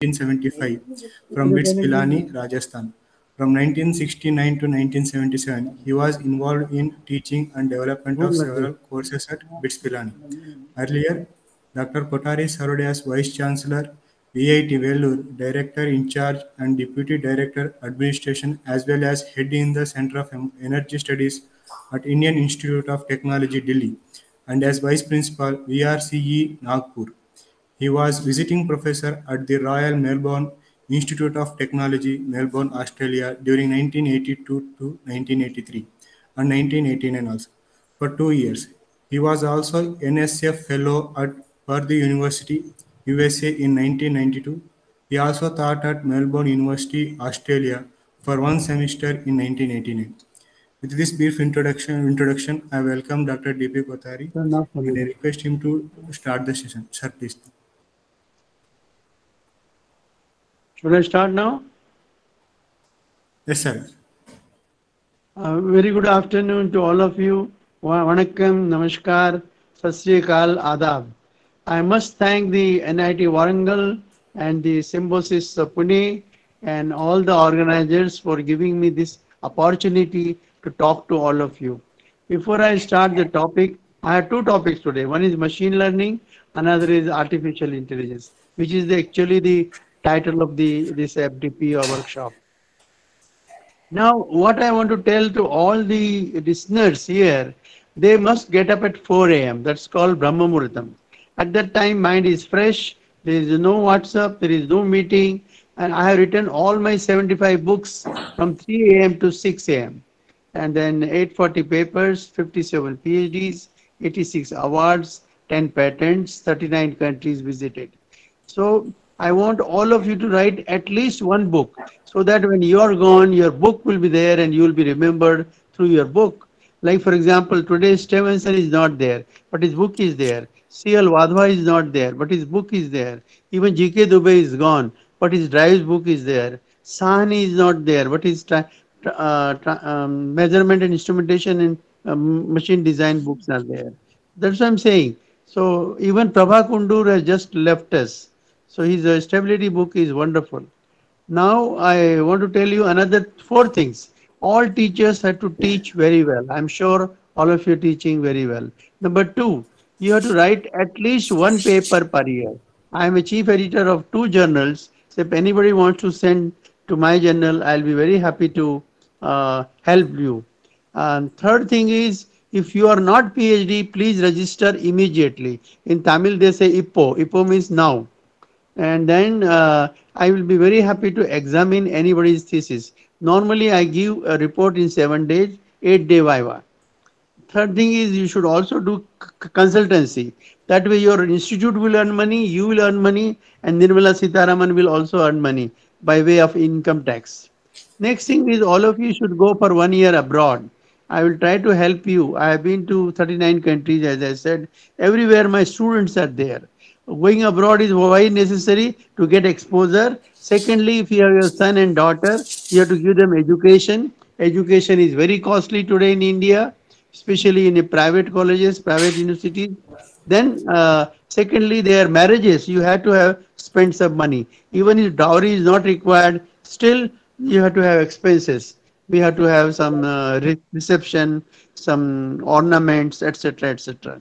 1975 from BITS Pilani, Rajasthan. From 1969 to 1977, he was involved in teaching and development of several courses at BITS Pilani. Earlier, Dr. Kothari served as Vice Chancellor, VIT Vellore, Director in Charge and Deputy Director Administration, as well as head in the Center of Energy Studies at Indian Institute of Technology, Delhi, and as Vice Principal, VRCE, Nagpur. He was visiting professor at the Royal Melbourne Institute of Technology, Melbourne, Australia during 1982 to 1983 and 1989 also for 2 years. He was also NSF Fellow at Perth University, USA in 1992. He also taught at Melbourne University, Australia for one semester in 1989. With this brief introduction, I welcome Dr. D.P. Kothari and I request him to start the session. Sir, please. Should I start now? Yes, sir. Very good afternoon to all of you. Vanakkam, Namaskar, Sat Sri Akal, Adab. I must thank the NIT Warangal and the Symbiosis Pune and all the organizers for giving me this opportunity to talk to all of you. Before I start the topic, I have two topics today. One is machine learning, another is artificial intelligence, which is actually the title of this FDP or workshop. Now, what I want to tell to all the listeners here, they must get up at 4 a.m. That's called Brahma Muhurtam. At that time, mind is fresh. There is no WhatsApp, there is no meeting, and I have written all my 75 books from 3 a.m. to 6 a.m. And then 840 papers, 57 PhDs, 86 awards, 10 patents, 39 countries visited. So I want all of you to write at least one book so that when you are gone, your book will be there and you will be remembered through your book. Like, for example, today Stevenson is not there, but his book is there. C.L. Wadhwa is not there, but his book is there. Even G.K. Dubey is gone, but his Drive's book is there. Sahni is not there, but his measurement and instrumentation and machine design books are there. That's what I'm saying. So even Prabha Kundur has just left us. So his stability book is wonderful. Now I want to tell you another four things. All teachers have to teach very well. I'm sure all of you are teaching very well. Number two, you have to write at least one paper per year. I am a chief editor of two journals. So if anybody wants to send to my journal, I'll be very happy to help you. And third thing is, if you are not PhD, please register immediately. In Tamil, they say IPPO. IPPO means now. And then I will be very happy to examine anybody's thesis. Normally, I give a report in 7 days, 8-day viva. Third thing is you should also do consultancy. That way your institute will earn money, you will earn money, and Nirmala Sitharaman will also earn money by way of income tax. Next thing is all of you should go for 1 year abroad. I will try to help you. I have been to 39 countries, as I said. Everywhere my students are there. Going abroad is why necessary to get exposure. Secondly, if you have your son and daughter, you have to give them education. Education is very costly today in India, especially in the private colleges, private universities. Then, secondly, their marriages, you have to have spend some money. Even if dowry is not required, still you have to have expenses. We have to have some reception, some ornaments, etc., etc.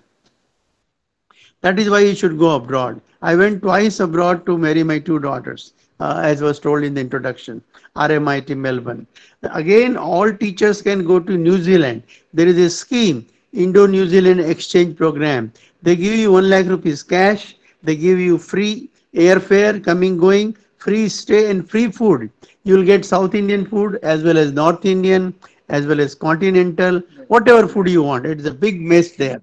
That is why you should go abroad. I went twice abroad to marry my two daughters, as was told in the introduction, RMIT Melbourne. Again, all teachers can go to New Zealand. There is a scheme, Indo-New Zealand Exchange Program. They give you 1 lakh rupees cash. They give you free airfare, coming, going, free stay and free food. You will get South Indian food as well as North Indian, as well as continental, whatever food you want. It's a big mess there.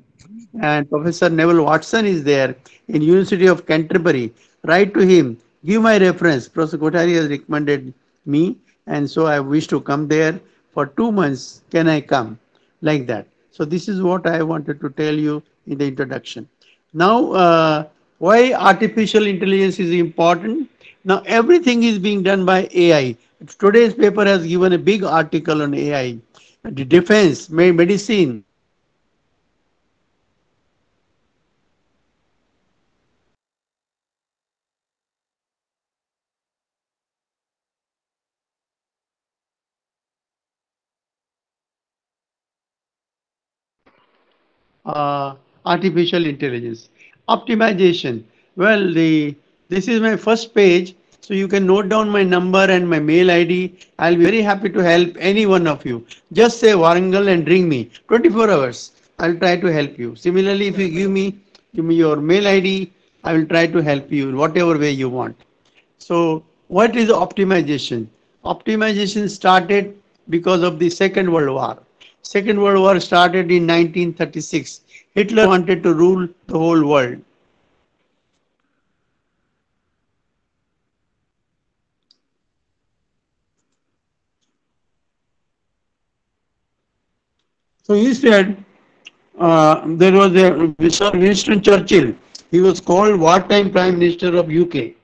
And Professor Neville Watson is there in University of Canterbury. Write to him, give my reference. Professor Kothari has recommended me, and so I wish to come there for 2 months. Can I come? Like that. So this is what I wanted to tell you in the introduction. Now, why artificial intelligence is important? Now everything is being done by AI. Today's paper has given a big article on AI. The defense, medicine, artificial intelligence. Optimization. Well, this is my first page, so you can note down my number and my mail ID. I'll be very happy to help any one of you. Just say Warangal and ring me. 24 hours. I'll try to help you. Similarly, if you give me your mail ID, I will try to help you in whatever way you want. So what is optimization? Optimization started because of the Second World War. Second World War started in 1936. Hitler wanted to rule the whole world. So he said, there was a Sir Winston Churchill. He was called wartime Prime Minister of UK.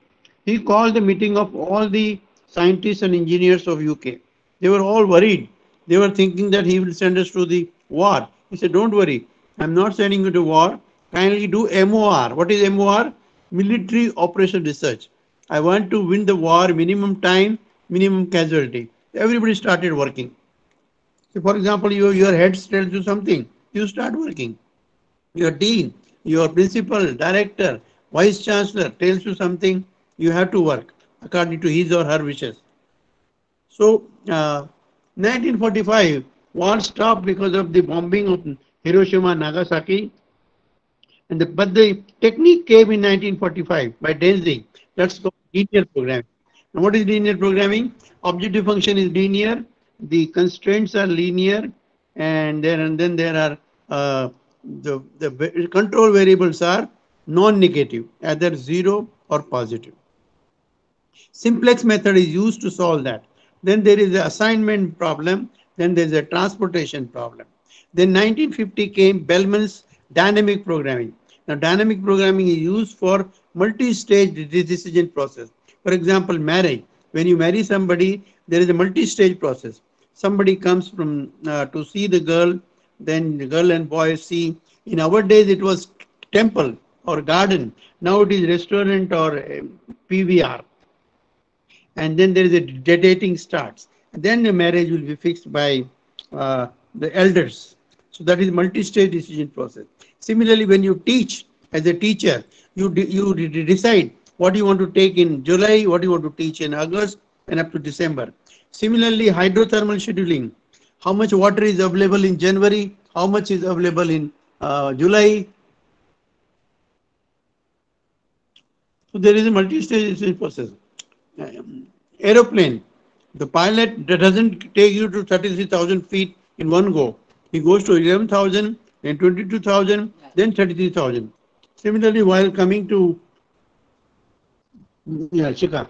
He called the meeting of all the scientists and engineers of UK. They were all worried. They were thinking that he will send us to the war. He said, "Don't worry, I'm not sending you to war. Kindly do MOR. What is MOR? Military Operation Research. I want to win the war, minimum time, minimum casualty." Everybody started working. So for example, your head tells you something, you start working. Your dean, your principal, director, vice chancellor tells you something, you have to work according to his or her wishes. So, 1945, war stopped because of the bombing of Hiroshima and Nagasaki. But the technique came in 1945 by Danzig. That's called linear programming. Now, what is linear programming? Objective function is linear, the constraints are linear, and then there are the control variables are non-negative, either zero or positive. Simplex method is used to solve that. Then there is the assignment problem. Then there is a transportation problem. Then 1950 came Bellman's dynamic programming. Now dynamic programming is used for multi-stage decision process. For example, marriage. When you marry somebody, there is a multi-stage process. Somebody comes from to see the girl, then the girl and boy see. In our days, it was temple or garden. Now it is restaurant or PVR, and then there is a dating starts. Then the marriage will be fixed by the elders. So that is multi-stage decision process. Similarly, when you teach as a teacher, you decide what you want to take in July, what you want to teach in August, and up to December. Similarly, hydrothermal scheduling. How much water is available in January? How much is available in July? So there is a multi-stage decision process. Aeroplane. The pilot doesn't take you to 33,000 feet in one go. He goes to 11,000, then 22,000, then 33,000. Similarly, while coming to Shikha,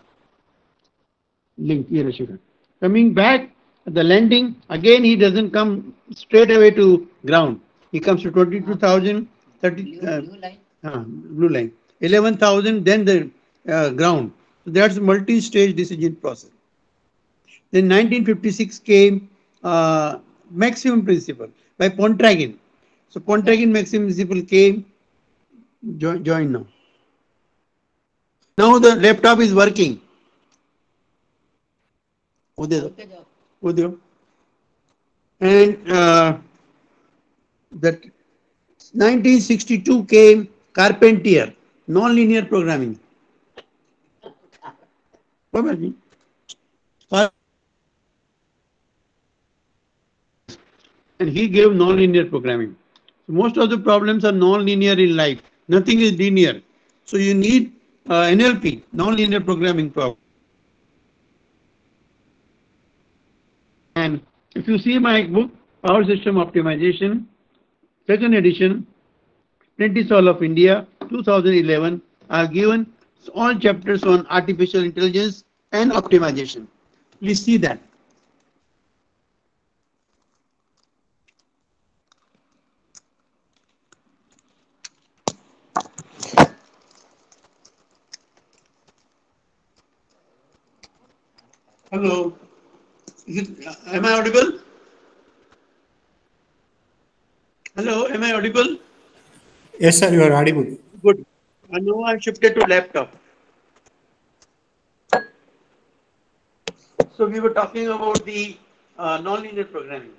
link here, Shikha. Coming back at the landing, again he doesn't come straight away to ground. He comes to 22,000, 30, blue line, 11,000, then the ground. So that's multi-stage decision process. Then 1956 came maximum principle by Pontryagin. So Pontryagin maximum principle came. Join now. Now the laptop is working. Udeo. And that 1962 came Carpentier, non-linear programming. And he gave non-linear programming. So most of the problems are non-linear in life. Nothing is linear. So you need NLP, non-linear programming problem. And if you see my book, Power System Optimization, second edition, Apprentice Hall of India, 2011, I've given all chapters on artificial intelligence and optimization. Please see that. Hello. Am I audible? Hello, am I audible? Yes, sir, you are audible. Good. And now I've shifted to laptop. So we were talking about the nonlinear programming.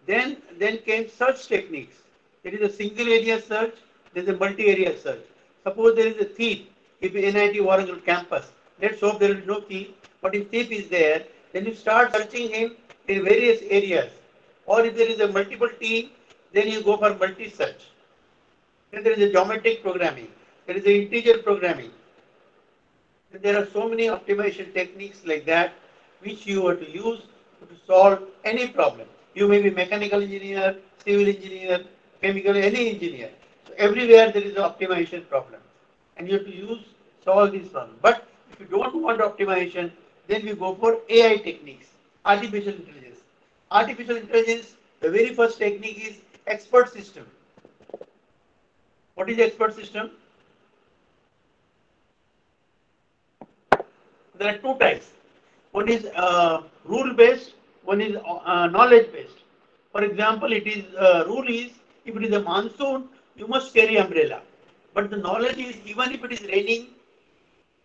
Then came search techniques. There is a single area search, there is a multi-area search. Suppose there is a thief, if NIT Warangal campus, let's hope there is no thief, but if thief is there, then you start searching him in various areas. Or if there is a multiple team, then you go for multi-search. Then there is a geometric programming, there is a integer programming. And there are so many optimization techniques like that which you are to use to solve any problem. You may be mechanical engineer, civil engineer, chemical, any engineer. So everywhere there is an optimization problem. And you have to use solve these problems. But if you don't want optimization, then we go for AI techniques, artificial intelligence. Artificial intelligence, the very first technique is expert system. What is expert system? There are two types. One is rule based, one is knowledge based. For example, it is rule is if it is a monsoon, you must carry umbrella. But the knowledge is even if it is raining,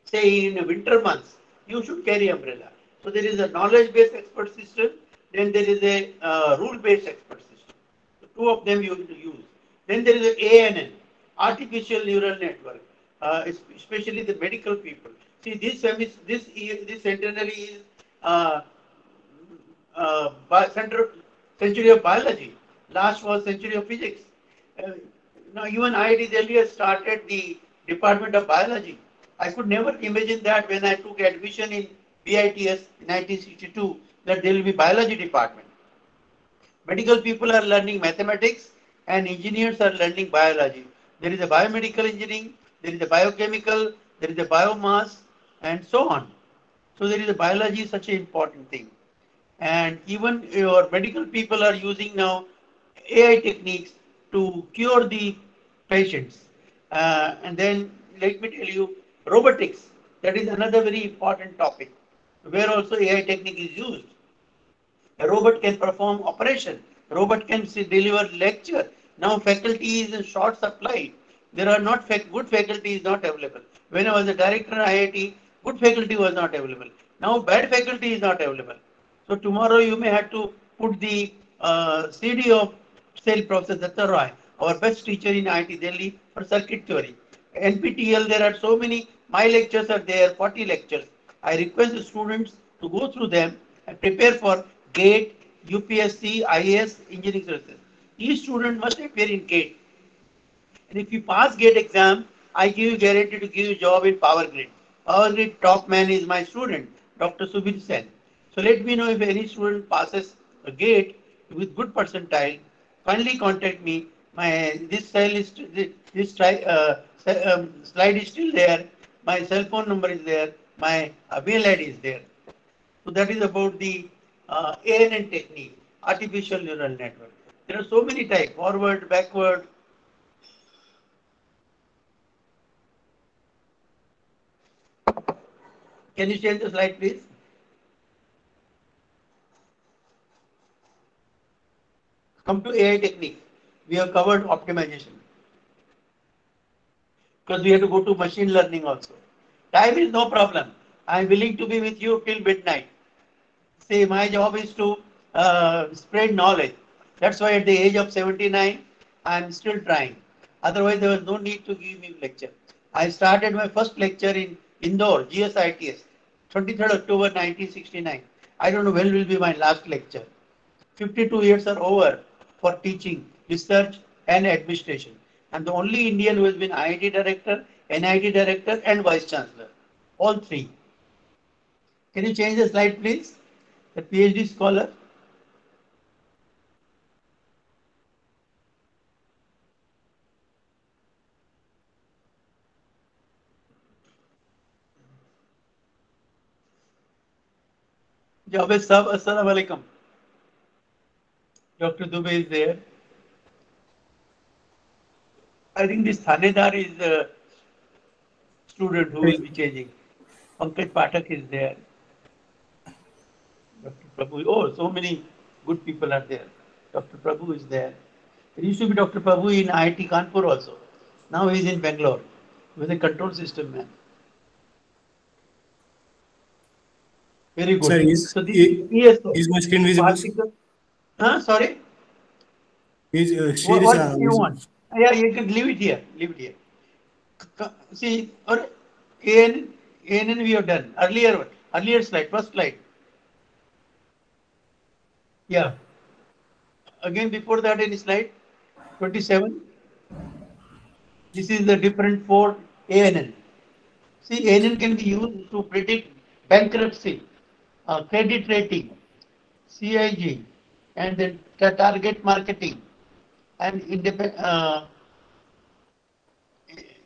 say in winter months, you should carry umbrella. So there is a knowledge based expert system, then there is a rule based expert system. The two of them you have to use. Then there is a ANN, artificial neural network, especially the medical people. See, this centenary is uh, century of biology. Last was century of physics. Uh, Now even IIT Delhi has started the Department of Biology. I could never imagine that when I took admission in BITS in 1962 that there will be biology department. Medical people are learning mathematics and engineers are learning biology. There is a biomedical engineering, there is a biochemical, there is a biomass, and so on. So there is a biology is such an important thing. And even your medical people are using now AI techniques to cure the patients. And then let me tell you, robotics, that is another very important topic, where also AI technique is used. A robot can perform operation. Robot can deliver lecture. Now faculty is in short supply. There are not good faculty is not available. When I was a director in IIT, good faculty was not available. Now bad faculty is not available. So tomorrow you may have to put the CD of say Professor Datta Roy, our best teacher in IIT Delhi for circuit theory. NPTEL, there are so many, my lectures are there, 40 lectures. I request the students to go through them and prepare for GATE, UPSC, IAS, engineering services. Each student must appear in GATE. And if you pass GATE exam, I give you guarantee to give you job in Power Grid. Power Grid top man is my student, Dr. Subir Sen. So let me know if any student passes a GATE with good percentile. Kindly contact me. My this style is slide is still there. My cell phone number is there. My mail ID is there. So that is about the ANN technique, artificial neural network. There are so many types, forward, backward. Can you change the slide, please? Come to AI technique. We have covered optimization. Because we have to go to machine learning also. Time is no problem. I am willing to be with you till midnight. See, my job is to spread knowledge. That's why at the age of 79, I am still trying. Otherwise, there was no need to give me lecture. I started my first lecture in Indore, GSITS, 23rd October 1969. I don't know when will be my last lecture. 52 years are over for teaching, research, and administration. I'm the only Indian who has been IIT director, NIT director, and vice chancellor. All three. Can you change the slide, please? The PhD scholar. Javed Sahab, Assalamu alaikum. Dr. Dubey is there. I think this Thanedar is the student who will be changing. Pankaj Pathak is there. Dr. Prabhu, oh, so many good people are there. Dr. Prabhu is there. There used to be Dr. Prabhu in IIT Kanpur also. Now he is in Bangalore with a control system man. Very good. Sir, So this is ESO. is my screen visible? Sorry? Is series What do you is want? Yeah, you can leave it here. Leave it here. See, or ANN we have done earlier slide, first slide. Yeah. Again, before that, any slide? 27. This is the different for ANN. See, ANN can be used to predict bankruptcy, credit rating, CIG, and then target marketing and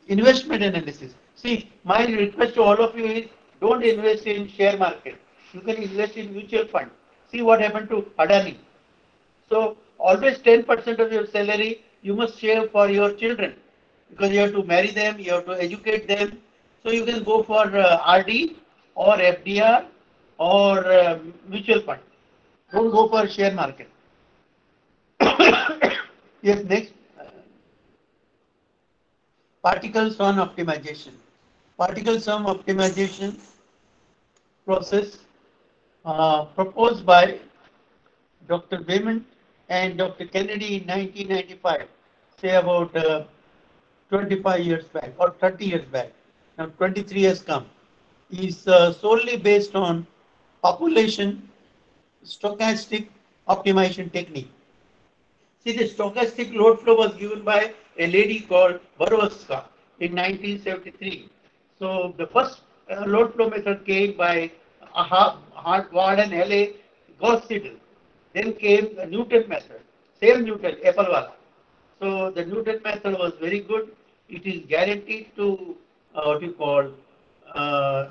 investment analysis. See, my request to all of you is don't invest in share market. You can invest in mutual fund. See what happened to Adani. So always 10% of your salary you must share for your children because you have to marry them, you have to educate them. So you can go for RD or FDR or mutual fund. Don't go for share market. Yes, next. Particle sum optimization. Particle sum optimization process proposed by Dr. Wayman and Dr. Kennedy in 1995, say about 25 years back or 30 years back. Now 23 has come. Is solely based on population stochastic optimization technique. See, the stochastic load flow was given by a lady called Borowska in 1973. So the first load flow method came by Harvard and LA Gauss-Seidel. Then came the Newton method, same Newton, Apple wala. So the Newton method was very good. It is guaranteed to what you call uh,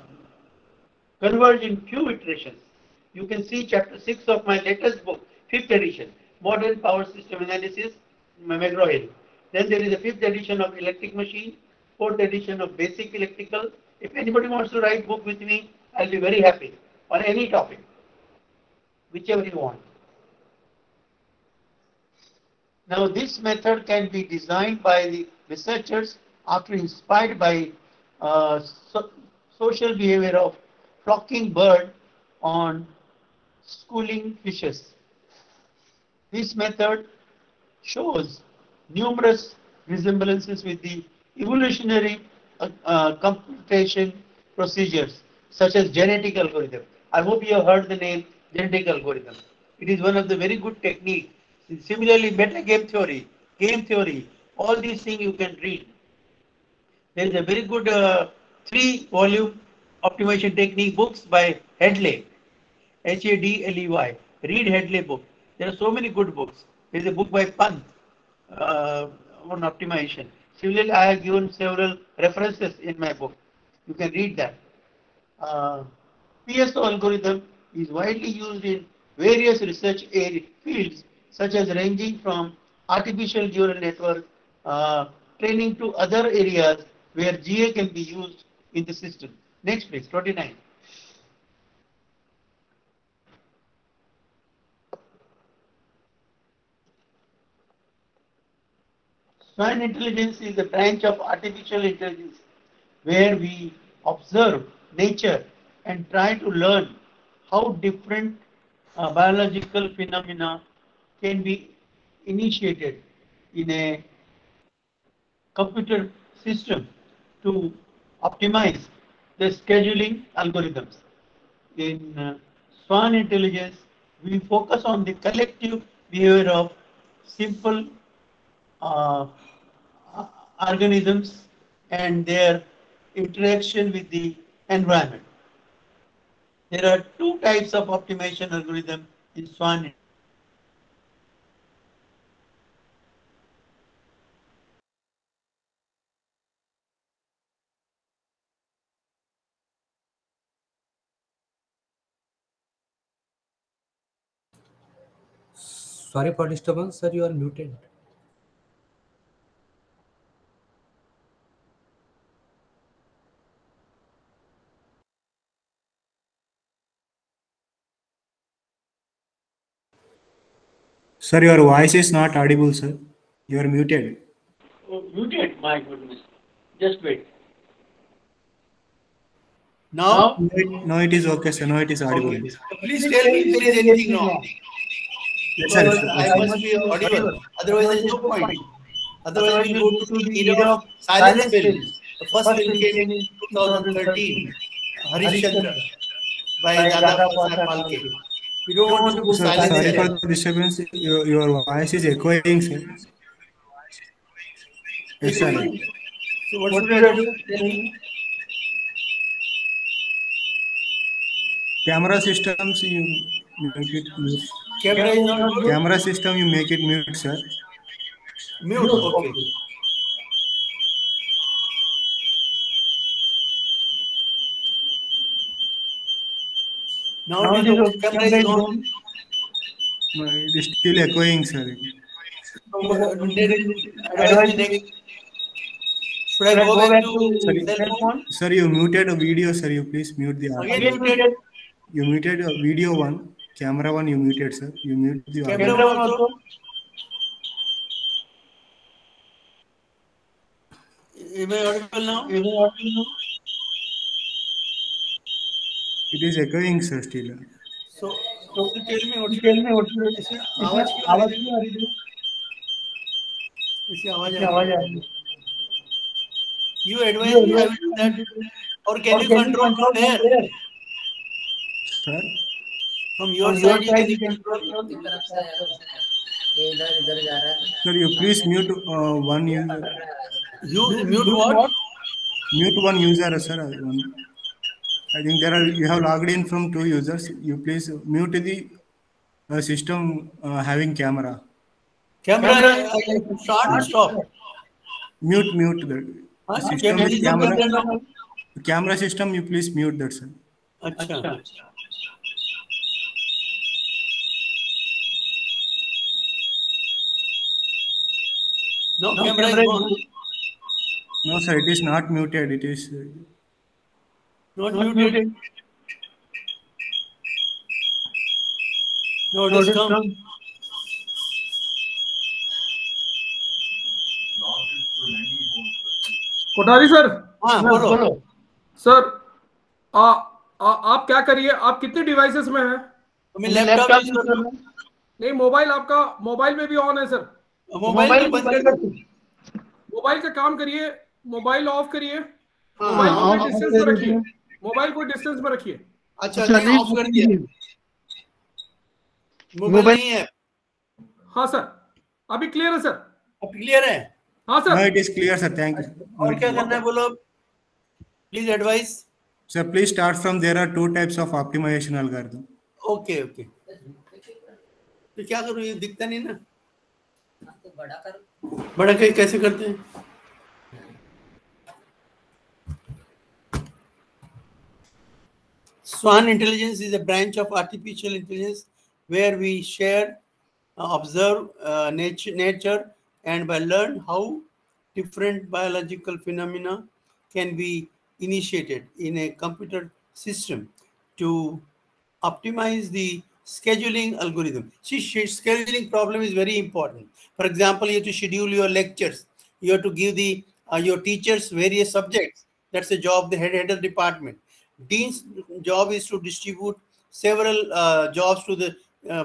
converge in few iterations. You can see chapter 6 of my latest book, 5th edition, Modern Power System Analysis, McGraw-Hill. Then there is a 5th edition of Electric Machine, 4th edition of Basic Electrical. If anybody wants to write book with me, I'll be very happy on any topic, whichever you want. Now this method can be designed by the researchers after inspired by uh, so, social behavior of flocking bird on schooling fishes. This method shows numerous resemblances with the evolutionary computation procedures such as genetic algorithm. I hope you have heard the name genetic algorithm. It is one of the very good technique. Similarly, game theory, all these things you can read. There is a very good 3 volume optimization technique books by Hadley, Hadley. Read Hadley book. There are so many good books. There is a book by Pant on optimization. Similarly, I have given several references in my book. You can read that. Uh, PSO algorithm is widely used in various research fields, such as ranging from artificial neural network training to other areas where GA can be used in the system. Next, please, 29. Swan intelligence is a branch of artificial intelligence where we observe nature and try to learn how different biological phenomena can be initiated in a computer system to optimize the scheduling algorithms. In Swan intelligence, we focus on the collective behavior of simple uh, organisms and their interaction with the environment. There are 2 types of optimization algorithm in Swan. Sorry for disturbance, sir. You are muted. sir, your voice is not audible, sir. You are muted. Oh, muted, my goodness. Just wait. Now, Now, No, it is okay, sir. No, it is audible. okay. So please tell me if there is anything wrong. Yes, sir. Because I must be audible. Otherwise, there is no point. Otherwise, we'll go to the era of silence film. The first film came in 2013, Harishchandra by Dada Prasad Phalke. We don't want to go Sir, silence sorry era. for the disturbance. Your voice is echoing, sir. Yes, sir. So what should I do? Tell me. Camera systems, you make it mute. Camera is not good. Camera system, you make it mute, sir. Mute. Okay. Now it is okay. Camera is on. It is still echoing, sir. Advise me next. Should I go back to Sorry. cell phone? Sir, you muted a video, sir. You please mute the audio. Again muted. You muted a video one, camera one. You muted, sir. You mute the audio. Camera one also. Am I audible now? It is echoing, sir. Still. So tell me what should I do? इसमें आवाज क्यों आ रही है? इसकी आवाज आ रही है. You advise me I will do that, or can you control from there? Sir. From your side you can control. Sir, you please mute one user. You mute what? Mute one user, sir. I think you have logged in from 2 users. You please mute the system having camera. Camera start stop. Mute the system with camera. Camera system, you please mute that, sir. अच्छा. No, camera is on. No, sir, it is not muted. It is. Not muted. No, it has come. Kothari sir. हाँ बोलो. Sir आप क्या करिए, आप कितने devices में हैं? मैं लैपटॉप यूज कर रहा हूँ. नहीं, मोबाइल आपका मोबाइल में भी ऑन है सर. मोबाइल बंद कर दो. मोबाइल का काम करिए, मोबाइल ऑफ करिए, मोबाइल को डिस्टेंस में रखिए, मोबाइल को डिस्टेंस में रखिए. अच्छा नहीं ऑफ कर दिया. मोबाइल नहीं है. हाँ सर, अभी क्लियर है सर. अब क्लियर है. हाँ sir. No, it is clear, sir. Thank you. और क्या करना है बोलो. Please advise. Sir, please start from there are 2 types of optimization algorithm. Okay. तो क्या करूँ, ये दिखता नहीं ना. बड़ा कैसे करते हैं. Swan intelligence is a branch of artificial intelligence where we share, observe nature, and by learn how different biological phenomena can be initiated in a computer system to optimize the scheduling algorithm. See, scheduling problem is very important. For example, you have to schedule your lectures. You have to give your teachers various subjects. That's the job, the head of department. Dean's job is to distribute several jobs to the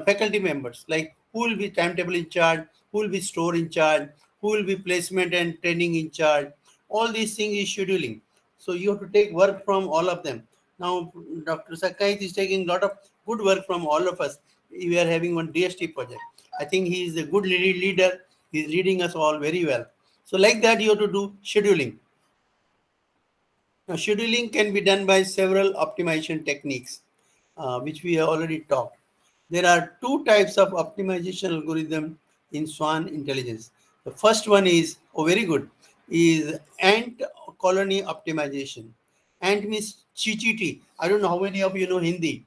faculty members, like who will be timetable in charge, who will be store in charge, who will be placement and training in charge. All these things is scheduling. So you have to take work from all of them. Now, Dr. Sakai is taking a lot of good work from all of us. We are having one DST project. I think he is a good leader. He is leading us all very well. So like that, you have to do scheduling. Now, scheduling can be done by several optimization techniques, which we have already talked. There are 2 types of optimization algorithm in Swan intelligence. The first one is, very good, is ant colony optimization. Ant means chichiti. I don't know how many of you know Hindi.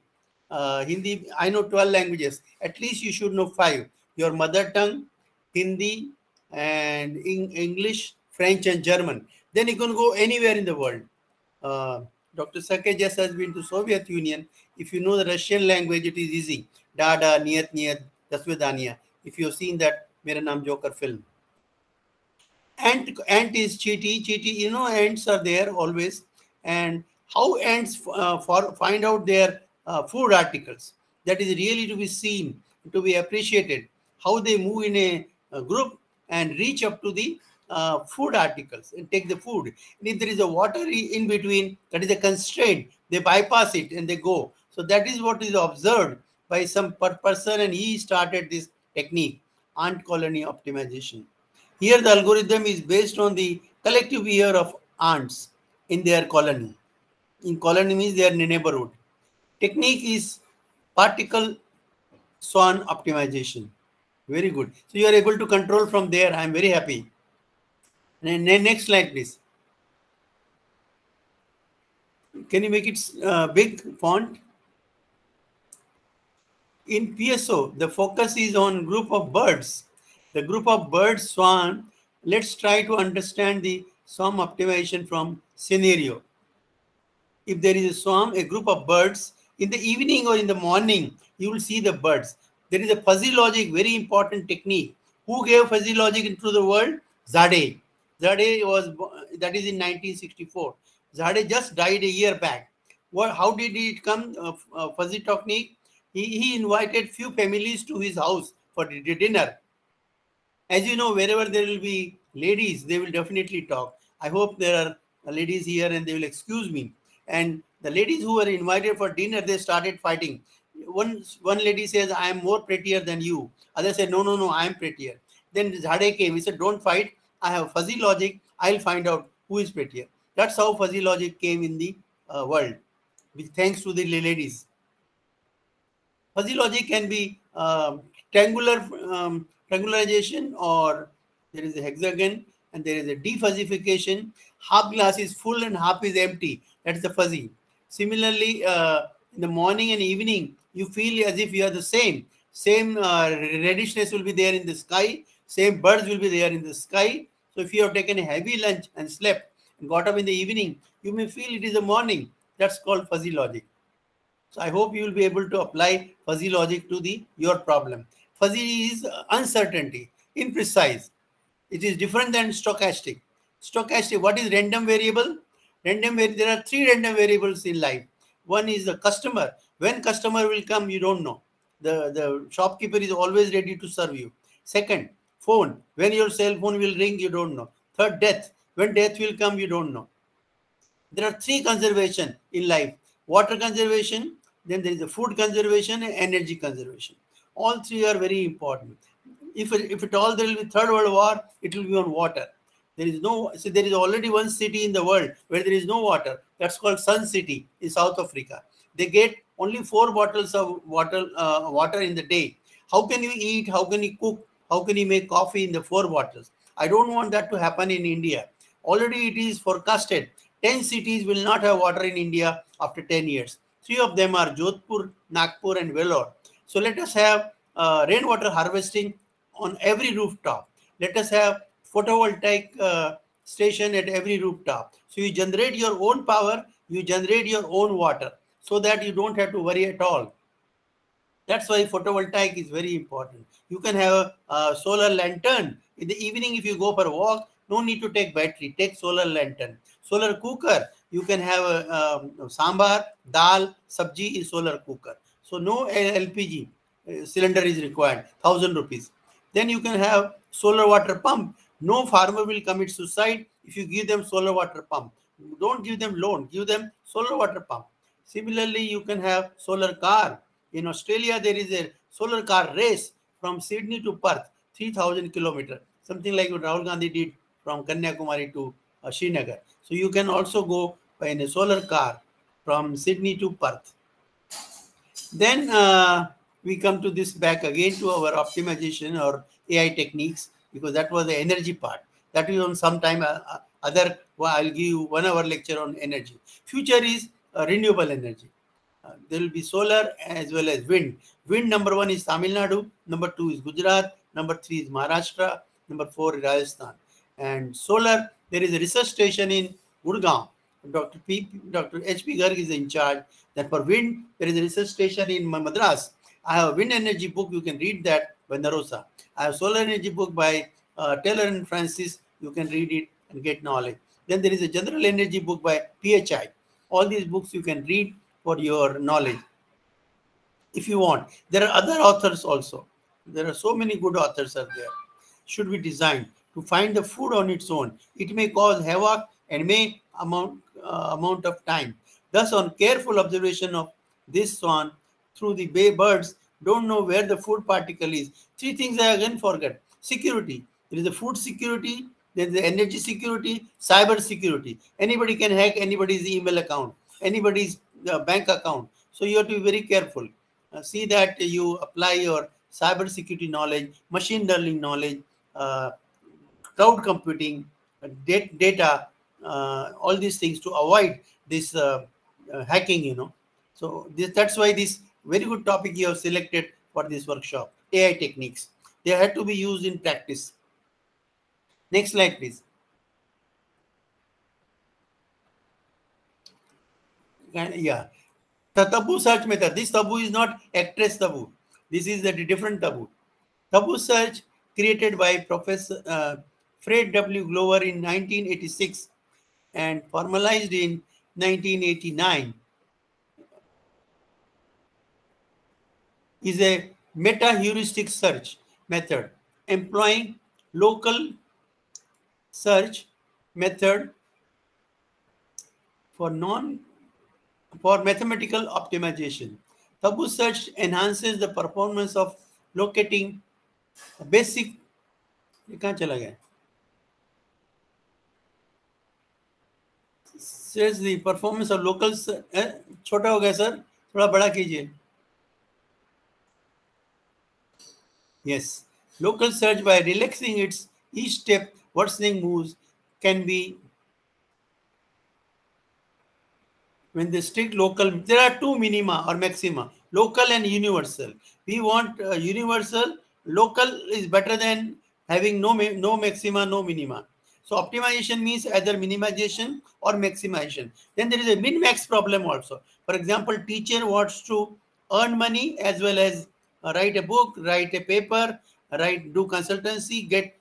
Hindi, I know 12 languages. At least you should know 5. Your mother tongue, Hindi, and English, French, and German. Then you can go anywhere in the world. Dr. Sakai just has been to Soviet Union. If you know the Russian language, it is easy. Dada, Niyat, Dasvedania. If you have seen that Mera Naam Joker film. Ant is cheaty. You know, ants are there always. And how ants find out their food articles. That is really to be seen. to be appreciated, how they move in a group and reach up to the food articles and take the food. And if there is a water in between, that is a constraint. They bypass it and they go. So that is what is observed by some person, and he started this technique, ant colony optimization. Here the algorithm is based on the collective behavior of ants in their colony. In colony means they are in a neighborhood. Technique is particle swarm optimization. Very good. So you are able to control from there. I am very happy. And next slide, please. Can you make it big font? In PSO, the focus is on group of birds. The group of birds swarm. Let's try to understand the swarm optimization from scenario. If there is a swarm, a group of birds, in the evening or in the morning, you will see the birds. There is a fuzzy logic, very important technique. Who gave fuzzy logic into the world? Zadeh. Zadeh was, that is in 1964. Zadeh just died a year back. How did it come? Fuzzy technique. He invited few families to his house for dinner. As you know, wherever there will be ladies, they will definitely talk. I hope there are ladies here and they will excuse me. And the ladies who were invited for dinner, they started fighting. One lady says, I am more prettier than you. Other said, no, I am prettier. Then Zadeh came. He said, don't fight. I have fuzzy logic. I'll find out who is prettier. That's how fuzzy logic came in the world, thanks to the ladies. Fuzzy logic can be triangularization, or there is a hexagon and there is a defuzzification. Half glass is full and half is empty. That's the fuzzy. Similarly, in the morning and evening, you feel as if you are the same. Same reddishness will be there in the sky. Same birds will be there in the sky. So if you have taken a heavy lunch and slept and got up in the evening, you may feel it is the morning. That's called fuzzy logic. So I hope you will be able to apply fuzzy logic to your problem. Fuzzy is uncertainty, imprecise. It is different than stochastic. Stochastic, what is random variable? There are three random variables in life. One is the customer. When customer will come, you don't know. The shopkeeper is always ready to serve you. Second, phone. When your cell phone will ring, you don't know. Third, death. When death will come, you don't know. There are three conservation in life. Water conservation, then there is the food conservation and energy conservation. All three are very important. If at all there will be Third World War, it will be on water. There is already one city in the world where there is no water. That's called Sun City in South Africa. They get only 4 bottles of water in the day. How can you eat? How can you cook? How can you make coffee in the 4 bottles? I don't want that to happen in India. Already it is forecasted. 10 cities will not have water in India after 10 years. 3 of them are Jodhpur, Nagpur and Vellore. So let us have rainwater harvesting on every rooftop. Let us have photovoltaic station at every rooftop. So you generate your own power, you generate your own water, so that you don't have to worry at all. That's why photovoltaic is very important. You can have a solar lantern. In the evening, if you go for a walk, no need to take battery, take solar lantern. Solar cooker, you can have a sambar, dal, sabji in solar cooker. So no LPG cylinder is required, 1,000 rupees. Then you can have solar water pump. No farmer will commit suicide if you give them solar water pump. Don't give them loan, give them solar water pump. Similarly, you can have solar car. In Australia, there is a solar car race from Sydney to Perth, 3,000 kilometers, something like what Rahul Gandhi did from Kanyakumari to Srinagar. So you can also go in a solar car from Sydney to Perth. Then we come to this back again to our optimization or AI techniques, because that was the energy part. That is on some time I'll give you 1 hour lecture on energy. Future is renewable energy. There will be solar as well as wind. Wind, number 1 is Tamil Nadu, number 2 is Gujarat, number 3 is Maharashtra, number 4 is Rajasthan. And solar, there is a research station in Gurgaon. Dr. H.P. Garg is in charge. Then for wind, there is a research station in Madras. I have a wind energy book. You can read that by Narosa. I have solar energy book by Taylor and Francis. You can read it and get knowledge. Then there is a general energy book by PHI. All these books you can read for your knowledge. if you want. There are other authors also. There are so many good authors are there. Should be designed to find the food on its own. It may cause havoc and may amount of time. Thus, on careful observation of this swan through the bay, birds don't know where the food particle is. Three things I again forget. Security. There is the food security, there is the energy security, cyber security. Anybody can hack anybody's email account, anybody's bank account. So you have to be very careful. See that you apply your cyber security knowledge, machine learning knowledge, cloud computing, data, all these things to avoid this hacking, you know. So that's why this very good topic you have selected for this workshop, AI techniques. They had to be used in practice. Next slide, please. Yeah. The Tabu search method. This Tabu is not actress Tabu. This is a different Tabu. Tabu search created by Professor Fred W. Glover in 1986 and formalized in 1989 is a meta-heuristic search method employing local search method for mathematical optimization. Tabu search enhances the performance of locating basic. कहाँ चला गया? Says the performance of local. छोटा हो गया sir, थोड़ा बड़ा कीजिए. Yes, local search by relaxing its each step worsening moves can be when the strict local. There are two minima or maxima, local and universal. We want universal. Local is better than having no maxima, no minima. So optimization means either minimization or maximization. Then there is a min-max problem also. For example, teacher wants to earn money as well as write a book, write a paper, do consultancy, get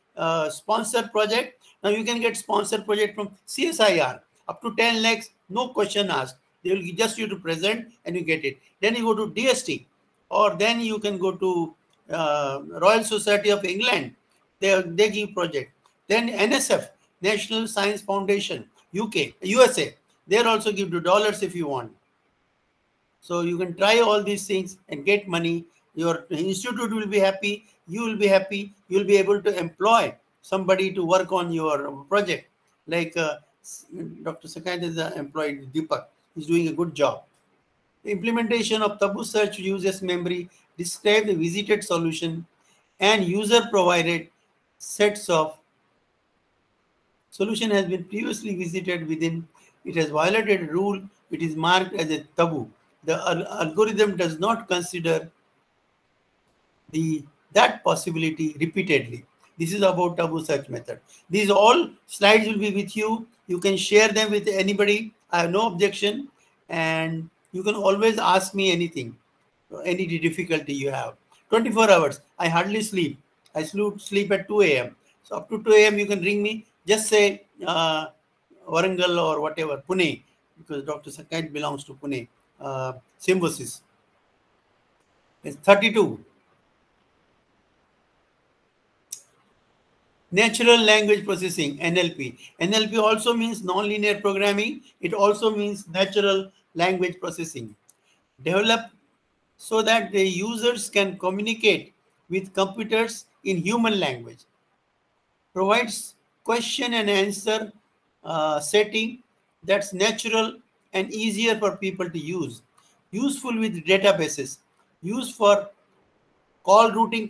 sponsor project. Now you can get sponsor project from CSIR up to 10 lakhs, no question asked. They will just you to present and you get it. Then you go to DST, or then you can go to Royal Society of England. They give project. Then NSF, National Science Foundation, USA, they also give $2 if you want. So you can try all these things and get money. Your institute will be happy. You will be happy. You will be able to employ somebody to work on your project. Like Dr. Sakant is employed Deepak. He's doing a good job. The implementation of Tabu search uses memory, describe the visited solution, and user-provided sets of solution has been previously visited within. It has violated a rule. It is marked as a taboo. The algorithm does not consider that possibility repeatedly. This is about Tabu search method. These all slides will be with you. You can share them with anybody. I have no objection. And you can always ask me anything, any difficulty you have. 24 hours. I hardly sleep. I sleep at 2 a.m. So up to 2 a.m. you can ring me. Just say Warangal or whatever, Pune, because Dr. Sakait belongs to Pune. Symbiosis. It's 32. Natural language processing, NLP. NLP also means nonlinear programming. It also means natural language processing. Developed so that the users can communicate with computers in human language. Provides question and answer setting that's natural and easier for people to use. Useful with databases. Used for call routing,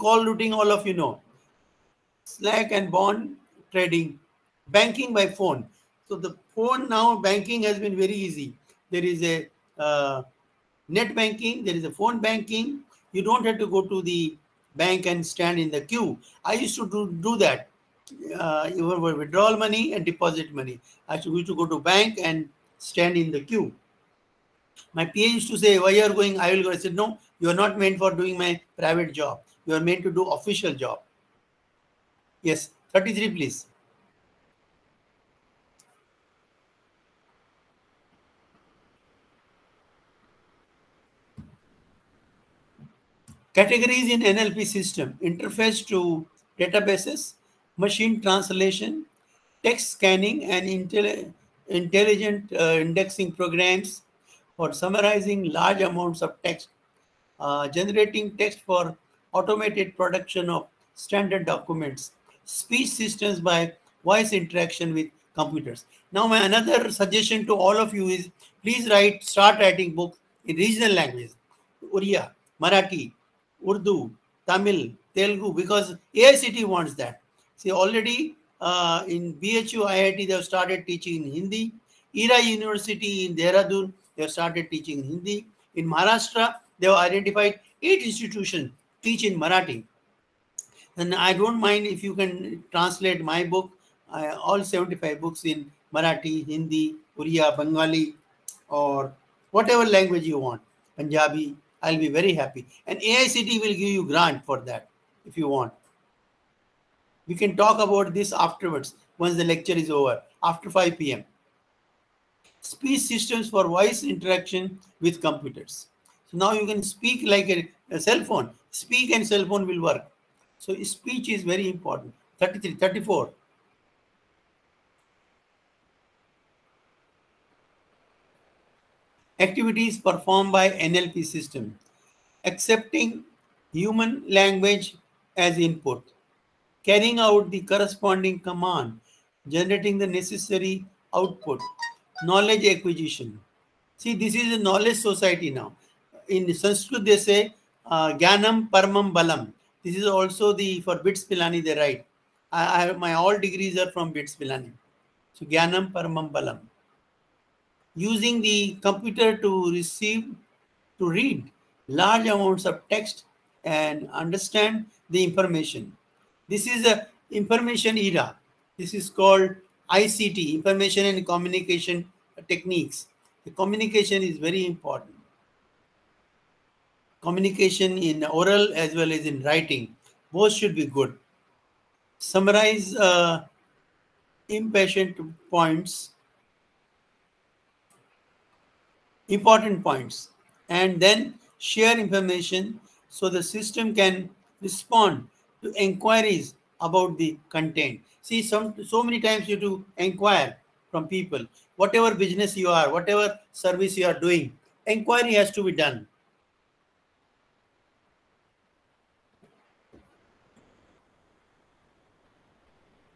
all of you know. Slack and bond trading. Banking by phone. So the phone now, banking has been very easy. There is a net banking, there is a phone banking. You don't have to go to the bank and stand in the queue. I used to do that. You were withdrawal money and deposit money. I used to go to bank and stand in the queue. My PA used to say, why you are going? I will go. I said, no, you are not meant for doing my private job. You are meant to do official job. Yes, 33, please. Categories in NLP system: interface to databases, machine translation, text scanning, and intelligent indexing programs for summarizing large amounts of text, generating text for automated production of standard documents, speech systems by voice interaction with computers. Now, my another suggestion to all of you is please start writing books in regional languages: Oriya, Marathi, Urdu, Tamil, Telugu, because AICT wants that. See, already in BHU IIT, they have started teaching in Hindi. ERA University in Dehradun, they have started teaching in Hindi. In Maharashtra, they have identified 8 institutions teach in Marathi. And I don't mind if you can translate my book, all 75 books in Marathi, Hindi, Oriya, Bengali, or whatever language you want, Punjabi. I'll be very happy. And AICT will give you grant for that if you want. We can talk about this afterwards once the lecture is over, after 5 p.m. Speech systems for voice interaction with computers. So now you can speak like a cell phone. Speak and cell phone will work. So speech is very important. 33, 34. Activities performed by NLP system: accepting human language as input, carrying out the corresponding command, generating the necessary output, knowledge acquisition. See, this is a knowledge society now. In Sanskrit, they say, Gyanam Paramam Balam. This is also for BITS Pilani, they write. I have my all degrees are from BITS Pilani. So, Gyanam Paramam Balam. Using the computer to read large amounts of text and understand the information. This is a information era. This is called ICT, Information and Communication Techniques. The communication is very important. Communication in oral as well as in writing. Both should be good. Summarize important points, and then share information so the system can respond to inquiries about the content. See, so many times you do inquire from people, whatever business you are, whatever service you are doing, inquiry has to be done.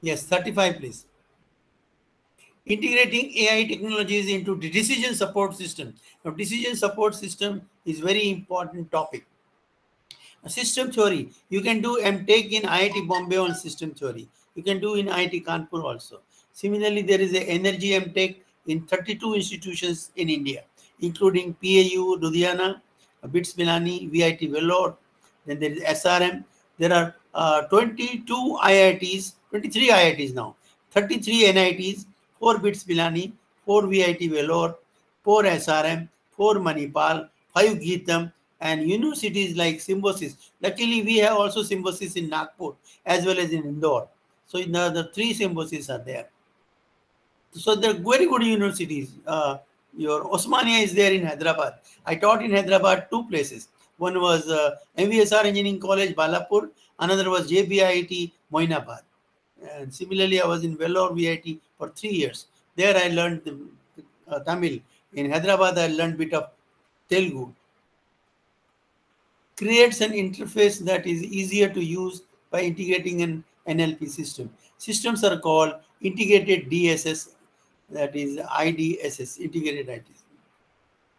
Yes, 35, please. Integrating AI technologies into the decision support system. Now, decision support system is very important topic. System theory, you can do MTech in IIT Bombay on system theory. You can do in IIT Kanpur also. Similarly, there is a energy MTech in 32 institutions in India, including PAU, Ludhiana, BITS Pilani, VIT Vellore. Then there is SRM. There are 22 IITs, 23 IITs now, 33 NITs, 4 BITS Pilani, 4 VIT Vellore, 4 SRM, 4 Manipal, 5 Geetam, and universities like Symbiosis. Luckily, we have also Symbiosis in Nagpur as well as in Indore. So the 3 Symbiosis are there. So they're very good universities. Your Osmania is there in Hyderabad. I taught in Hyderabad 2 places. One was MVSR Engineering College, Balapur. Another was JBIT, Moinabad. And similarly, I was in Vellore VIT for 3 years. There I learned Tamil. In Hyderabad, I learned a bit of Telugu. Creates an interface that is easier to use by integrating an NLP system. Systems are called integrated DSS, that is IDSS, integrated IDSS.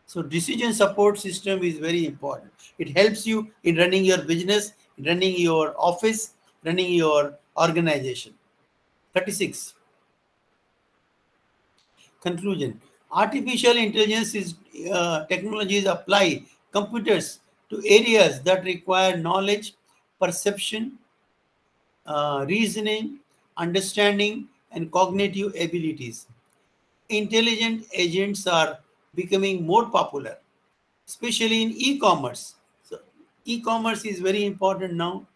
So decision support system is very important. It helps you in running your business, running your office, running your organization. 36. Conclusion. Artificial intelligence technologies apply computers to areas that require knowledge, perception, reasoning, understanding, and cognitive abilities. Intelligent agents are becoming more popular, especially in e-commerce. So e-commerce is very important now.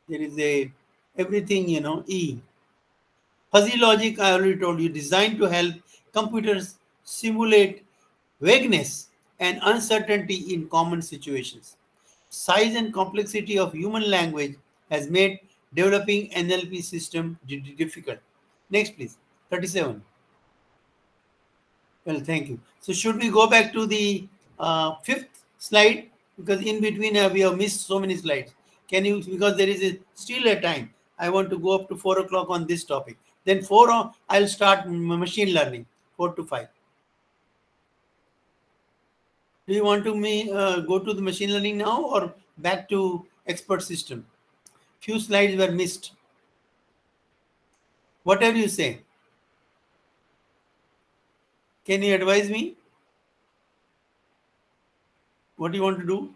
There is everything, E. Fuzzy logic, I already told you, designed to help computers simulate vagueness and uncertainty in common situations. size and complexity of human language has made developing NLP system difficult. Next, please. 37. Well, thank you. So should we go back to the fifth slide? Because in between we have missed so many slides. Can you, because there is still a time. I want to go up to 4 o'clock on this topic. Then 4, I'll start machine learning, 4 to 5. Do you want to go to the machine learning now or back to expert system? Few slides were missed. Whatever you say. Can you advise me? What do you want to do?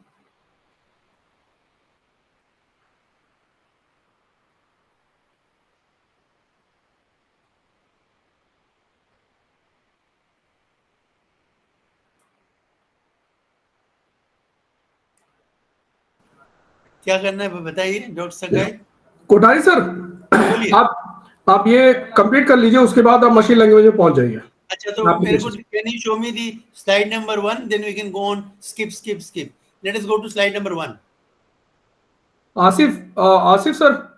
क्या करना है बताइए doctor सगाई। Kothari sir, आप ये complete कर लीजिए, उसके बाद आप मशीन लैंग्वेज में पहुंच जाइए। अच्छा, तो मेरे को can you show me the slide number 1, then we can go on skip. Let us go to slide number 1. Asif sir,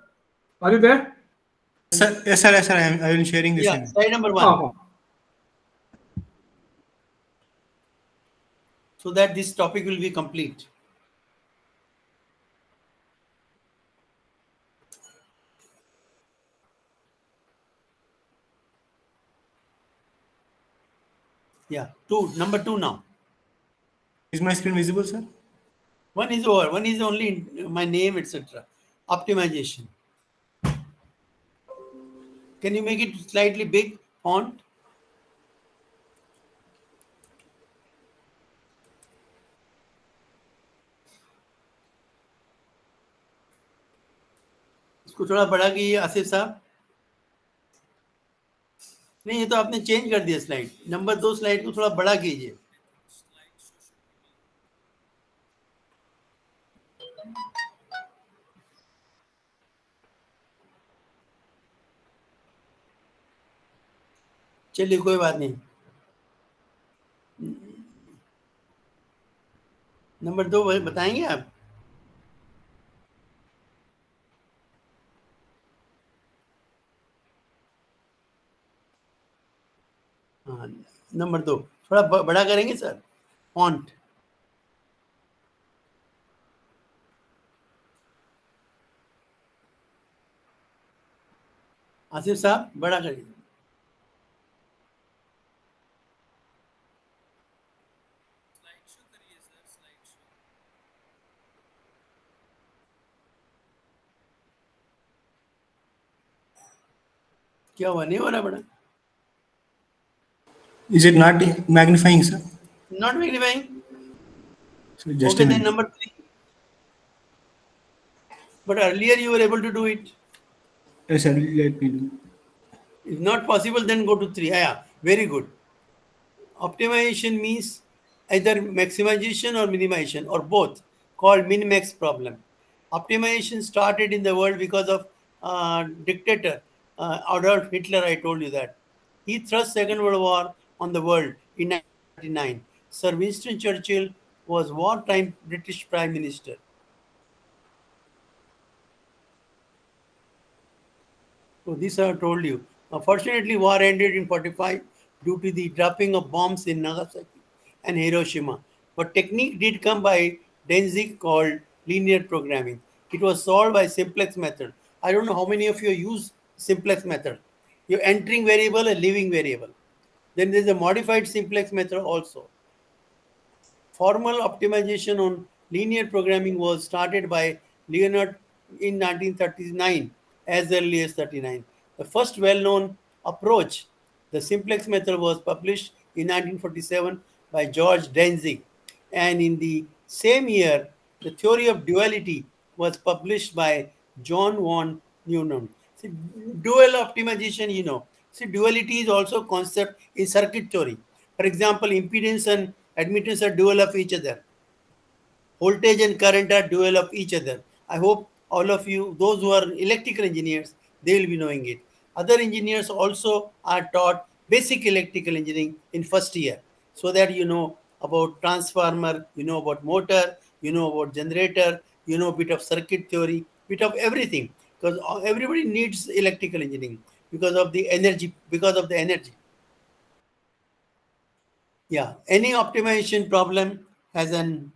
are you there? Yes sir, I will sharing this. Yeah, slide number 1. So that this topic will be complete. Yeah, number 2 now. Is my screen visible, sir? 1 is over. 1 is only my name, etc. Optimization. Can you make it slightly big font? इसको थोड़ा बड़ा कीजिए आसिफ साहब। नहीं, ये तो आपने change कर दिया स्लाइड। नंबर 2 स्लाइड को थोड़ा बड़ा कीजिए। चलिए कोई बात नहीं। नंबर 2 बताएंगे आप? हाँ, नंबर 2 थोड़ा बड़ा करेंगे सर फॉन्ट। आसिफ साहब बड़ा करिए। क्या हुआ, नहीं हो रहा बड़ा? Is it not magnifying, sir? Not magnifying. So just Okay, then number 3. But earlier you were able to do it. Yes, sir. Let me do. If not possible, then go to 3. Yeah, very good. Optimization means either maximization or minimization or both, called min-max problem. Optimization started in the world because of dictator Adolf Hitler. I told you that. He thrust Second World War on the world in 1939. Sir Winston Churchill was wartime British Prime Minister. So this I have told you. Fortunately, war ended in 1945 due to the dropping of bombs in Nagasaki and Hiroshima. But technique did come by Danzig called linear programming. It was solved by simplex method. I don't know how many of you use simplex method. You're entering variable and leaving variable. Then there's a modified simplex method also. Formal optimization on linear programming was started by Leonard in 1939, as early as 39. The first well-known approach, the simplex method, was published in 1947 by George Danzig. And in the same year, the theory of duality was published by John von Neumann. See, dual optimization, you know. See, duality is also a concept in circuit theory. For example, impedance and admittance are dual of each other. Voltage and current are dual of each other. I hope all of you, those who are electrical engineers, they will be knowing it. Other engineers also are taught basic electrical engineering in first year, so that you know about transformer, you know about motor, you know about generator, you know a bit of circuit theory, bit of everything, because everybody needs electrical engineering because of the energy, Yeah, any optimization problem has an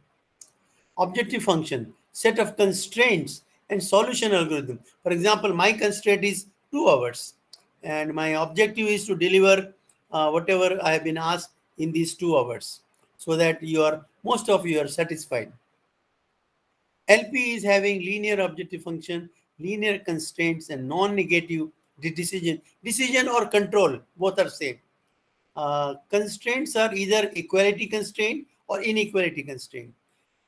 objective function, set of constraints, and solution algorithm. For example, my constraint is 2 hours, and my objective is to deliver whatever I have been asked in these 2 hours, so that most of you are satisfied. LP is having linear objective function, linear constraints, and non-negative decision or control. Both are same. Constraints are either equality constraint or inequality constraint.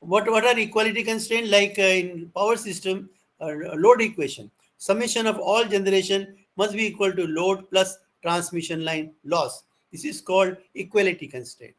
What are equality constraint? Like in power system, load equation. Summation of all generation must be equal to load plus transmission line loss. This is called equality constraint.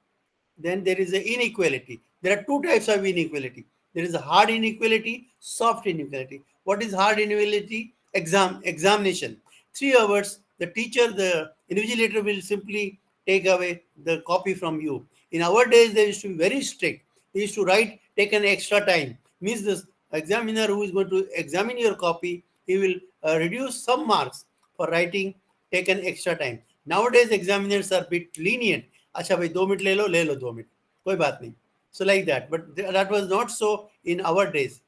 Then there is an inequality. There are 2 types of inequality. There is a hard inequality, soft inequality. What is hard inequality? Examination. 3 hours, the teacher, the invigilator will simply take away the copy from you. In our days, they used to be very strict. They used to write, take an extra time. Means the examiner who is going to examine your copy, he will reduce some marks for writing, take an extra time. Nowadays, examiners are a bit lenient. अच्छा भाई 2 minute ले लो 2 minute, कोई बात नहीं. So like that, but that was not so in our days.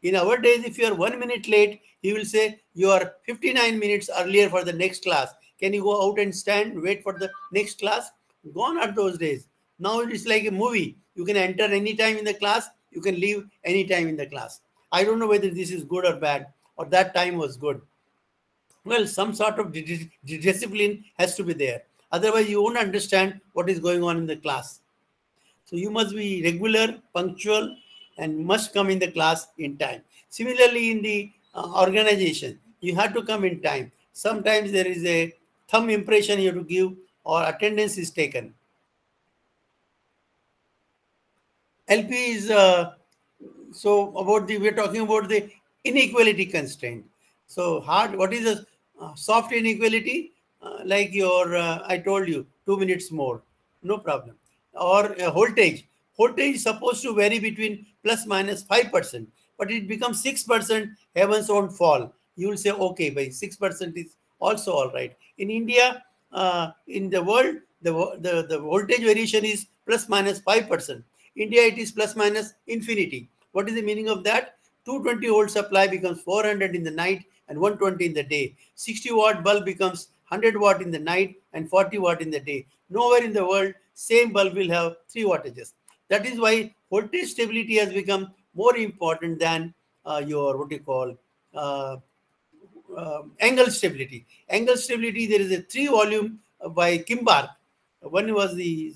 In our days, if you are 1 minute late, he will say you are 59 minutes earlier for the next class. Can you go out and stand, wait for the next class? Gone are those days. Now it is like a movie. You can enter any time in the class. You can leave any time in the class. I don't know whether this is good or bad, or that time was good. Well, some sort of discipline has to be there. Otherwise, you won't understand what is going on in the class. So you must be regular, punctual, and must come in the class in time. Similarly, in the organization, you have to come in time. Sometimes there is a thumb impression you have to give, or attendance is taken. LP is we're talking about the inequality constraint. So what is a soft inequality? Like I told you, 2 minutes more, no problem. Or voltage. Voltage is supposed to vary between plus minus 5%, but it becomes 6%, heavens won't fall. You will say, okay, by 6% is also all right. In India, in the world, the voltage variation is plus minus 5%. India, it is plus minus infinity. What is the meaning of that? 220 volt supply becomes 400 in the night and 120 in the day. 60 watt bulb becomes 100 watt in the night and 40 watt in the day. Nowhere in the world, same bulb will have 3 wattages. That is why voltage stability has become more important than angle stability. Angle stability, there is a 3 volume by Kimbark. One was the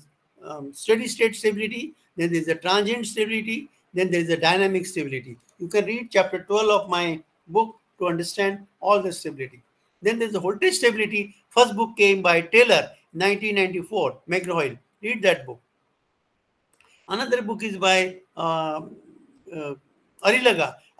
steady state stability, then there is a transient stability, then there is a dynamic stability. You can read chapter 12 of my book to understand all the stability. Then there's the voltage stability. First book came by Taylor, 1994, McGraw-Hill. Read that book. Another book is by Arilaga.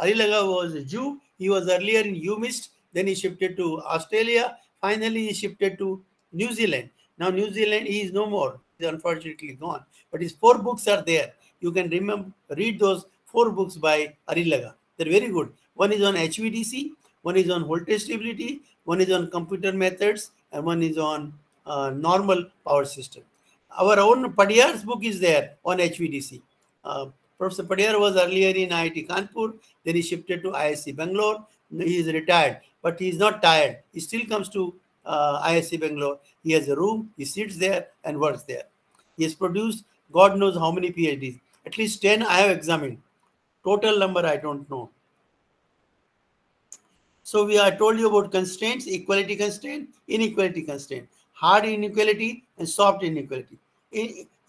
Arilaga was a Jew. He was earlier in UMIST. Then he shifted to Australia. Finally, he shifted to New Zealand. Now, New Zealand, he is no more. He is unfortunately gone. But his 4 books are there. You can read those 4 books by Arilaga. They're very good. One is on HVDC, one is on voltage stability, one is on computer methods, and one is on normal power system. Our own Padiyar's book is there on HVDC. Professor Padiyar was earlier in IIT Kanpur, then he shifted to ISC Bangalore. He is retired, but he is not tired. He still comes to ISC Bangalore. He has a room, he sits there and works there. He has produced God knows how many PhDs. At least 10 I have examined. Total number I don't know. So I told you about constraints, equality constraint, inequality constraint, hard inequality and soft inequality.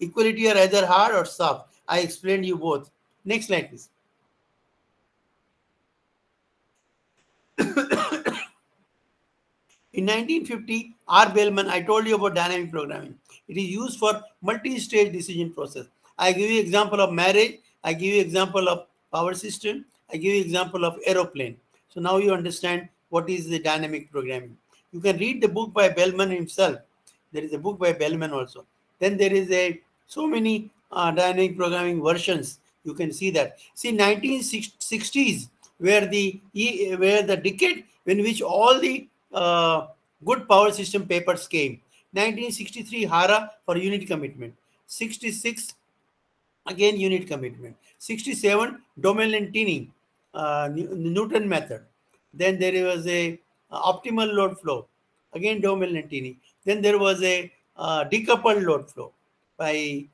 Equality are either hard or soft. I explained you both. Next slide, please. In 1950, R. Bellman, I told you about dynamic programming. It is used for multi-stage decision process. I give you example of marriage. I give you example of power system. I give you example of aeroplane. So now you understand what is the dynamic programming. You can read the book by Bellman himself. There is a book by Bellman also. Then there is so many dynamic programming versions. You can see that. See, 1960s were the decade in which all the good power system papers came. 1963 Hara for unit commitment. 66 again unit commitment. 67 Domel-Lentini, Newton method. Then there was a optimal load flow, again Domel-Lentini. Then there was a decoupled load flow by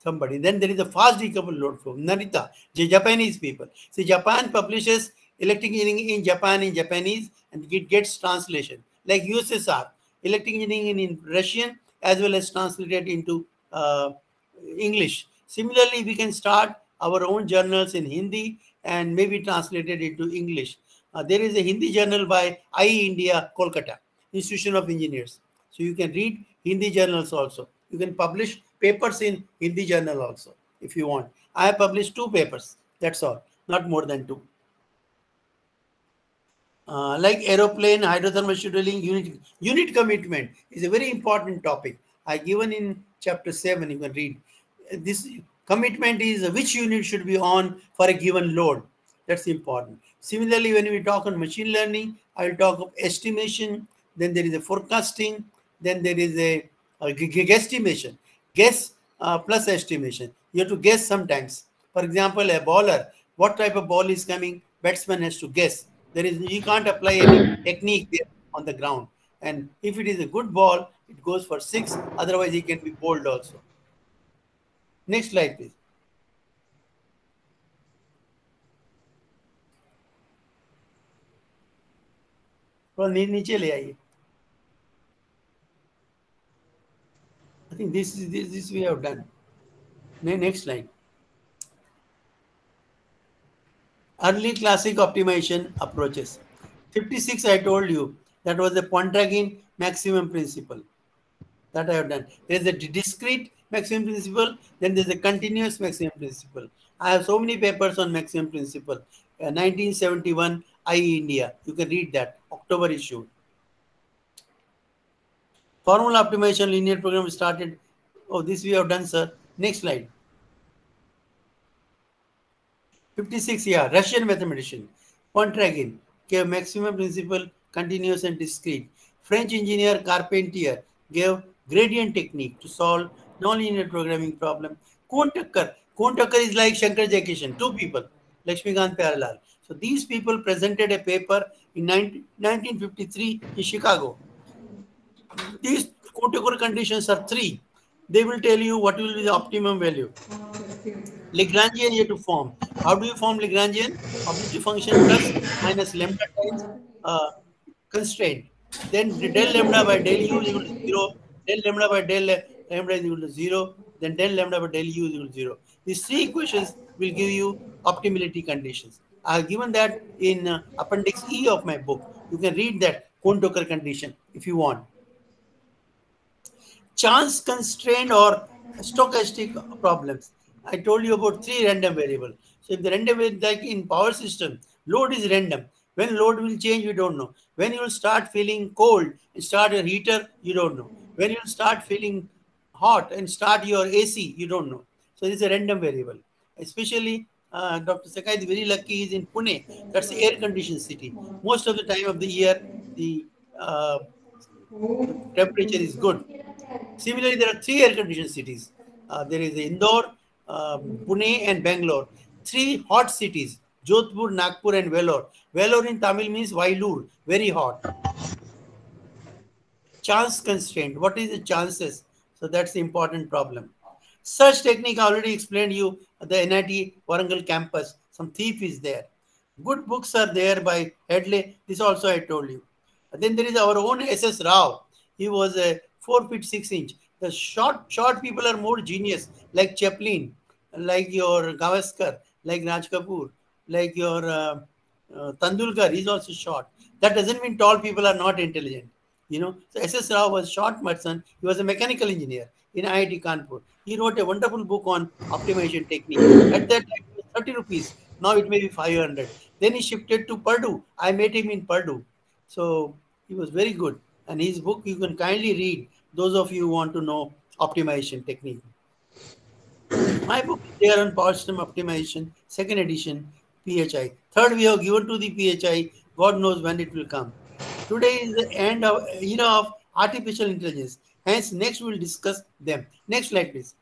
somebody. Then there is a fast decoupled load flow, Narita, Japanese people. See, Japan publishes electric engineering in Japan in Japanese, and it gets translation. Like USSR, electric engineering in Russian as well as translated into English. Similarly, we can start our own journals in Hindi and maybe translated into English. There is a Hindi journal by IE India, Kolkata, Institution of Engineers. So you can read Hindi journals also. You can publish papers in Hindi journal also if you want. I have published 2 papers. That's all, not more than 2. Like aeroplane, hydrothermal scheduling, unit commitment is a very important topic. I given in chapter 7, you can read. This commitment is which unit should be on for a given load. That's important. Similarly, when we talk on machine learning, I will talk of estimation. Then there is a forecasting. Then there is a guesstimation. Guess plus estimation. You have to guess sometimes. For example, a bowler, what type of ball is coming, batsman has to guess. You can't apply any technique there on the ground. And if it is a good ball, it goes for 6. Otherwise, he can be bowled also. Next slide, please. नीचे ले आइए. I think this we have done. Next slide. Early classic optimization approaches. 56, I told you, that was the Pontryagin maximum principle. That I have done. There is a discrete maximum principle, then there is a continuous maximum principle. I have so many papers on maximum principle. 1971 IE India. You can read that, October issue. Formula optimization linear program started. Oh, this we have done, sir. Next slide. 56, yeah, Russian mathematician. Pontryagin gave maximum principle, continuous and discrete. French engineer Carpentier gave gradient technique to solve nonlinear programming problem. Kohn Tucker is like Shankar Jaikishan, 2 people, Lakshmikant Pyarelal. So these people presented a paper in 1953 in Chicago. These Kohn Tucker conditions are 3. They will tell you what will be the optimum value. Lagrangian you have to form. How do you form Lagrangian? Objective function plus minus lambda times constraint. Then del lambda by del u is equal to 0. Del lambda by del lambda is equal to 0. Then del lambda by del u is equal to 0. These 3 equations will give you optimality conditions. I have given that in appendix E of my book. You can read that Kohn Tucker condition if you want. Chance constraint or stochastic problems. I told you about 3 random variables. So if the random variable, like in power system, load is random. When load will change, we don't know. When you will start feeling cold and start your heater, you don't know. When you will start feeling hot and start your AC, you don't know. So this is a random variable. Especially Dr. Sakai is very lucky. He's in Pune. That's the air-conditioned city. Most of the time of the year, the temperature is good. Similarly, there are 3 air-conditioned cities. There is Indore, Pune and Bangalore. 3 hot cities, Jodhpur, Nagpur and Vellore. Vellore in Tamil means Vailur, very hot. Chance constraint. What is the chances? So that's the important problem. Search technique, I already explained you at the NIT Warangal campus. Some thief is there. Good books are there by Headley. This also I told you. Then there is our own SS Rao. He was a 4 feet 6 inch. The short people are more genius, like Chaplin, like your Gavaskar, like Raj Kapoor, like your Tandulkar. He's also short. That doesn't mean tall people are not intelligent. You know, so SS Rao was short person. He was a mechanical engineer in IIT Kanpur. He wrote a wonderful book on optimization technique. At that time, it was 30 rupees. Now it may be 500. Then he shifted to Purdue. I met him in Purdue. So he was very good. And his book you can kindly read, those of you who want to know optimization technique. My book is there on power system optimization, second edition, PHI. Third, we have given to the PHI. God knows when it will come. Today is the end of era of artificial intelligence. Hence, next we will discuss them. Next slide, please.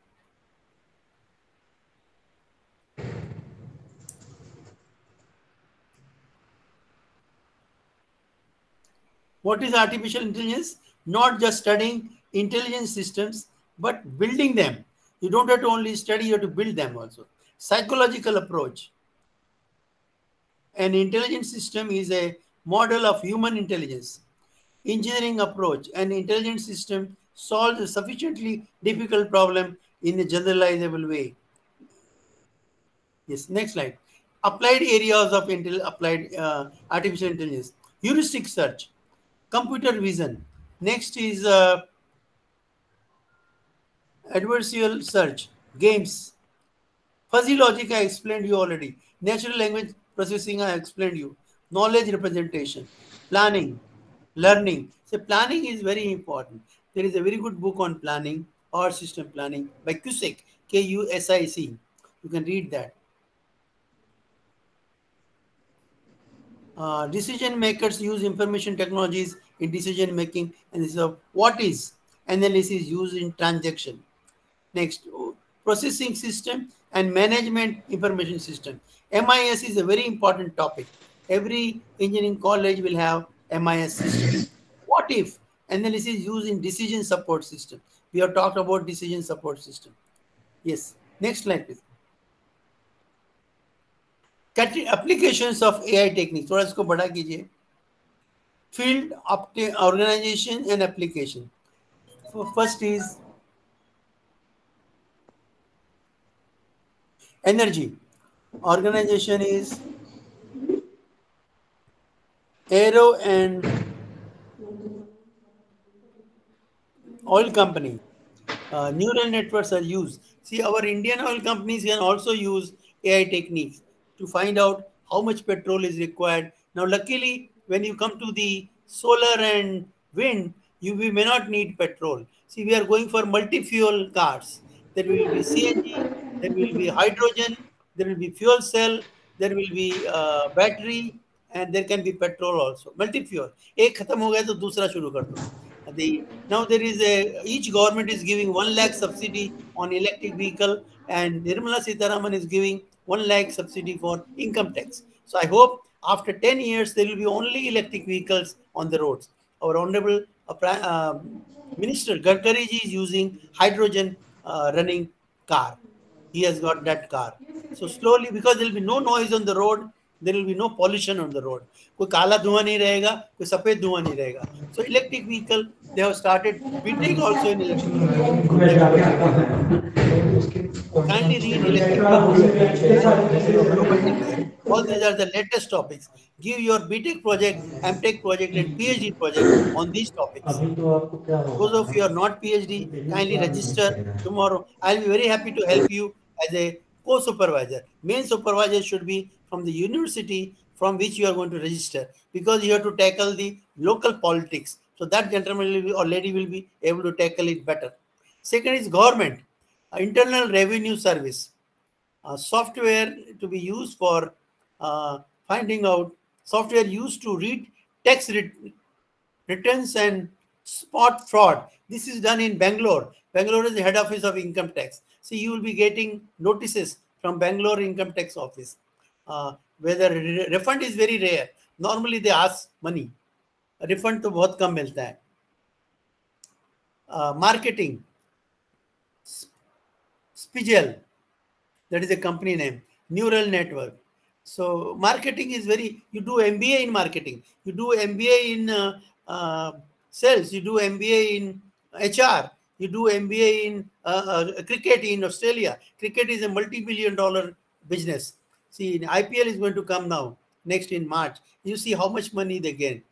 What is artificial intelligence? Not just studying intelligence systems, but building them. You don't have to only study, you have to build them also. Psychological approach. An intelligent system is a model of human intelligence. Engineering approach. An intelligent system solves a sufficiently difficult problem in a generalizable way. Yes, next slide. Applied areas of artificial intelligence. Heuristic search, computer vision. Next is adversarial search, games. Fuzzy logic I explained you already. Natural language processing I explained you. Knowledge representation, planning, learning. So planning is very important. There is a very good book on planning or system planning by Cusick, Kusic. You can read that. Decision makers use information technologies in decision making, and this is a what is analysis used in transaction. Next, processing system and management information system. MIS is a very important topic. Every engineering college will have MIS system. What if analysis used in decision support system? We have talked about decision support system. Yes. Next slide, please. Applications of AI techniques. थोड़ा इसको बड़ा कीजिए. Field organization and application. First is energy. Organization is Aero and oil company. Neural networks are used. See, our Indian oil companies can also use AI techniques to find out how much petrol is required. Now, luckily, when you come to the solar and wind, we may not need petrol. See, we are going for multi-fuel cars. There will be CNG, there will be hydrogen, there will be fuel cell, there will be battery, and there can be petrol also. Multi-fuel. एक खत्म हो गया तो दूसरा शुरू कर दो. Now there is each government is giving 1 lakh subsidy on electric vehicle, and Nirmala Sitharaman is giving 1 lakh subsidy for income tax. So I hope after 10 years there will be only electric vehicles on the roads. Our honorable Minister Gadkari ji is using hydrogen running car. He has got that car. So slowly, because there will be no noise on the road, there will be no pollution on the road. कोई काला धुआं नहीं रहेगा, कोई सफेद धुआं नहीं रहेगा. So electric vehicle, they have started BTech also in electric vehicle. Kindly read electric vehicle. All these are the latest topics. Give your BTech project, MTech project, and PhD project on these topics. Those of you are not PhD, kindly register tomorrow. I'll be very happy to help you as a co-supervisor. Main supervisor should be from the university from which you are going to register, because you have to tackle the local politics. So that gentleman will be, or lady will be able to tackle it better. Second is government, internal revenue service, software to be used for finding out, software used to read tax returns and spot fraud. This is done in Bangalore. Bangalore is the head office of income tax. So you will be getting notices from Bangalore income tax office. Whether refund is very rare. Normally they ask money. Refund to बहुत कम मिलता है. Marketing. Spigel, that is a company name. Neural network. So marketing is very, you do MBA in marketing. You do MBA in sales. You do MBA in HR. You do MBA in cricket in Australia. Cricket is a multi-billion-dollar business. See, IPL is going to come now, next in March. You see how much money they gain.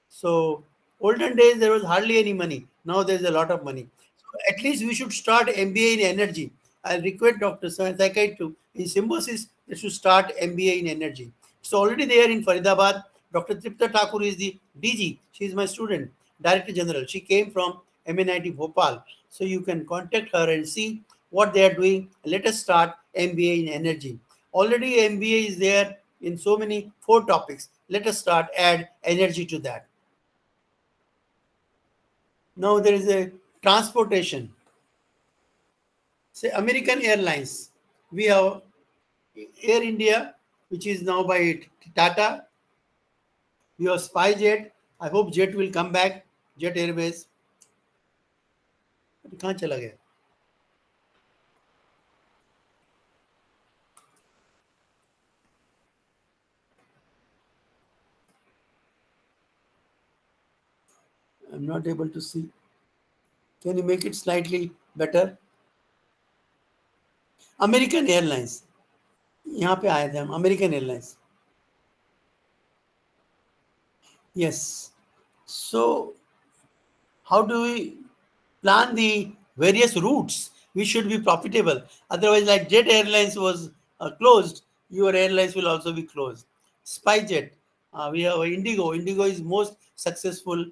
So, olden days, there was hardly any money. Now there's a lot of money. So at least we should start MBA in energy. I'll request Dr. Sakai to, in Symbiosis, they should start MBA in energy. It's already there in Faridabad. Dr. Tripta Thakur is the DG. She is my student, Director General. She came from MNIT Bhopal. So you can contact her and see what they are doing. Let us start MBA in energy. Already MBA is there in so many 4 topics. Let us start add energy to that. Now there is a transportation. Say American Airlines. We have Air India, which is now by Tata. We have SpiceJet. I hope Jet will come back. Jet Airways. कहाँ चला गया? I'm not able to see. Can you make it slightly better? American Airlines. यहाँ पे आए थे हम. American Airlines. Yes. So, how do we plan the various routes? We should be profitable. Otherwise, like Jet Airlines was closed, your airlines will also be closed. SpiceJet. We have Indigo. Indigo is most successful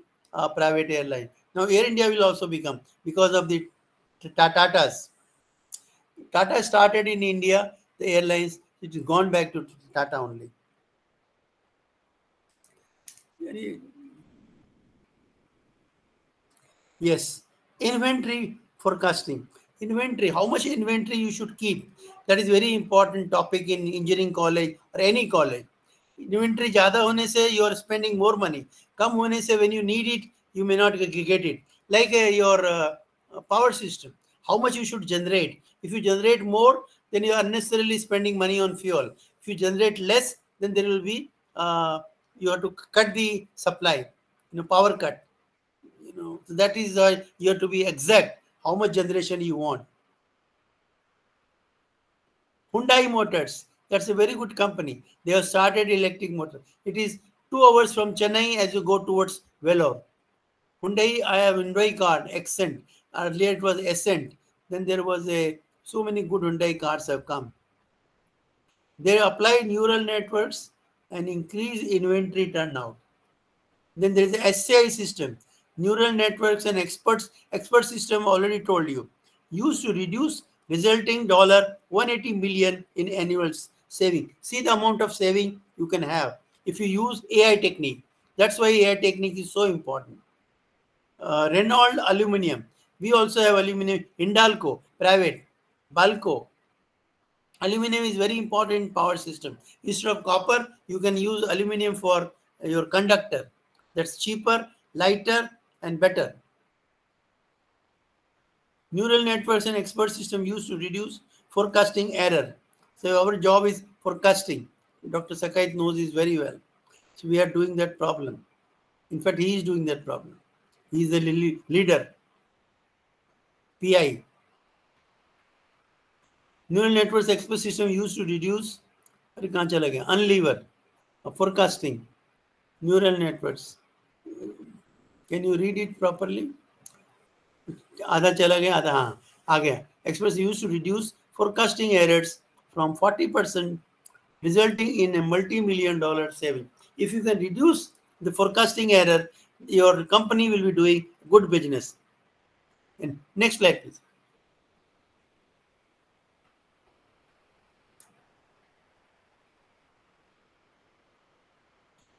private airline. Now Air India will also become because of the Tatas. Tata started in India, the airlines, it has gone back to Tata only. Yes, inventory forecasting. Inventory, how much inventory you should keep. That is very important topic in engineering college or any college. Inventory ज़्यादा होने से you are spending more money. कम होने से when you need it, you may not get it. Like your power system, how much you should generate. If you generate more, then you are unnecessarily spending money on fuel. If you generate less, then there will be you have to cut the supply, power cut. So that is you have to be exact how much generation you want. Hyundai Motors, that's a very good company. They have started electric motor. It is 2 hours from Chennai as you go towards Vellore. Hyundai, I have Hyundai car, Accent. Earlier it was Ascent. Then there was so many good Hyundai cars have come. They apply neural networks and increase inventory turnout. Then there is the SCI system. Neural networks and expert system already told you. Used to reduce resulting $180 million in annual saving. See the amount of saving you can have if you use AI technique. That's why AI technique is so important. Renault Aluminium. We also have aluminum. Hindalco, private. Balco. Aluminum is very important in power system. Instead of copper, you can use aluminum for your conductor. That's cheaper, lighter, and better. Neural networks and expert system used to reduce forecasting error. So our job is forecasting. Dr. Sakait knows this very well. So we are doing that problem. In fact, he is doing that problem. He is the leader. PI. Neural networks expert system used to reduce unlever forecasting. Neural networks. Can you read it properly? आधा चला गया आधा हाँ आ गया. Experts used to reduce forecasting errors from 40%, resulting in a multi-million-dollar saving. If you can reduce the forecasting error, your company will be doing good business. And next slide, please.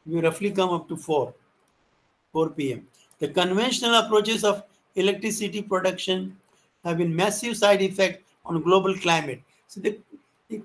We roughly come up to 4 p.m. The conventional approaches of electricity production have been massive side effect on global climate. So the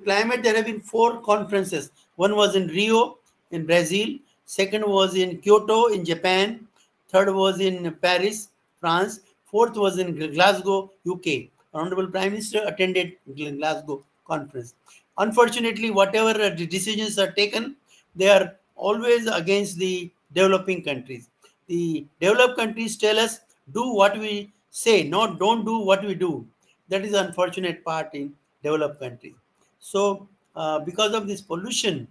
climate, there have been 4 conferences. One was in Rio in Brazil. Second was in Kyoto in Japan. Third was in Paris, France. Fourth was in Glasgow, UK. Honorable Prime Minister attended Glasgow conference. Unfortunately, whatever decisions are taken, they are always against the developing countries. The developed countries tell us, do what we say, not don't do what we do. That is the unfortunate part in developed countries. So because of this pollution,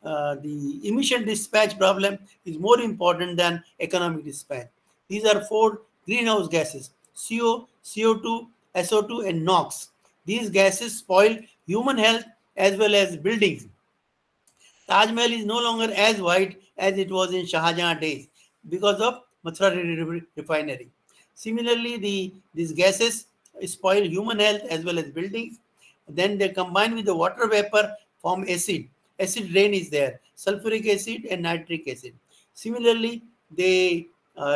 the emission dispatch problem is more important than economic dispatch. These are 4 greenhouse gases: CO, CO2, SO2, and NOx. These gases spoil human health as well as buildings. Taj Mahal is no longer as white as it was in Shah Jahan days because of Mathura refinery. Similarly, these gases spoil human health as well as buildings. Then they combine with the water vapor, form acid. Acid rain is there, sulfuric acid and nitric acid. Similarly, they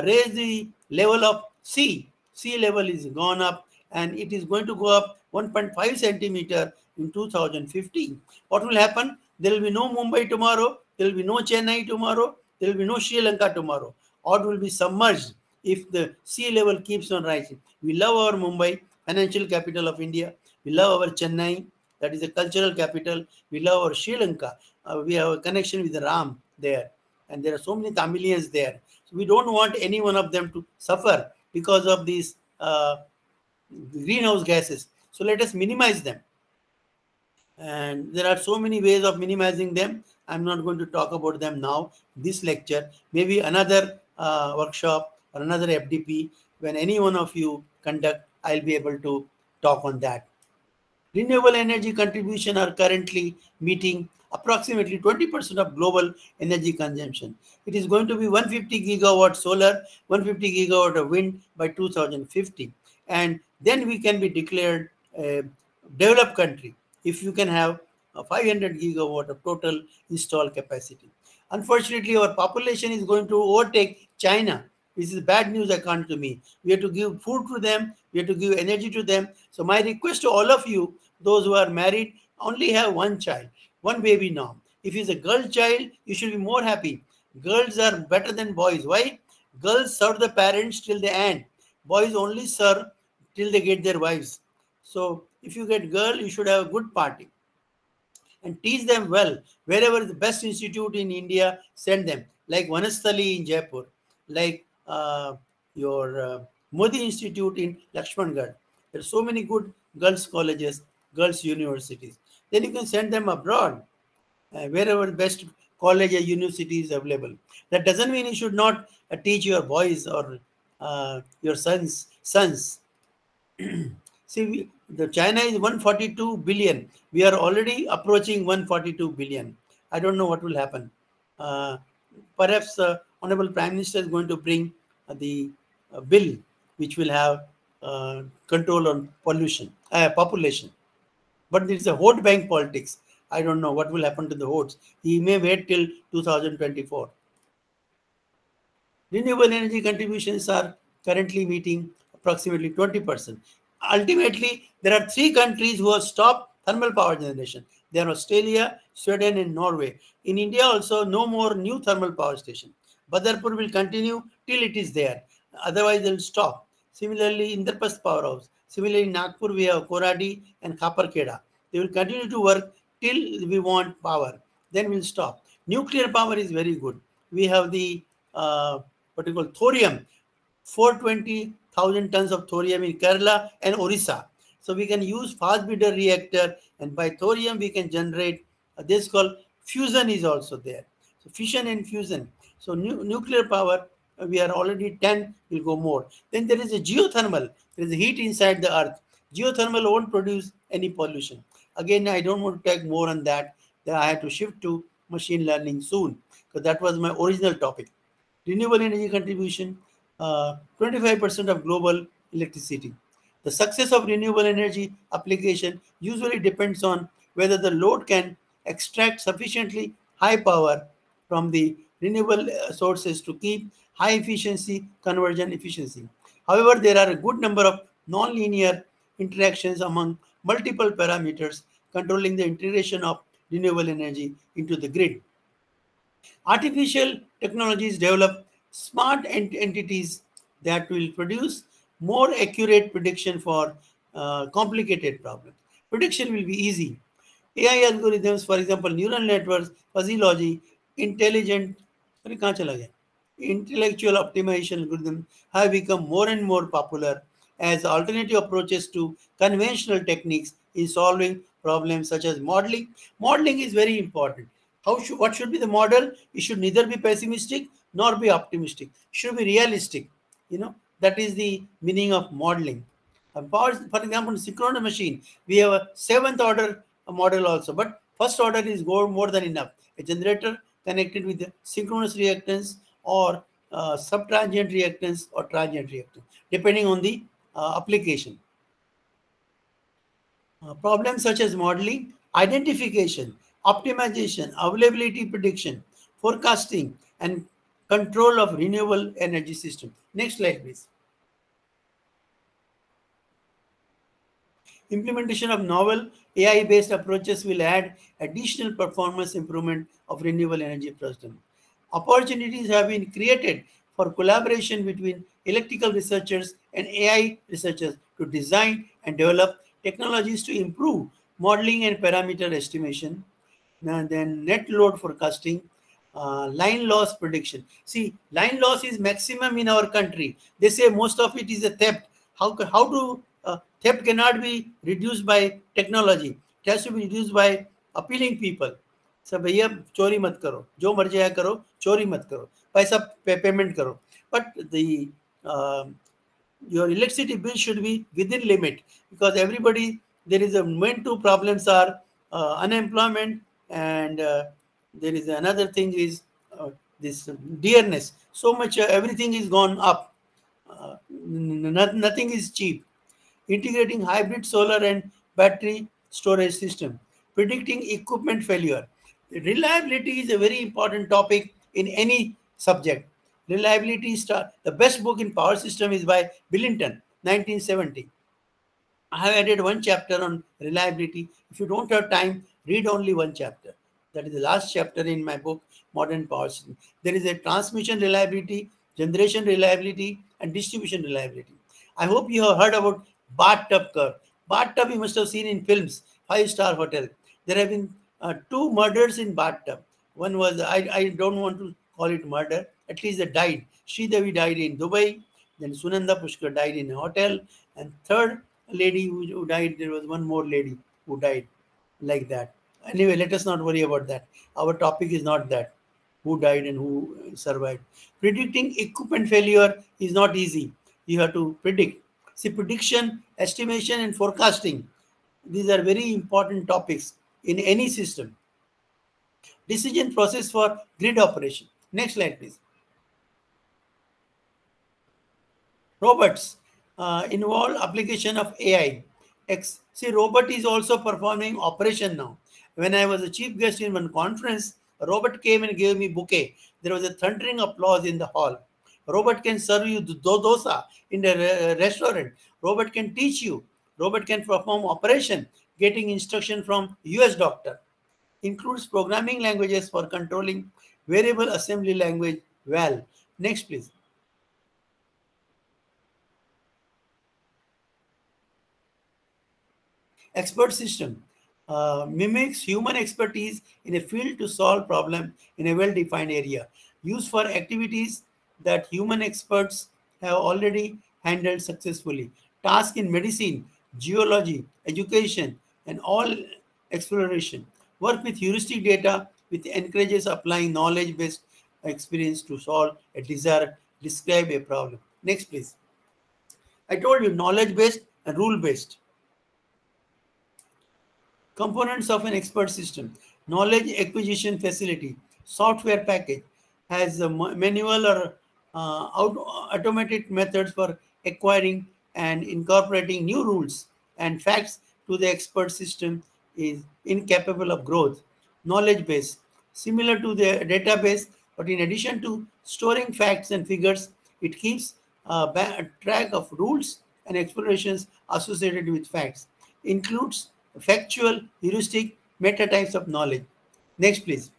raise the level of sea. Sea level is gone up, and it is going to go up 1.5 centimeter in 2050. What will happen? There will be no Mumbai tomorrow. There will be no Chennai tomorrow. There will be no Sri Lanka tomorrow. All will be submerged if the sea level keeps on rising. We love our Mumbai, financial capital of India. We love our Chennai, that is the cultural capital. We love our Sri Lanka. We have a connection with the Ram there. And there are so many Tamilians there. So we don't want any one of them to suffer because of these greenhouse gases. So let us minimize them. And there are so many ways of minimizing them. I'm not going to talk about them now. This lecture, maybe another workshop or another FDP, when any one of you conduct, I'll be able to talk on that. Renewable energy contribution are currently meeting approximately 20% of global energy consumption. It is going to be 150 gigawatt solar, 150 gigawatt of wind by 2050. And then we can be declared a developed country if you can have 500 gigawatt of total installed capacity. Unfortunately, our population is going to overtake China. This is bad news according to me. We have to give food to them. We have to give energy to them. So my request to all of you, those who are married, only have one child, one baby now. If it's a girl child, you should be more happy. Girls are better than boys. Why? Girls serve the parents till the end. Boys only serve till they get their wives. So if you get girl, you should have a good party. And teach them well. Wherever the best institute in India, send them. Like Vanasthali in Jaipur, like your Modi Institute in Lakshmangarh. There are so many good girls' colleges, girls' universities. Then you can send them abroad, wherever the best college or university is available. That doesn't mean you should not teach your boys or your sons. See, the China is 142 billion. We are already approaching 142 billion. I don't know what will happen. Perhaps Honorable Prime Minister is going to bring the bill which will have control on population. But there is a vote bank politics. I don't know what will happen to the votes. He may wait till 2024. Renewable energy contributions are currently meeting approximately 20%. Ultimately, there are 3 countries who have stopped thermal power generation. They are Australia, Sweden, and Norway. In India also, no more new thermal power station. Badarpur will continue till it is there. Otherwise, they will stop. Similarly, Indraprasth Powerhouse. Similarly, in Nagpur, we have Koradi and Khaparkheda. They will continue to work till we want power. Then we'll stop. Nuclear power is very good. We have the what you call thorium, 420,000 tons of thorium in Kerala and Orissa. So we can use fast breeder reactor, and by thorium we can generate this called fusion is also there. So fission and fusion. So nuclear power, we are already 10, will go more. Then there is a geothermal. There is a heat inside the earth. Geothermal won't produce any pollution. Again, I don't want to take more on that. I have to shift to machine learning soon, because that was my original topic. Renewable energy contribution, 25% of global electricity. The success of renewable energy application usually depends on whether the load can extract sufficiently high power from the renewable sources to keep high efficiency conversion efficiency. However, there are a good number of non-linear interactions among multiple parameters controlling the integration of renewable energy into the grid. Artificial technologies develop smart entities that will produce more accurate prediction for complicated problems. Prediction will be easy. AI algorithms, for example, neural networks, fuzzy logic, intellectual optimization algorithms have become more and more popular as alternative approaches to conventional techniques in solving problems such as modeling. Modeling is very important. What should be the model? It should neither be pessimistic nor be optimistic. It should be realistic. That is the meaning of modeling. For example, in synchronous machine, we have a 7th order model also, but first order is more than enough. A generator connected with the synchronous reactance or subtransient reactance or transient reactance, depending on the application. Problems such as modeling, identification, optimization, availability prediction, forecasting, and control of renewable energy system. Next slide, please. Implementation of novel AI-based approaches will add additional performance improvement of renewable energy system. Opportunities have been created for collaboration between electrical researchers and AI researchers to design and develop technologies to improve modeling and parameter estimation, and then net load forecasting, line loss prediction. See, line loss is maximum in our country. They say most of it is a theft. How to theft cannot be reduced by technology. It has to be reduced by appealing people. So भैया चोरी मत करो, जो मर्जी आया करो, चोरी मत करो, पैसा पेमेंट करो. But the your electricity bill should be within limit, because everybody, there is a main two problems are unemployment, and there is another thing is this dearness. So much everything is gone up. Nothing is cheap. Integrating hybrid solar and battery storage system, predicting equipment failure. Reliability is a very important topic in any subject. Reliability is the best book in power system is by Billington, 1970. I have added one chapter on reliability. If you don't have time, read only one chapter. That is the last chapter in my book, Modern Power System. There is a transmission reliability, generation reliability, and distribution reliability. I hope you have heard about bathtub curve. Bathtub you must have seen in films, 5-star hotel. There have been 2 murders in bathtub. One was, I don't want to call it murder, at least they died. Sridevi died in Dubai, then Sunanda Pushkar died in a hotel, and third lady who died, there was one more lady who died like that. Anyway, let us not worry about that. Our topic is not that, who died and who survived. Predicting equipment failure is not easy. You have to predict. See, prediction, estimation, and forecasting, these are very important topics in any system. Decision process for grid operation. Next slide, please. Robots involve application of AI. See, robot is also performing operation now. When I was a chief guest in one conference, a robot came and gave me bouquet. There was a thundering applause in the hall. Robot can serve you dosa in the restaurant. Robot can teach you. Robot can perform operation, getting instruction from US doctor. Includes programming languages for controlling variable assembly language well. Next, please. Expert system mimics human expertise in a field to solve problem in a well-defined area. Used for activities that human experts have already handled successfully. Tasks in medicine, geology, education, and all exploration. Work with heuristic data, which encourages applying knowledge-based experience to solve a describe a problem. Next, please. I told you knowledge-based and rule-based. Components of an expert system. Knowledge acquisition facility. Software package has a manual or automated methods for acquiring and incorporating new rules and facts to the expert system is incapable of growth. Knowledge base, similar to the database, but in addition to storing facts and figures, it keeps track of rules and explorations associated with facts. Includes factual, heuristic, meta types of knowledge. Next, please.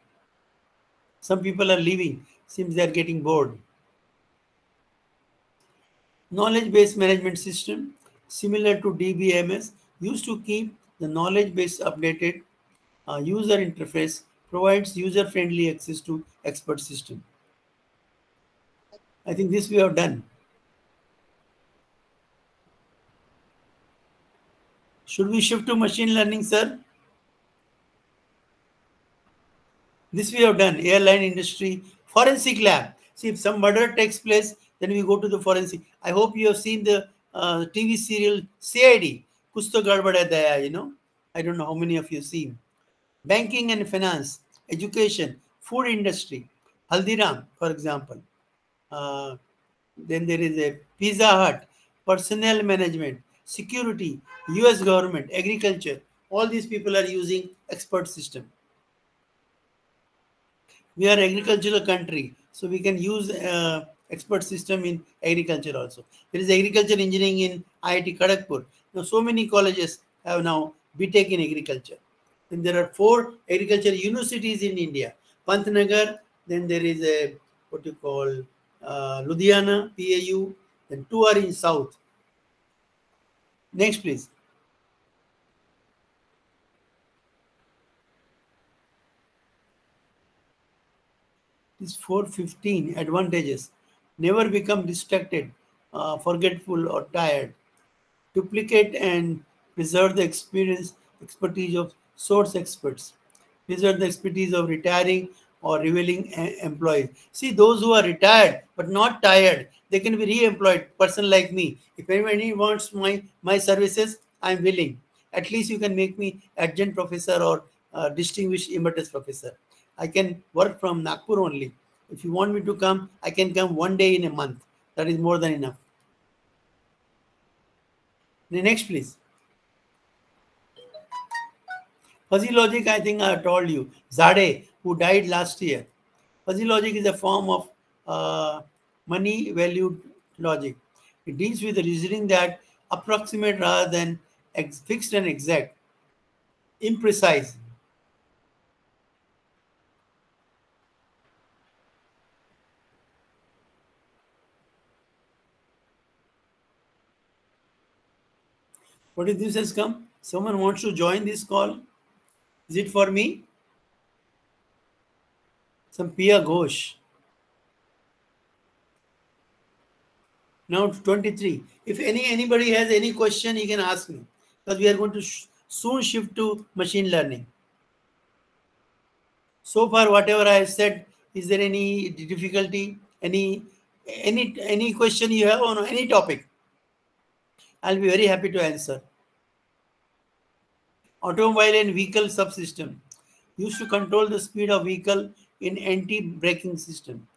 Some people are leaving, seems they are getting bored. Knowledge-based management system, similar to DBMS, used to keep the knowledge base updated. User interface provides user-friendly access to expert system. I think this we have done. Should we shift to machine learning, sir? This we have done. Airline industry, forensic lab. See, if some murder takes place, then we go to the forensic. I hope you have seen the TV serial CID. Kuch to gadbad hai daya, you know. I don't know how many of you have seen. Banking and finance, education, food industry, Haldiram, for example. Then there is a Pizza Hut, personnel management, security, US government, agriculture. All these people are using expert system. We are agricultural country, so we can use expert system in agriculture also. There is agriculture engineering in IIT Kharagpur. Now, so many colleges have now BTech in agriculture. And there are 4 agriculture universities in India. Pantnagar, then there is a, what you call, Ludhiana, PAU, then 2 are in South. Next, please. These 415 advantages. Never become distracted, forgetful or tired. Duplicate and preserve the expertise of source experts. Preserve the expertise of retiring or revealing employees. See, those who are retired but not tired, they can be re-employed. Person like me, if anybody wants my services, I'm willing. At least you can make me adjunct professor or distinguished emeritus professor. I can work from Nagpur only. If you want me to come, I can come 1 day in a month. That is more than enough. The next, please. Fuzzy logic, I think I told you. Zade, who died last year. Fuzzy logic is a form of money valued logic. It deals with the reasoning that approximate rather than fixed and exact, imprecise. What if this has come? Someone wants to join this call? Is it for me? Some Pia Ghosh. Now 23. If anybody has any question, he can ask me. Because we are going to soon shift to machine learning. So far, whatever I have said, is there any difficulty? Any question you have on any topic? I'll be very happy to answer. Automobile and vehicle subsystem used to control the speed of vehicle in anti-braking system.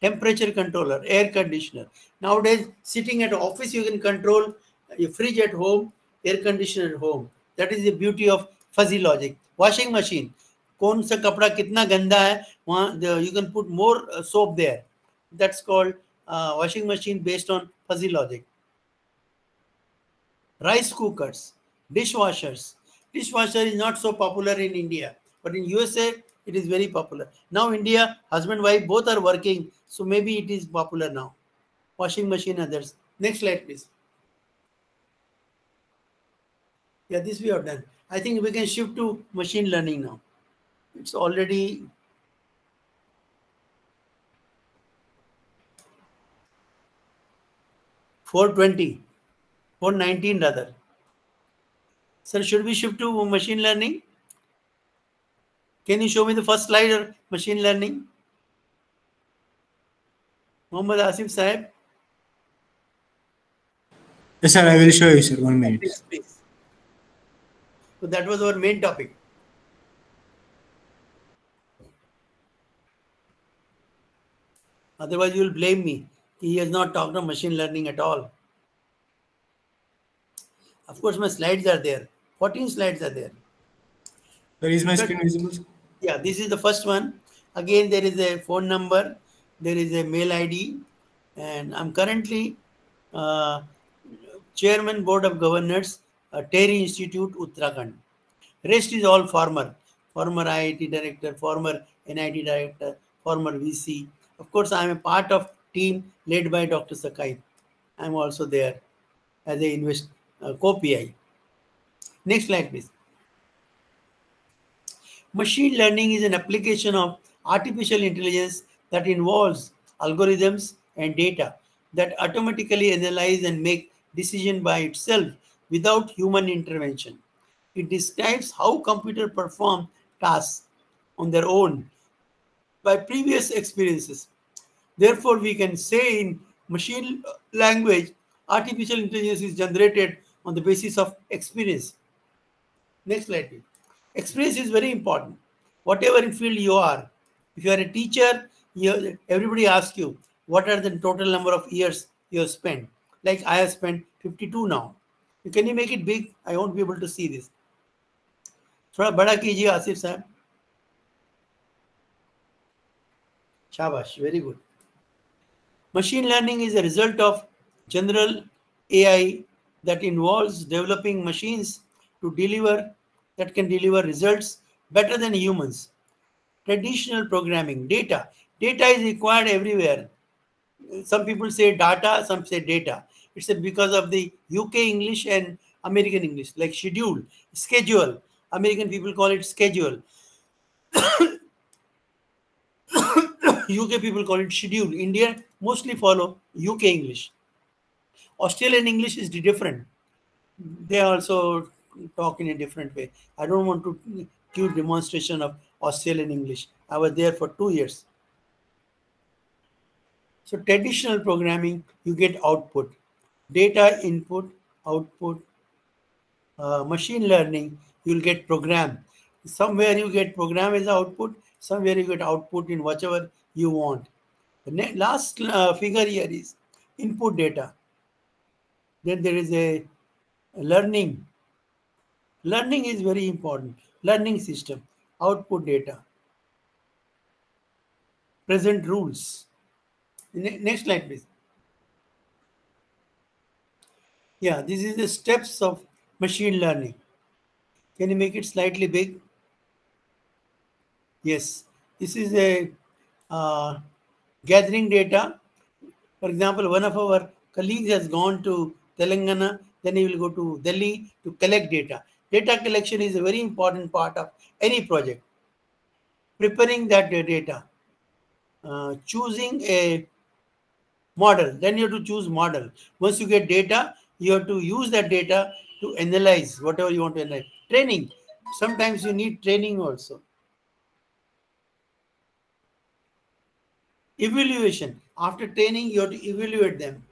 Temperature controller, air conditioner. Nowadays, sitting at office, you can control your fridge at home, air conditioner at home. That is the beauty of fuzzy logic. Washing machine. कौन सा कपड़ा कितना गंदा है वहाँ you can put more soap there. That's called washing machine based on fuzzy logic. Rice cookers, dishwashers. Dishwasher is not so popular in India, but in USA it is very popular. Now India, husband wife both are working, so maybe it is popular now. Washing machine, others. Next slide, please. Yeah, this we have done. I think we can shift to machine learning now. It's already $4:20, $4:19 rather. Sir, should we shift to machine learning? Can you show me the first slide of machine learning? Mohammad Asif Sahib. Yes, sir, I will show you, sir. 1 minute. Please, please. So that was our main topic. Otherwise, you will blame me. He has not talked of machine learning at all. Of course, my slides are there. 14 slides are there. Where is my screen visible? Yeah, this is the first one. Again, there is a phone number. There is a mail ID. And I'm currently Chairman Board of Governors, Terry Institute, Uttarakhand. Rest is all former. Former IIT director, former NIT director, former VC. Of course, I am a part of team led by Dr. Sakai. I'm also there as a co-PI. Next slide, please. Machine learning is an application of artificial intelligence that involves algorithms and data that automatically analyze and make decisions by itself without human intervention. It describes how computers perform tasks on their own by previous experiences. Therefore, we can say in machine language, artificial intelligence is generated on the basis of experience. Next slide, please. Experience is very important. Whatever field you are, if you are a teacher, everybody asks you, what are the total number of years you have spent? Like I have spent 52 now. Can you make it big? I won't be able to see this. थोड़ा बड़ा कीजिए आसिफ साहब. Shabash, very good. Machine learning is a result of general AI that involves developing machines that can deliver results better than humans. Traditional programming, data is required everywhere. Some people say data, some say data. It's because of the UK English and American English, like schedule, schedule. American people call it schedule. UK people call it schedule. India mostly follow UK English. Australian English is different. They also talk in a different way. I don't want to give demonstration of Australian English. I was there for 2 years. So traditional programming, you get output, data input, output. Machine learning, you'll get program. Somewhere you get program as output, somewhere you get output in whichever you want. The last figure here is input data. Then there is a learning. Learning is very important. Learning system, output data, present rules. Next slide, please. Yeah, this is the steps of machine learning. Can you make it slightly big? Yes, this is a gathering data. For example, one of our colleagues has gone to Telangana, then he will go to Delhi to collect data. Data collection is a very important part of any project. Preparing that data, choosing a model, then you have to choose model. Once you get data, you have to use that data to analyze whatever you want to analyze. Training, sometimes you need training also. Evaluation, after training you have to evaluate them.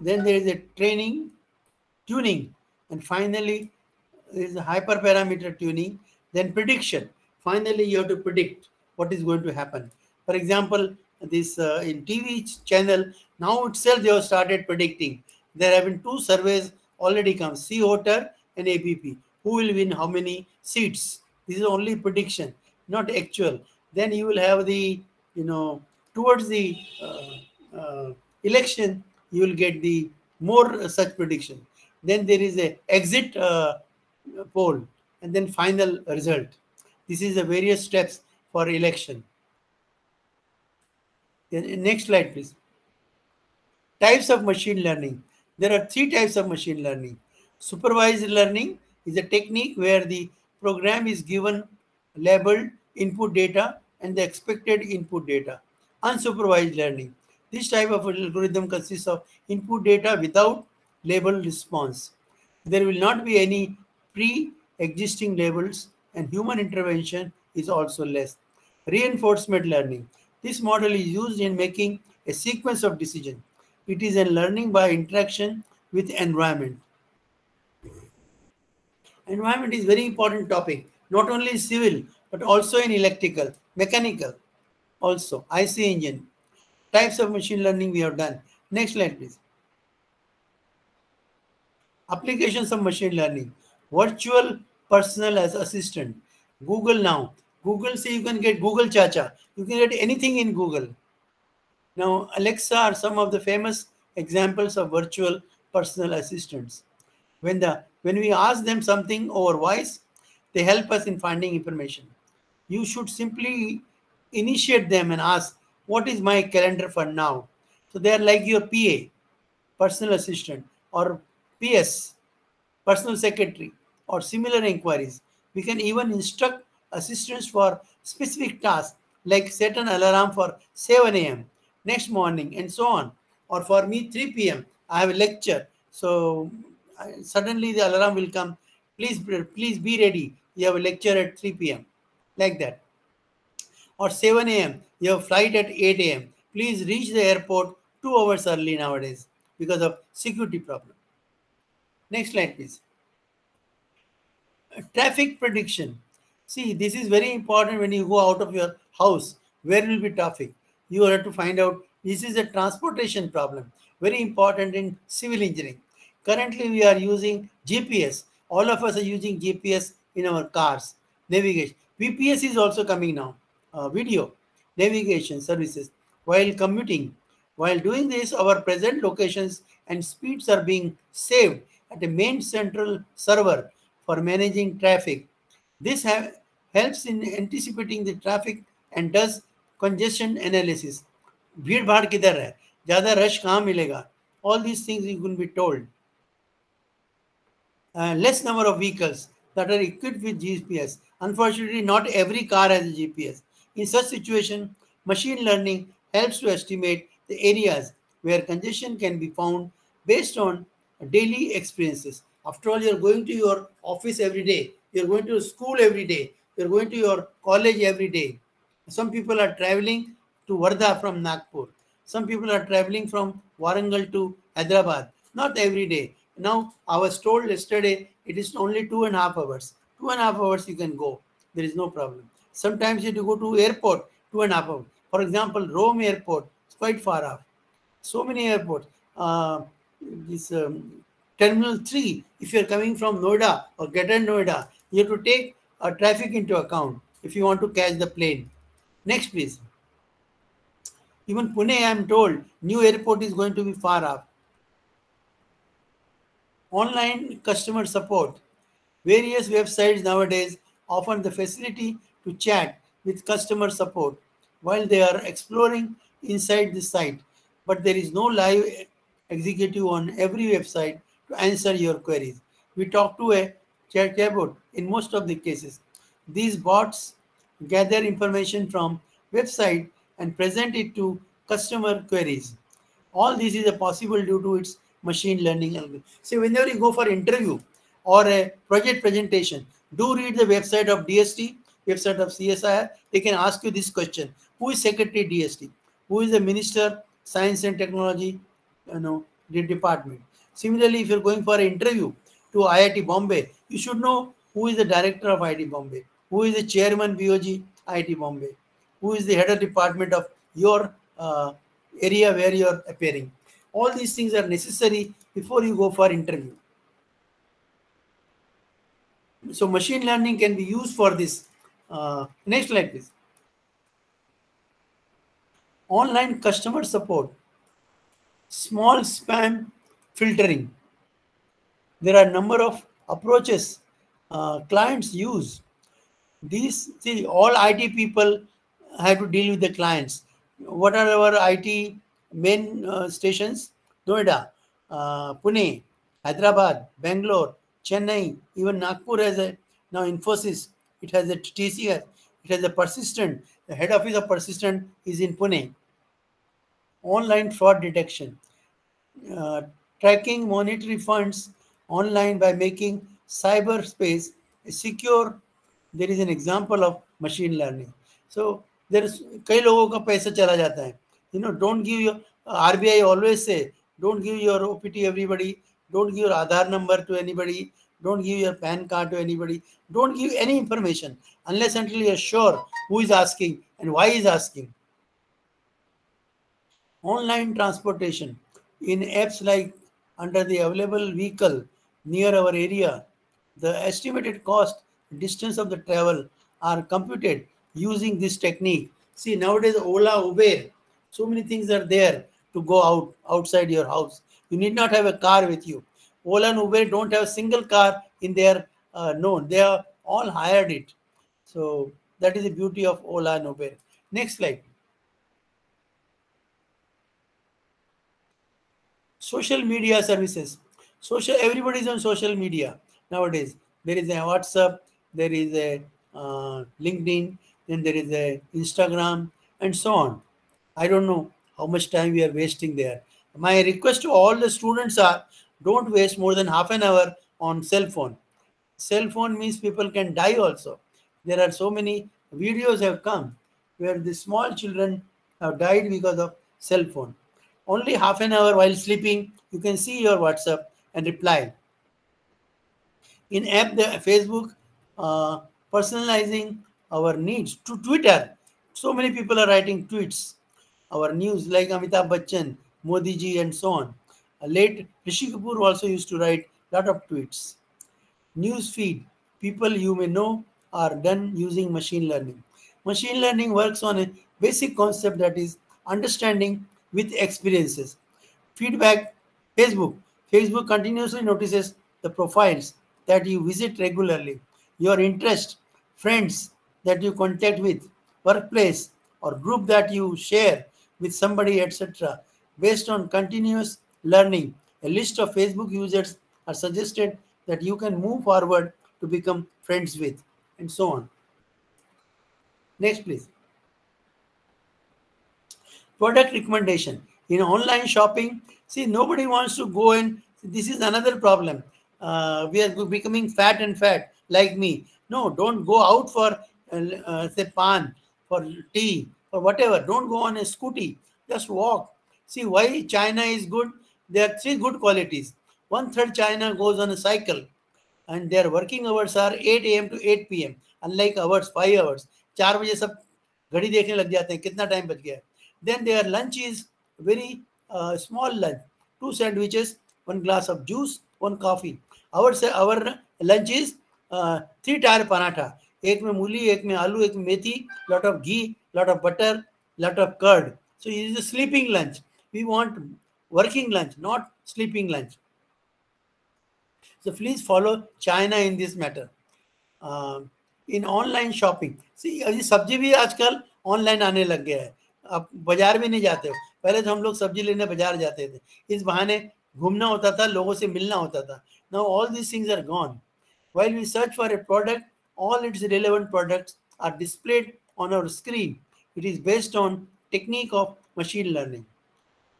Then there is a training, tuning, and finally there is a hyperparameter tuning, then prediction. Finally you have to predict what is going to happen. For example, this in TV channel, now itself they have started predicting. There have been 2 surveys already come, Sea Otter and ABP. Who will win how many seats? This is only prediction, not actual. Then you will have the, towards the election, you will get the more such prediction. Then there is a exit poll and then final result. This is the various steps for election. Next slide, please. Types of machine learning. There are 3 types of machine learning. Supervised learning is a technique where the program is given labeled input data and the expected input data. Unsupervised learning. This type of algorithm consists of input data without label response. There will not be any pre-existing labels and human intervention is also less. Reinforcement learning. This model is used in making a sequence of decisions. It is a learning by interaction with environment. Environment is very important topic, not only in civil, but also in electrical, mechanical, also IC engine. Types of machine learning we have done. Next slide, please. Applications of machine learning. Virtual personal as assistant. Google now. Google, say you can get Google Chacha. You can get anything in Google. Now, Alexa are some of the famous examples of virtual personal assistants. When we ask them something over voice, they help us in finding information. You should simply initiate them and ask, what is my calendar for now? So they are like your PA, personal assistant, or PS, personal secretary, or similar inquiries. We can even instruct assistants for specific tasks, like set an alarm for 7 a.m. next morning and so on. Or for me, 3 p.m. I have a lecture. So suddenly the alarm will come. Please be ready. You have a lecture at 3 p.m. like that. Or 7 a.m. You have a flight at 8 a.m. Please reach the airport 2 hours early nowadays because of security problem. Next slide, please. Traffic prediction. See, this is very important when you go out of your house. Where will be traffic? You have to find out. This is a transportation problem. Very important in civil engineering. Currently, we are using GPS. All of us are using GPS in our cars. Navigation. VPS is also coming now. Video navigation services while commuting. While doing this, our present locations and speeds are being saved at a main central server for managing traffic. This helps in anticipating the traffic and does congestion analysis. भीड़ भाड़ किधर है, ज़्यादा rush कहाँ मिलेगा? All these things you can be told. Less number of vehicles that are equipped with GPS. Unfortunately, not every car has a GPS. In such situation, machine learning helps to estimate the areas where congestion can be found based on daily experiences. After all, you're going to your office every day. You're going to school every day. You're going to your college every day. Some people are traveling to Wardha from Nagpur. Some people are traveling from Warangal to Hyderabad. Not every day. Now, I was told yesterday it is only 2.5 hours. 2.5 hours you can go. There is no problem. Sometimes you have to go to airport, 2.5 hours. For example, Rome airport, it's quite far off. So many airports. This Terminal 3, if you're coming from Noida or Greater Noida, you have to take traffic into account if you want to catch the plane. Next, please. Even Pune, I am told, new airport is going to be far off. Online customer support. Various websites nowadays offer the facility to chat with customer support while they are exploring inside the site. But there is no live executive on every website to answer your queries. We talk to a chatbot in most of the cases. These bots gather information from website and present it to customer queries. All this is possible due to its machine learning algorithm. So whenever you go for interview or a project presentation, do read the website of DST, website of CSIR. They can ask you this question: who is Secretary DST? Who is the Minister Science and Technology, the department? Similarly, if you're going for an interview to IIT Bombay, you should know who is the director of IIT Bombay, who is the chairman BOG IIT Bombay, who is the head of department of your area where you're appearing. All these things are necessary before you go for interview. So machine learning can be used for this. Next slide, please. Online customer support. Small spam filtering. There are a number of approaches clients use. These, see, all IT people have to deal with the clients. What are our IT main stations? Noida, Pune, Hyderabad, Bangalore, Chennai, even Nagpur has a, now Infosys, it has a TCS, it has a Persistent. The head office of Persistent is in Pune. Online fraud detection. Tracking monetary funds online by making cyberspace secure. There is an example of machine learning. So there is कई लोगों का पैसा चला जाता है. Don't give your RBI always say, don't give your OPT everybody, don't give your Aadhaar number to anybody, don't give your PAN card to anybody, don't give any information unless until you are sure who is asking and why is asking. Online transportation in apps like under the available vehicle near our area, the estimated cost, distance of the travel are computed using this technique. See, nowadays Ola, Uber, so many things are there to go outside your house. You need not have a car with you. Ola and Uber don't have a single car in their known. They have all hired it. So that is the beauty of Ola and Uber. Next slide. Social media services. Everybody is on social media nowadays. There is a WhatsApp, there is a LinkedIn, then there is a Instagram, and so on. I don't know how much time we are wasting there. My request to all the students are, don't waste more than half an hour on cell phone. Cell phone means people can die also. There are so many videos have come where the small children have died because of cell phone. Only half an hour while sleeping, you can see your WhatsApp and reply. In app, the Facebook, personalizing our needs to Twitter. So many people are writing tweets. Our news like Amitabh Bachchan, Modi ji, and so on. Late Rishi Kapoor also used to write a lot of tweets. News feed, people you may know are done using machine learning. Machine learning works on a basic concept, that is understanding with experiences. Feedback, Facebook. Facebook continuously notices the profiles that you visit regularly, your interest, friends that you contact with, workplace or group that you share with somebody, etc. Based on continuous learning, a list of Facebook users are suggested that you can move forward to become friends with, and so on. Next, please. Product recommendation. In online shopping, see, nobody wants to go and this is another problem. We are becoming fat and fat like me. No, don't go out for say pan, for tea, or whatever. Don't go on a scooty. Just walk. See why China is good. There are three good qualities. 1/3 China goes on a cycle, and their working hours are 8 a.m. to 8 p.m. Unlike ours, 5 hours. 4 बजे सब घड़ी देखने लग जाते हैं कितना time बच गया. Then their lunch is very small lunch. 2 sandwiches, 1 glass of juice, 1 coffee. Our lunch is 3 tier paratha. एक में मूली, एक में आलू, एक में मेथी, lot of ghee, lot of butter, lot of curd. So it is a sleeping lunch. We want working lunch, not sleeping lunch. So please follow China in this matter. In online shopping, see, अभी सब्जी भी आजकल online आने लग गया है. अब बाजार में नहीं जाते हो. पहले तो हम लोग सब्जी लेने बाजार जाते थे. इस बहाने घूमना होता था, लोगों से मिलना होता था. Now all these things are gone. While we search for a product, all its relevant products are displayed on our screen. It is based on technique of machine learning.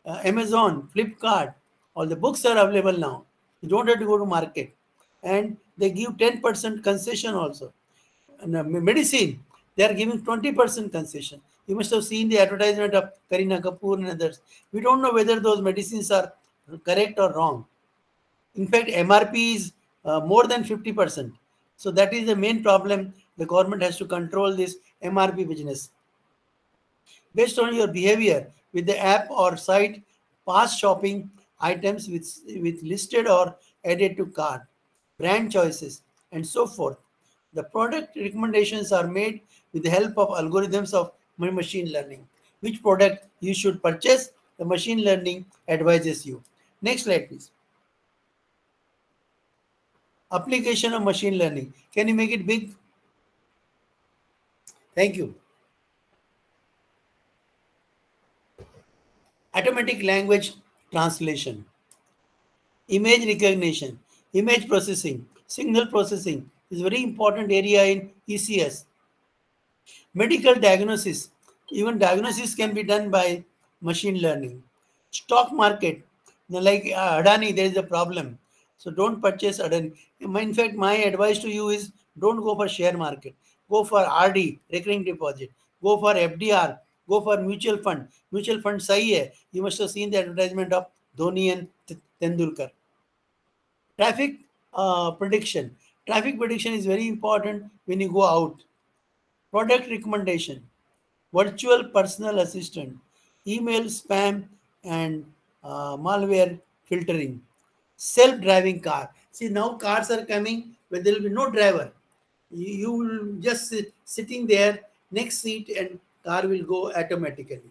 Amazon, Flipkart, all the books are available now. You don't have to go to market. And they give 10% concession also. And medicine, they are giving 20% concession. You must have seen the advertisement of Kareena Kapoor and others. We don't know whether those medicines are correct or wrong. In fact, MRP is more than 50%. So that is the main problem. The government has to control this MRP business. Based on your behavior with the app or site, past shopping items with listed or added to cart, brand choices, and so forth. The product recommendations are made with the help of algorithms of machine learning. Which product you should purchase, the machine learning advises you. Next slide, please. Application of machine learning. Can you make it big? Thank you. Automatic language translation, image recognition, image processing, signal processing is a very important area in ECS. Medical diagnosis, even diagnosis can be done by machine learning. Stock market, like Adani, there is a problem. So don't purchase Adani. In fact, my advice to you is don't go for share market. Go for RD, recurring deposit. Go for FDR. Go for mutual fund. Mutual fund sahi hai. You must have seen the advertisement of Dhoni and Tendulkar. Traffic prediction. Traffic prediction is very important when you go out. Product recommendation. Virtual personal assistant. Email spam and malware filtering. Self-driving car. See, now cars are coming where there will be no driver. You will just sitting there, next seat, and car will go automatically.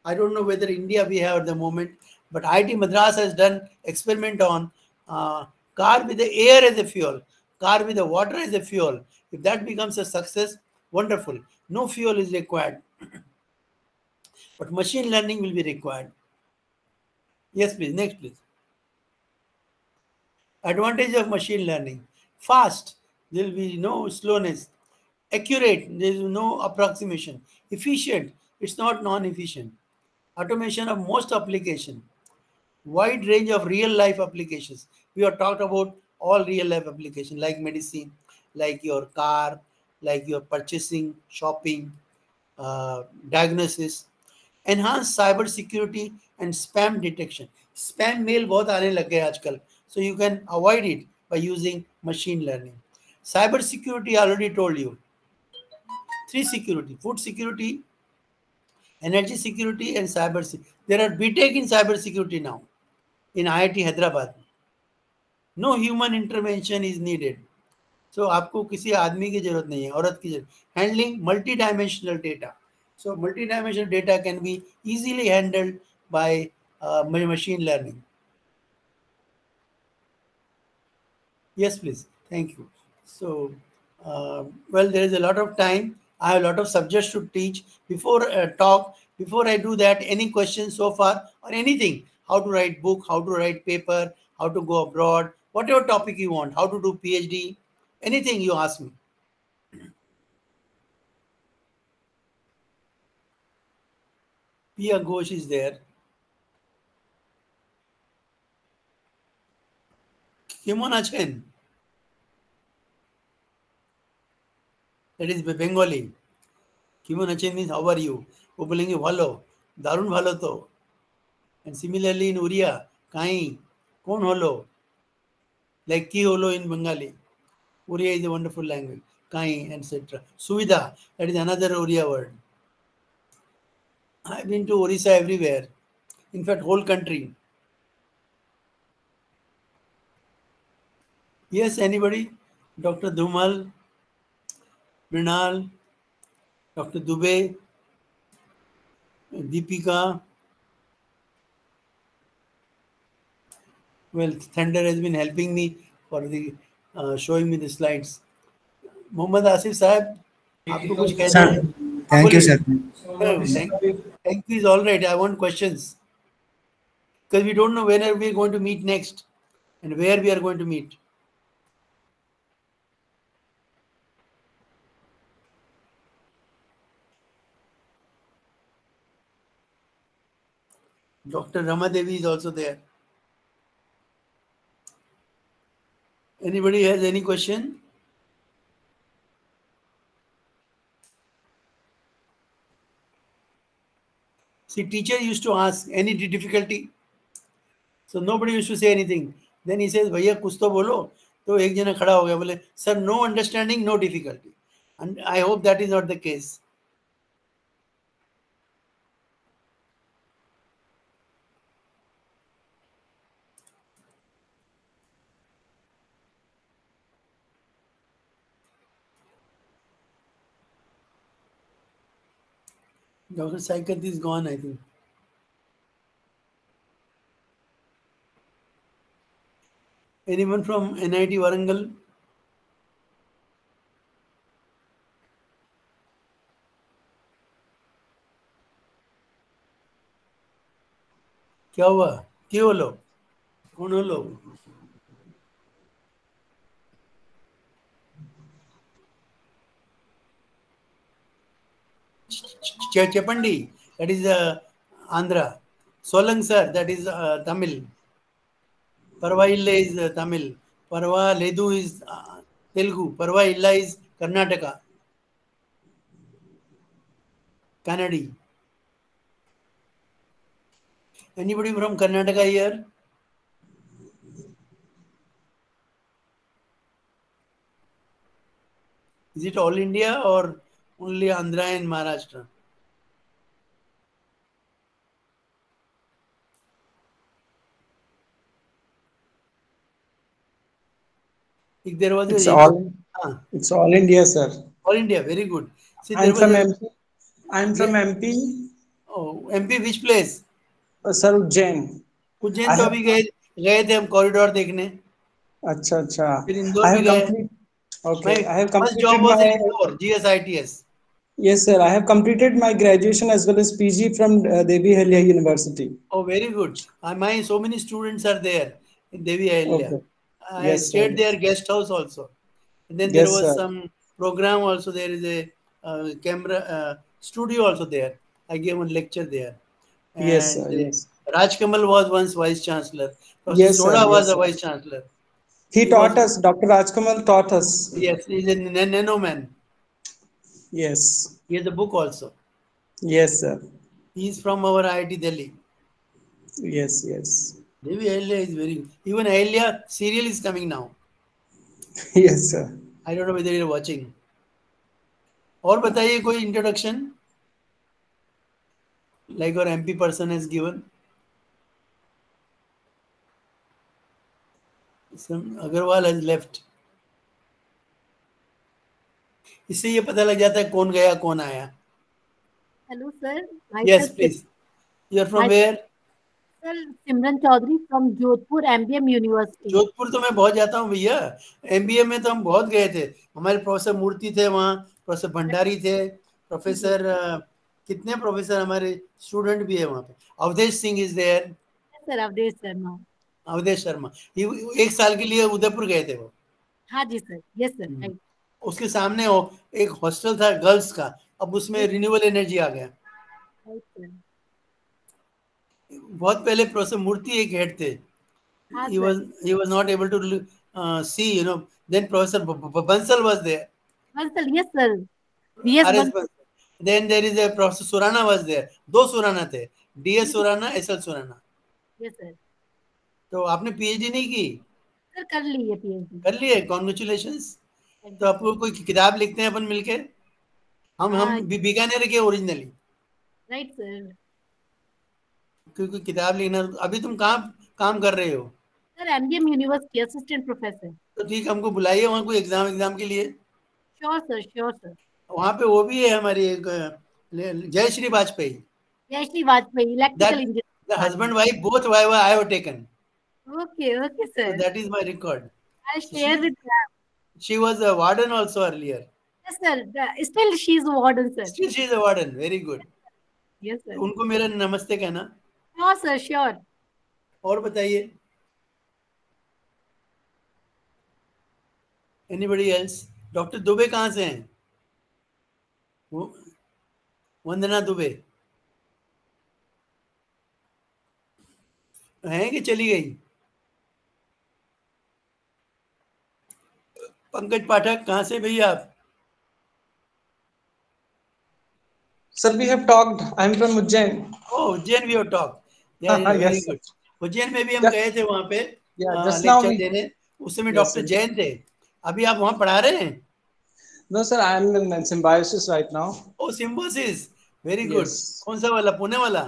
I don't know whether India we have at the moment, but IIT Madras has done experiment on car with the air as a fuel, car with the water as a fuel. If that becomes a success, wonderful. No fuel is required. But machine learning will be required. Yes, please. Next, please. Advantage of machine learning. Fast. There will be no slowness. Accurate. There is no approximation. Efficient. It's not non-efficient. Automation of most application. Wide range of real-life applications. We have talked about all real-life applications like medicine, like your car, like your purchasing, shopping, diagnosis. Enhanced cyber security and spam detection. Spam mail बहुत आने लग गए आजकल. So you can avoid it by using machine learning. Cyber security, I already told you. 3 security: food security, energy security, and cyber security. There are BTech in cyber security now. in IIT Hyderabad. No human intervention is needed. So आपको किसी आदमी की जरूरत नहीं है, औरत की जरूरत. Handling multi-dimensional data. So multi-dimensional data can be easily handled by machine learning. Yes, please. Thank you. So, well, there is a lot of time. I have a lot of subjects to teach. Before before I do that, any questions so far or anything? How to write book, how to write paper, how to go abroad, whatever topic you want, how to do PhD, anything you ask me. Pia Ghosh is there. Kimon achen. That is Bengali. Kimon achen means how are you? वो बोलेंगे भालो, दारुण भालो तो. And similarly in Uriya, Kai, Kon holo, like Ki holo in Bengali. Uriya is a wonderful language. Kai, etc. Suvidha, that is another Uriya word. I've been to Orissa everywhere. In fact, whole country. Yes, anybody? Dr. Dhumal, Mrinal, Dr. Dubey, Deepika. Well, Thunder has been helping me for the showing me the slides. Mohammad Asif Sahib, आपको कुछ कहना है? Thank you, sir. No, thank you is all right. I want questions. Because we don't know when are we going to meet next and where we are going to meet. Dr. Ramadevi is also there. Anybody has any question? See, teacher used to ask any difficulty. So nobody used to say anything. Then he says, "Bhaiya, kuch to bolo." तो एक जना खड़ा हो गया बोले, "Sir, no understanding, no difficulty." And I hope that is not the case. Dr. Saikat is gone, I think. Anyone from NIT Warangal? क्या हुआ? क्यों हो लोग? कौन हो लोग? Chepandi, that is Andhra. Solang sir, that is Tamil. Parva Illa is Tamil. Parva Ledu is Telugu. Parva Illa is Karnataka. Kannadi. Anybody from Karnataka here? Is it all India or only Andhra and Maharashtra? If there was It's all India, sir. All India, very good. See, I'm from MP. I'm from MP. Oh, MP which place? Sir, Ujjain. Ujjain तो अभी गए थे हम corridor देखने. अच्छा अच्छा. फिर इंदौर भी गए. Okay, I have First completed job was in my. Indore, GSITS. Yes, sir. I have completed my graduation as well as PG from Devi Ahilya University. Oh, very good. So many students are there in Devi Ahilya. Okay. I Yes, stayed sir. there guest house also. And then Yes, there was sir. some program also. There is a camera studio also there. I gave one lecture there. And Yes, sir. Yes. Raj Kamal was once vice chancellor. Professor Yes, sir. Soda was Yes, a sir. vice chancellor. He taught us. Dr. Rajkamal taught us. Yes, he's a nano man. Yes. He has a book also. Yes, sir. He's from our IIT Delhi. Yes, yes. Devi Ahilya is very good. Even Ahilya serial is coming now. Yes, sir. I don't know whether you're watching. और बताइए कोई introduction like our MP person has given. Agarwal has left. इससे ये पता लग जाता है कौन गया कौन आया। Hello, sir. Yes Myself, please. You are from my where? sir, Simran Chaudhary from Jodhpur MBM University. Jodhpur तो मैं बहुत जाता हूँ भैया। एमबीए में तो हम बहुत गए थे। हमारे प्रोफेसर मूर्ति थे वहाँ, प्रोफेसर भंडारी थे, प्रोफेसर कितने प्रोफेसर हमारे स्टूडेंट भी है वहाँ पे। Avdhesh Singh is there. Yes, sir, Avdesh Sharma. Avdhesh Sharma एक साल के लिए उदयपुर गए थे वो। हाँ ji sir, yes sir, right. उसके सामने हो एक हॉस्टल था गर्ल्स का, अब उसमें रिन्यूएबल एनर्जी आ गया। Right sir. बहुत पहले प्रोफेसर मूर्ति एक हेड थे। हाँ he sir. was not able to see, you know. Then Professor Bansal was there. Bansal, yes sir. Yes, RS Bansal. Then there is a Professor Surana was there. दो सुराना थे, DS Surana, SL Surana. Yes sir. तो आपने PhD नहीं की? Sir कर ली है PhD. कर ली है, कॉन्ग्रेचुलेशंस। तो आपको कोई किताब लिखते हैं अपन मिलके? हम बीकानेर के ओरिजिनली। Right sir. क्योंकि किताब लिखना। अभी तुम कहाँ काम कर रहे हो? Sir MBM university assistant professor. तो ठीक, हमको बुलाइए वहाँ कोई एग्जाम के लिए। Sure sir, sure sir. वहाँ पे वो भी है हमारी एक Jayashree Vajpayee. Jayashree Vajpayee, electrical engineer. The husband wife both wife I have taken. Okay, okay sir. So that is my record. I'll share with them. She was a warden also earlier. Yes sir. Still she is a warden sir. Still she is a warden. Very good. Yes sir. उनको मेरा नमस्ते कहना। Sure sir, sure. और बताइए। Anybody else? Doctor Dubey कहाँ से हैं? वंदना दुबे हैं कि चली गई? पंकज पाठक कहाँ से भैया आप? Sir, we have talked. I'm from Ujjain. Oh, Ujjain we have talked. Yeah, very Yes, sir. good. Ujjain में भी हम गए थे वहाँ पे just now लेक्चर we- देने। उस समय Yes, डॉक्टर sir. जैन थे। अभी आप वहाँ पढ़ा रहे हैं? No, sir, I'm in symbiosis right now. Oh Symbiosis, very good. Yes. कौन सा वाला? पुणे वाला?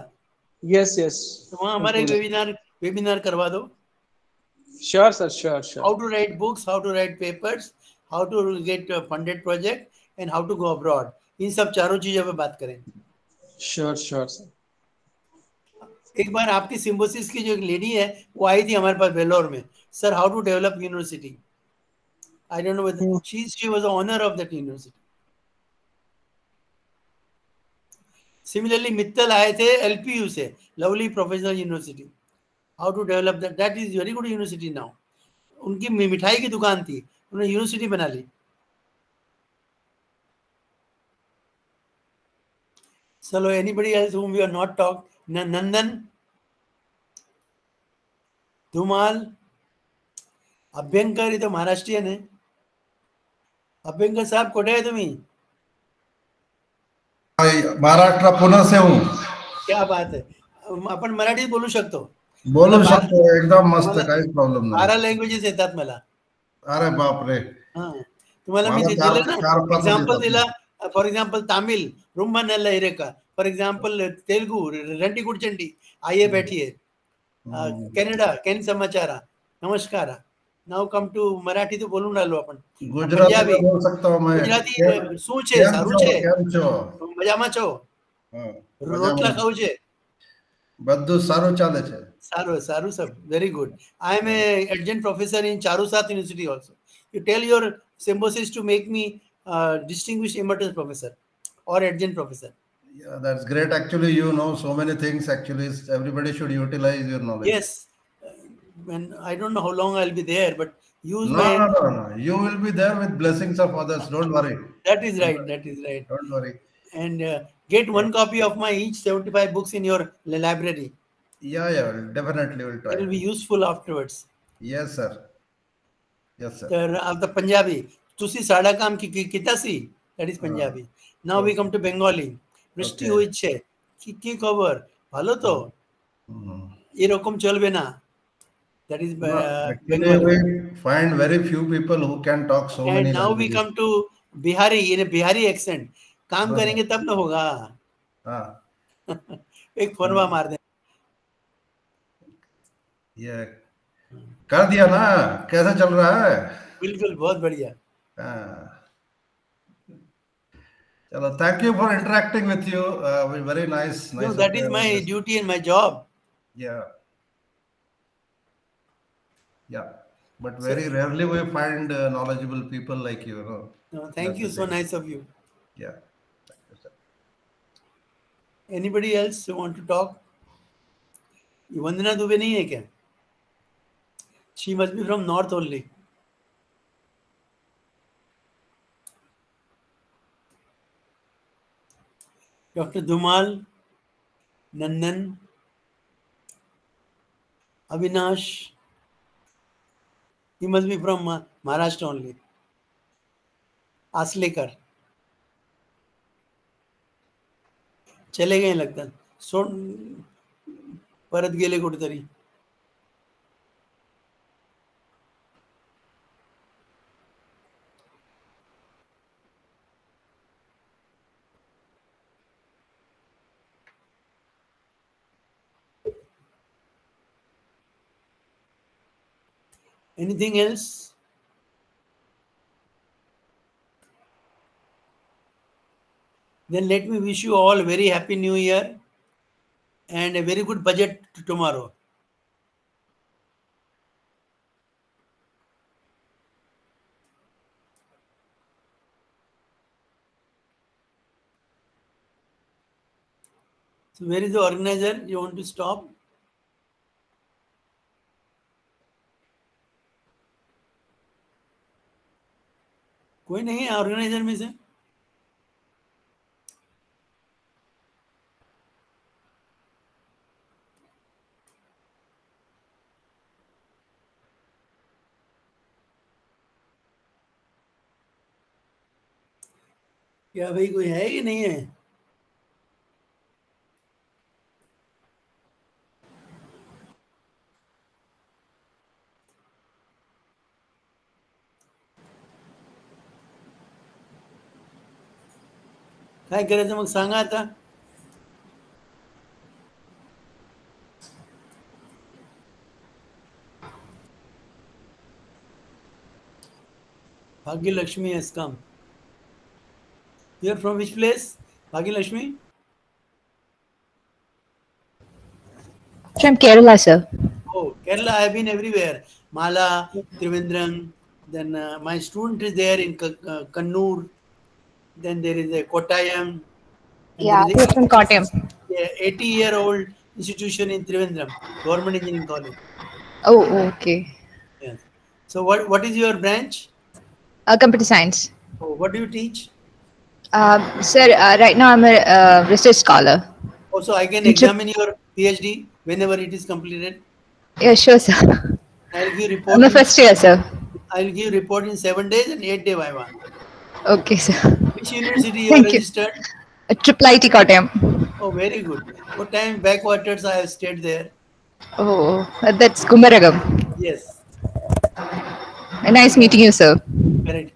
Yes, yes. तो वहाँ हमारा एक वेबिनार करवा दो। Sure, sir. Sure. How to write books, how to write papers, how to get a funded project and how to go abroad. इन सब चारों चीजों पे बात करें। Sure, sir. एक बार आपकी सिम्बोसिस की जो एक लेडी है वो आई थी हमारे पास वेलोर में। Sir, how to develop university? I don't know whether she was the owner of that university. Similarly Mittal आए थे एलपीयू से, Lovely Professional University. How to develop that is very good university now. उनकी मिठाई की दुकान थी, उन्होंने यूनिवर्सिटी बना ली। चलो, anybody else whom we are not talked? नंदन, धुमाल, अभ्यंकर, ये तो महाराष्ट्रीयन है। अभ्यंकर साहब कुठे आहे तुम्ही? महाराष्ट्र पुणे से हूँ। क्या बात है, आपण मराठीत बोलू शकतो? बोलू शकतो, एकदम मस्त, काहीच प्रॉब्लेम नाही। 12 लँग्वेजेस येतात मला। अरे बाप रे। तुम्हाला मी दिलं ना एग्जांपल दिला। फॉर एग्जांपल तमिल रुम्बा नेल्ला इरेका, फॉर एग्जांपल तेलुगु रंटी गुडचंडी, आइए बैठिए। कॅनडा केन समाचारा, नमस्कार। नाउ कम टू मराठी तो बोलून राहिलो आपण। गुजराती बोल सकता हूँ मैं। गुजराती શું છે? સારું છે? કેમ છો? મજામાં છો? રોટલા ખાવ છે? બધું સારું ચાલે છે। સારું સબ, very good. I am a adjunct professor in Charusat University also. You tell your symbiosis to make me distinguished emeritus professor or adjunct professor. Yeah, that's great. Actually, you know so many things. Actually, everybody should utilize your knowledge. Yes, and I don't know how long I'll be there, but use No. You will be there with blessings of others. Don't worry. That is right. Don't worry. And get one copy of my each 75 books in your library. Yeah, definitely will try. It will be useful afterwards. Yes, sir. तर आता पंजाबी तुसी साडा काम किता सी, that is Punjabi. Now we come to Bengali. বৃষ্টি হচ্ছে, কি খবর? ভালো তো? এরকম চলবে না। That is Bengali. We find very few people who can talk so many and now languages. we come to Bihari in a Bihari accent. काम करेंगे तब ना होगा। एक फोनवा मार दे। Yeah, कर दिया ना, कैसा चल रहा है? बिल्कुल, बहुत बढ़िया। चलो, thank you for interacting with you. Very nice. No, that is my duty and my job. Yeah. But very rarely we find knowledgeable people like you. No, thank you. So nice of you. Yeah. Thank you, sir. Anybody else who want to talk? Vandana Dubey nahi hai kya? She must be from north only. Dr. Dhumal, Nandan, Avinash. He must be from Maharashtra only. Aslekar. चले गए लगता, सोड परत गेले कुठेतरी. Anything else? Then let me wish you all a very happy new year and a very good budget tomorrow. So where is the organizer? You want to stop? कोई नहीं है ऑर्गेनाइजर में से? क्या भाई कोई है कि नहीं है? काय करायचं मग सांगा आता. Bhagyalakshmi has come. You are from which place, Bhagyalakshmi? From Kerala, sir. Oh, Kerala, I have been everywhere. Mala, Trivandrum. Then my student is there in Kannur. Then there is a Kottayam. Yeah, he is from Kottayam. 80-year-old institution in Trivandrum, Government Engineering College. Oh, okay. Yes. So what is your branch? Computer science. Oh, what do you teach? Sir, right now I'm a research scholar. Also, I can examine your PhD whenever it is completed. Yeah, sure, sir. I'll give report. I'm a first year, sir. I'll give report in 7 days and 8 day Viva. Okay, sir. Which university you are registered? IIIT Kottayam. Oh, very good. What time backwaters I have stayed there? Oh, that's Kumaragam. Yes. Nice meeting you, sir. Correct.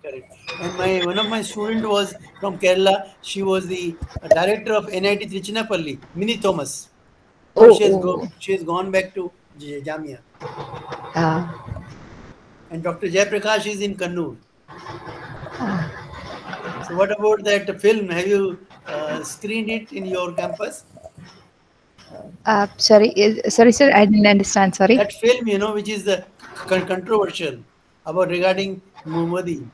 And one of my students was from Kerala. She was the director of NIT Trichinapalli, Minnie Thomas. She has gone back to Jamia. And Dr. Jayaprakash is in Kannur. So what about that film? Have you screened it in your campus? Sorry, sir, I didn't understand. Sorry. That film, which is the controversial about regarding Modi.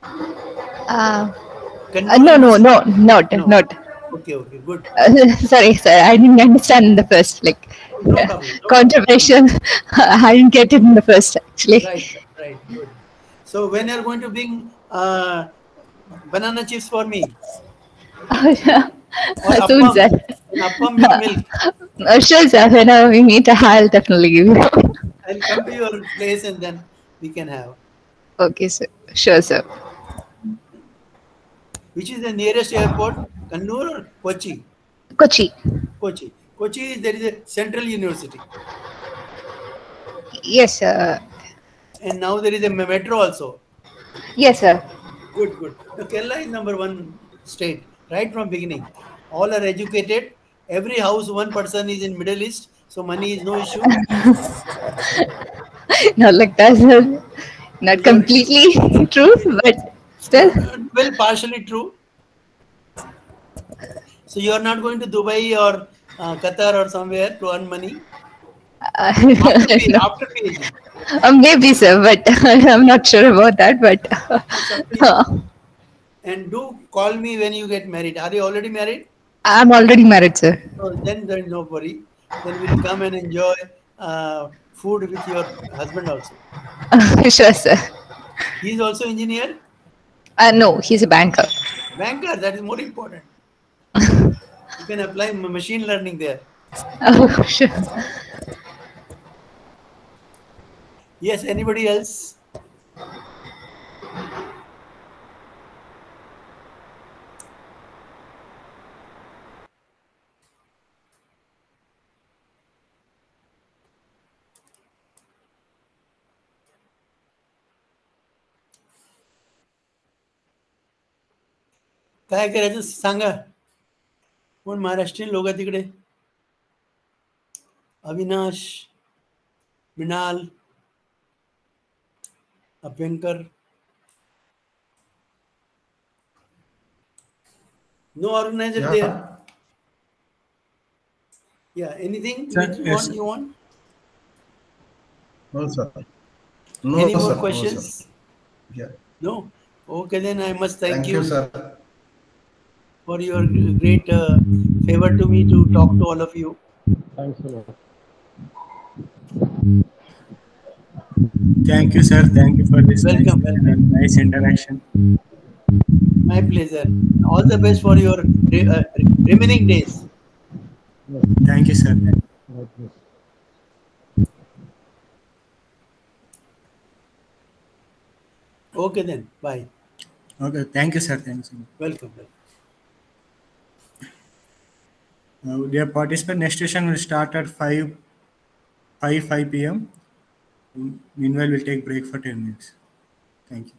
No, not. Okay, good. Sorry, sir, I didn't understand the first. No problem. Controversial. I didn't get it in the first, actually. Right, good. So when are you going to bring banana chips for me? Soon, sir. Appam with milk. Sure, sir. Whenever we meet, I'll definitely give you. I'll come to your place and then we can have. Okay, sir. Sure, sir. Which is the nearest airport? Kannur or Kochi? Kochi. Kochi, there is a central university. Yes, sir. And now there is a metro also. Yes, sir. Good. So Kerala is number one state, right from beginning. All are educated. Every house, one person is in Middle East. So money is no issue. Not like that, sir. Not completely true, but still. Well, partially true. So you are not going to Dubai or Qatar or somewhere to earn money No. after PhD. Maybe, sir, but I'm not sure about that. But It's up to you. And do call me when you get married. Are you already married? I'm already married, sir. So then there is no worry. Then we'll come and enjoy food with your husband also. Sure, sir. He's also engineer, No, he's a banker. banker. That is more important. You can apply machine learning there. Oh, sure. Yes. Anybody else? काय करायचं सांगा. कोण महाराष्ट्रीयन लोक तिकडे? Avinash, Mrinal, Abhyankar. No organizer Yeah. there. Yeah. Anything Sir, which yes. you want? No, sir. No, Any sir. more No, questions? sir. Yeah. No. Okay, then I must thank Thank you you, sir. for your great favor to me to talk to all of you. Thanks a lot. Thank you, sir. Thank you for this Welcome, welcome. nice interaction. My pleasure. All the best for your remaining days. Thank you, sir. Like this. Okay, then. Bye. Okay, thank you, sir. Thanks. Welcome. Dear participant, next session will start at 5 p.m. Meanwhile, we'll take break for 10 minutes. Thank you.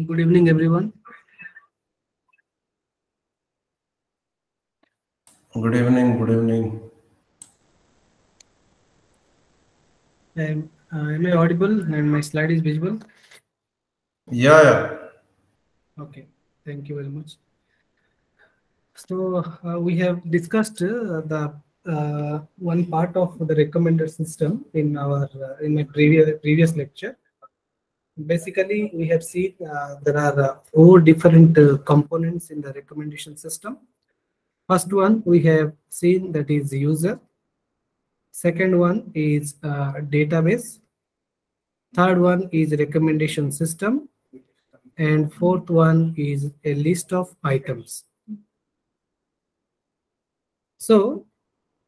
Good evening, everyone. Good evening. Good evening. Am I audible and my slide is visible? Yeah. Okay, thank you very much. So we have discussed the one part of the recommender system in our in my previous lecture. Basically, we have seen there are 4 different components in the recommendation system. First one we have seen, that is user. Second one is database. Third one is recommendation system. And fourth one is a list of items. So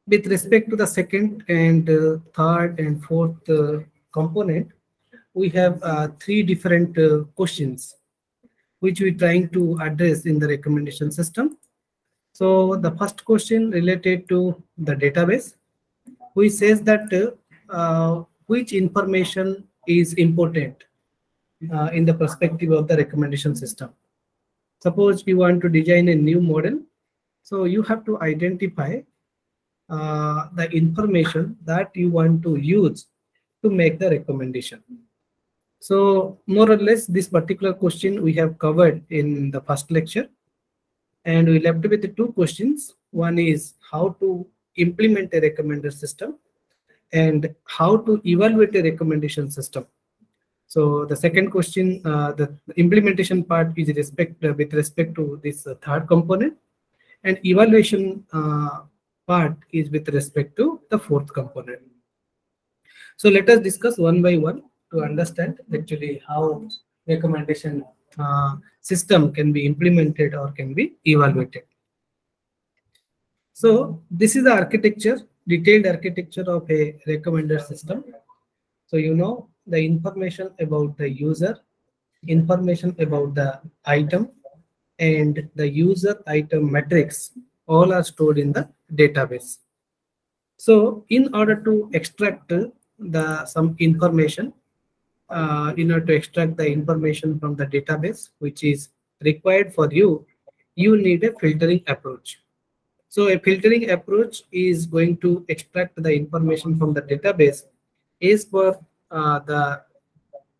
with respect to the second and third and fourth component, we have 3 different questions which we're trying to address in the recommendation system. So the first question related to the database, which says that which information is important in the perspective of the recommendation system. Suppose you want to design a new model, so you have to identify the information that you want to use to make the recommendation. So more or less this particular question we have covered in the first lecture, and we left with the 2 questions. One is how to implement a recommender system and how to evaluate a recommendation system. So the second question, the implementation part is with respect to this third component, and evaluation part is with respect to the fourth component. So let us discuss one by one to understand actually how recommendation system can be implemented or can be evaluated. So this is the architecture, detailed architecture of a recommender system. So you know the information about the user, information about the item, and the user item matrix all are stored in the database. So in order to extract some information, in order to extract the information from the database which is required for you, you need a filtering approach. So a filtering approach is going to extract the information from the database as per the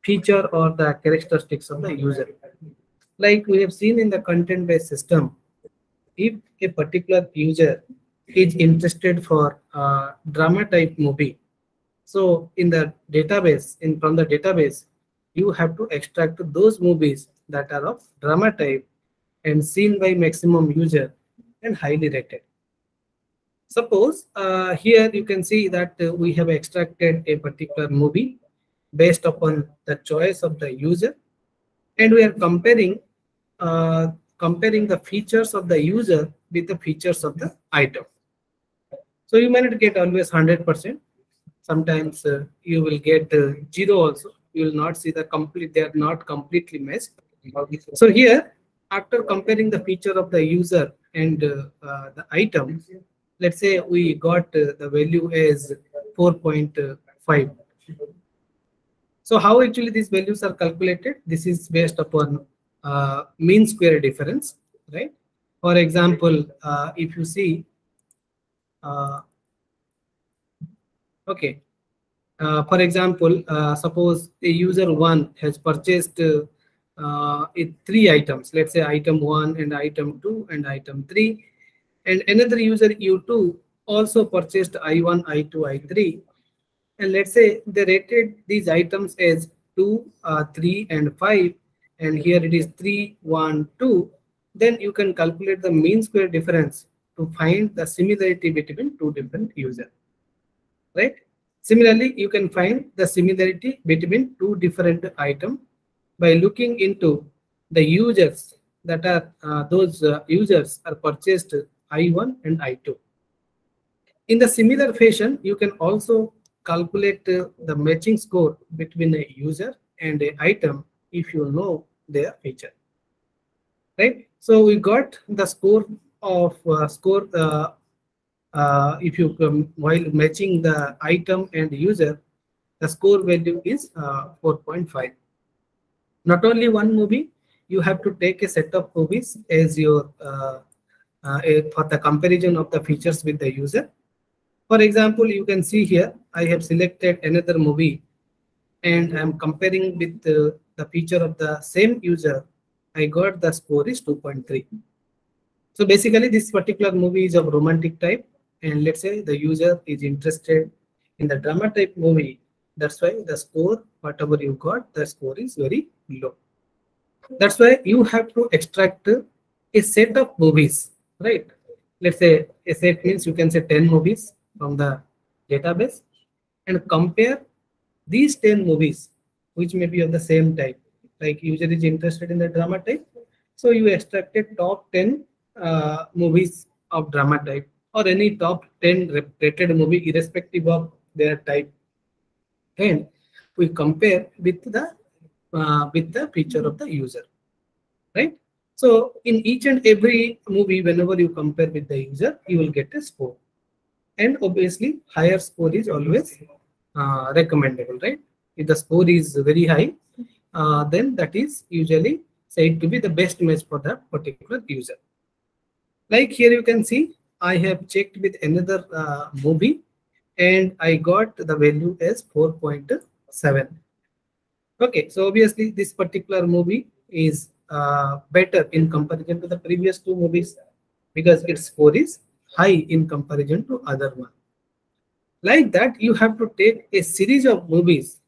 feature or the characteristics of the user. Like we have seen in the content-based system, if a particular user is interested for drama type movie, so in the database, from the database, you have to extract those movies that are of drama type and seen by maximum user and highly rated. Suppose here you can see that we have extracted a particular movie based upon the choice of the user, and we are comparing the features of the user with the features of the item. So you may not get always 100%. Sometimes you will get 0 also. You will not see the complete, they are not completely matched. So here, after comparing the feature of the user and the item, let's say we got the value as 4.5. So how actually these values are calculated? This is based upon mean square difference, right? For example, if you see, okay, for example, suppose a user 1 has purchased 3 items, let's say item 1 and item 2 and item 3, and another user U2 also purchased I1, I2, I3, and let's say they rated these items as 2, 3 and 5, and here it is 3, 1, 2, then you can calculate the mean square difference to find the similarity between 2 different users, right? Similarly, you can find the similarity between 2 different items by looking into the users that are those users are purchased I1 and I2. In the similar fashion, you can also calculate the matching score between a user and an item if you know their feature, right? So we got the score of if you while matching the item and user, the score value is 4.5. Not only one movie, you have to take a set of movies as your for the comparison of the features with the user. For example, you can see here I have selected another movie and I'm comparing with the feature of the same user. I got the score is 2.3. So basically this particular movie is of romantic type, and let's say the user is interested in the drama type movie. That's why the score, whatever you got, the score is very low. That's why you have to extract a set of movies, right? Let's say a set means you can say 10 movies from the database and compare these 10 movies, which may be of the same type. Like user is interested in the drama type, so you extracted top 10 movies of drama type, or any top 10 rated movie irrespective of their type, and we compare with the feature of the user, right? So in each and every movie, whenever you compare with the user, you will get a score, and obviously higher score is always recommendable, right? If the score is very high, then that is usually said to be the best match for that particular user. Like here you can see I have checked with another movie and I got the value as 4.7. Okay, so obviously this particular movie is better in comparison to the previous two movies because its score is high in comparison to other one. Like that, you have to take a series of movies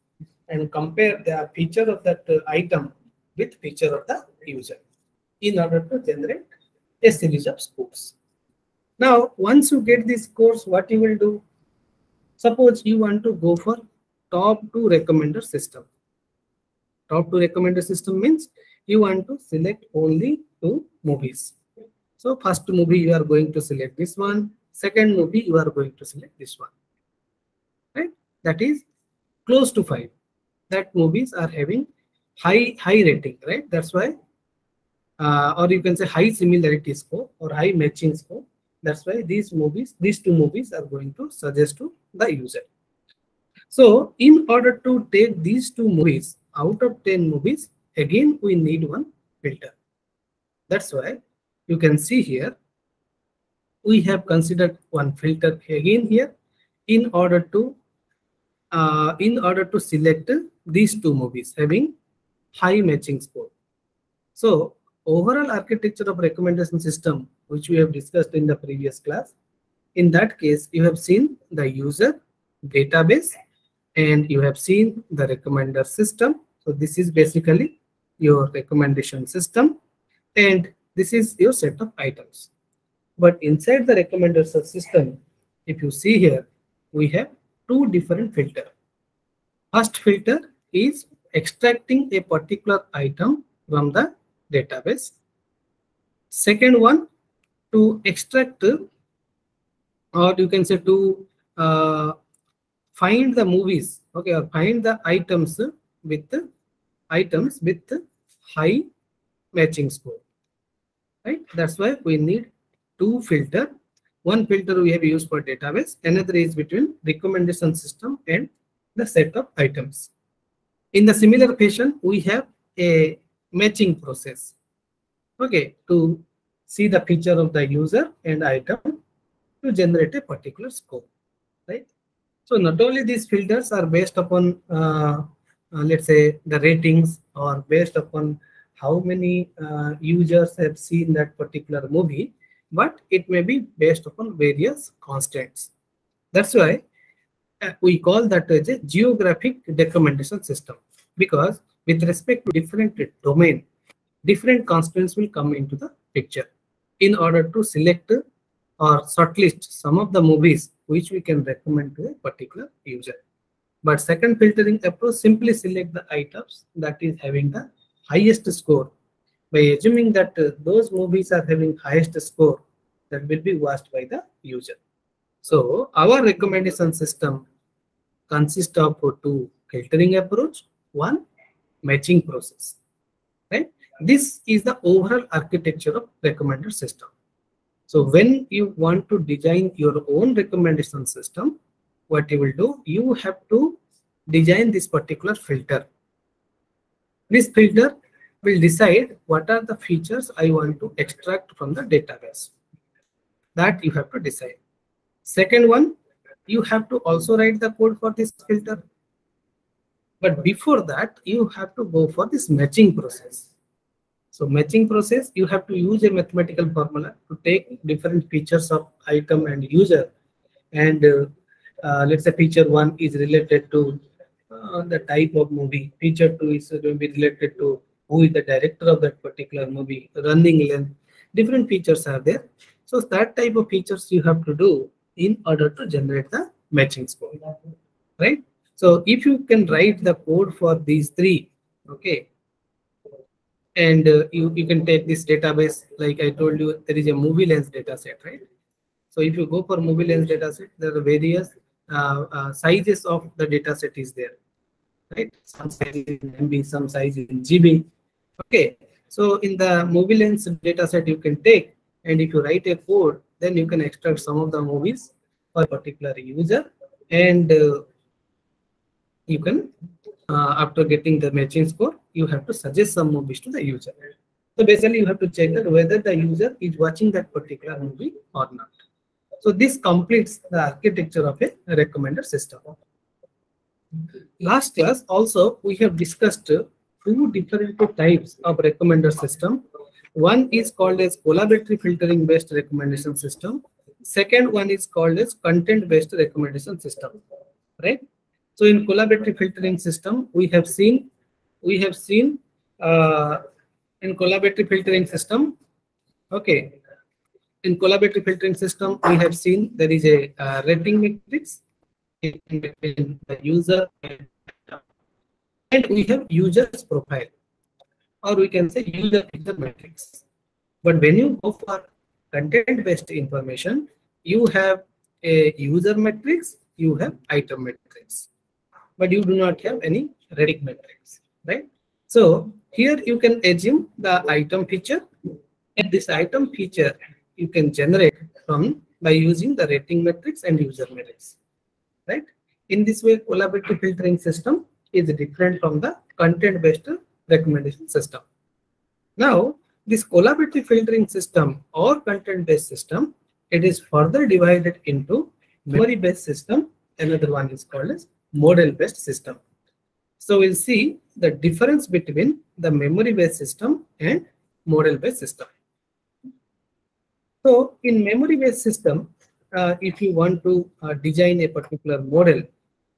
and compare the feature of that item with feature of the user in order to generate a series of scores. Now, once you get these scores, what you will do? Suppose you want to go for top 2 recommender system. Top 2 recommender system means you want to select only 2 movies. So first movie you are going to select this one, second movie you are going to select this one, right? That is close to 5. That movies are having high rating, right? That's why, or you can say high similarity score or high matching score. That's why these 2 movies are going to suggest to the user. So in order to take these 2 movies out of 10 movies, again we need one filter. That's why you can see here we have considered one filter again here in order to select these 2 movies having high matching score. So overall architecture of recommendation system, which we have discussed in the previous class, in that case you have seen the user, database, and you have seen the recommender system. So this is basically your recommendation system, and this is your set of items. But inside the recommender system, if you see here, we have 2 different filters. First filter is extracting a particular item from the database. Second one, to extract, or you can say to find the movies, okay, or find the items with high matching score, right? That's why we need 2 filters. One filter we have used for database, another is between recommendation system and the set of items. In the similar fashion, we have a matching process, okay, to see the feature of the user and item to generate a particular score, right? So not only these filters are based upon let's say the ratings, or based upon how many users have seen that particular movie, but it may be based upon various constants. That's why we call that as a geographic recommendation system, because with respect to different domain, different constants will come into the picture in order to select or shortlist some of the movies which we can recommend to a particular user. But second filtering approach simply select the items that is having the highest score by assuming that those movies are having highest score that will be watched by the user. So our recommendation system consists of 2 filtering approach, 1 matching process, right? This is the overall architecture of recommender system. So when you want to design your own recommendation system, what you will do, you have to design this particular filter. This filter will decide what are the features I want to extract from the database. That you have to decide. Second one, you have to also write the code for this filter. But before that, you have to go for this matching process. So matching process, you have to use a mathematical formula to take different features of item and user. And let's say feature 1 is related to the type of movie. Feature 2 is going to be related to who is the director of that particular movie, running length. Different features are there. So that type of features you have to do in order to generate the matching score, right? So if you can write the code for these three, okay, and you can take this database, like I told you, there is a movie lens data set, right? So if you go for movie lens data set, there are various sizes of the data set is there, right? Some size is in MB, some size is in GB. Okay, so in the movie lens data set you can take, and if you write a code, then you can extract some of the movies for a particular user, and you can, after getting the matching score, you have to suggest some movies to the user. So basically, you have to check that whether the user is watching that particular movie or not. So this completes the architecture of a recommender system. Last class also we have discussed two different types of recommender system. One is called as collaborative filtering based recommendation system. Second one is called as content based recommendation system, right? So in collaborative filtering system, we have seen in collaborative filtering system, okay, in collaborative filtering system, we have seen there is a rating matrix between the user and we have user's profile, or we can say user feature matrix. But when you go for content-based information, you have a user matrix, you have item matrix, but you do not have any rating matrix, right? So here you can assume the item feature, and this item feature you can generate from by using the rating matrix and user matrix, right? In this way, collaborative filtering system is different from the content-based recommendation system. Now, this collaborative filtering system or content-based system, it is further divided into memory-based system. Another one is called as model-based system. So we'll see the difference between the memory-based system and model-based system. So in memory-based system, if you want to design a particular model,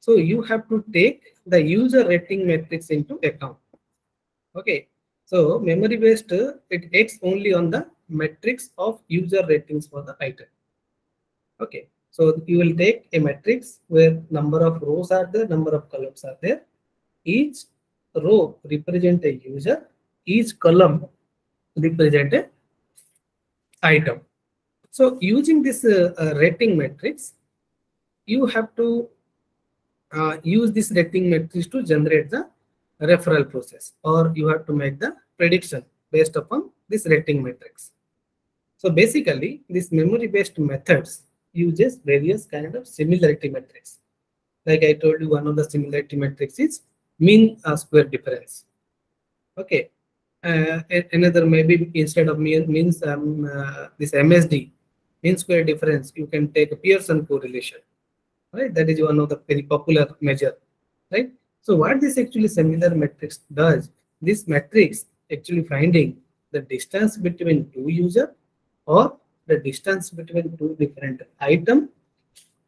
so you have to take the user rating matrix into account. Okay, so memory-based, it acts only on the matrix of user ratings for the item. Okay, so you will take a matrix where number of rows are there, number of columns are there. Each row represent a user, each column represent a item. So using this rating matrix, you have to use this rating matrix to generate the referral process, or you have to make the prediction based upon this rating matrix. So basically, this memory-based methods uses various kind of similarity matrix. Like I told you, one of the similarity matrix is mean square difference. Okay, another maybe instead of means this MSD, mean square difference, you can take a Pearson correlation, right? That is one of the very popular measure, right? So what this actually similar matrix does, this matrix actually finding the distance between two users, or the distance between two different items,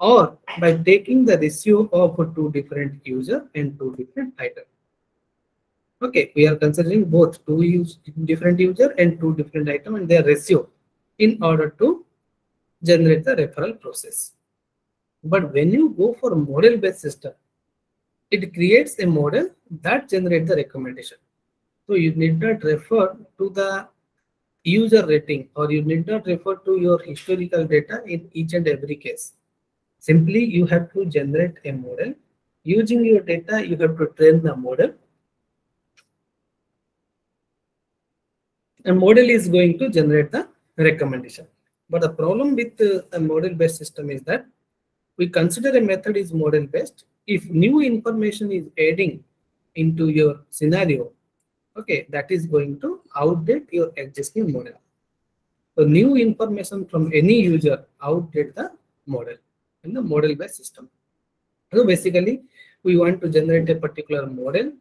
or by taking the ratio of two different users and two different items. Okay, we are considering both different user and two different items and their ratio in order to generate the referral process. But when you go for a model-based system, it creates a model that generates the recommendation. So you need not refer to the user rating, or you need not refer to your historical data in each and every case. Simply, you have to generate a model. Using your data, you have to train the model. A model is going to generate the recommendation. But the problem with a model-based system is that we consider a method is model-based if new information is adding into your scenario. Okay, that is going to outdate your existing model. So new information from any user outdate the model in the model-based system. So basically, we want to generate a particular model.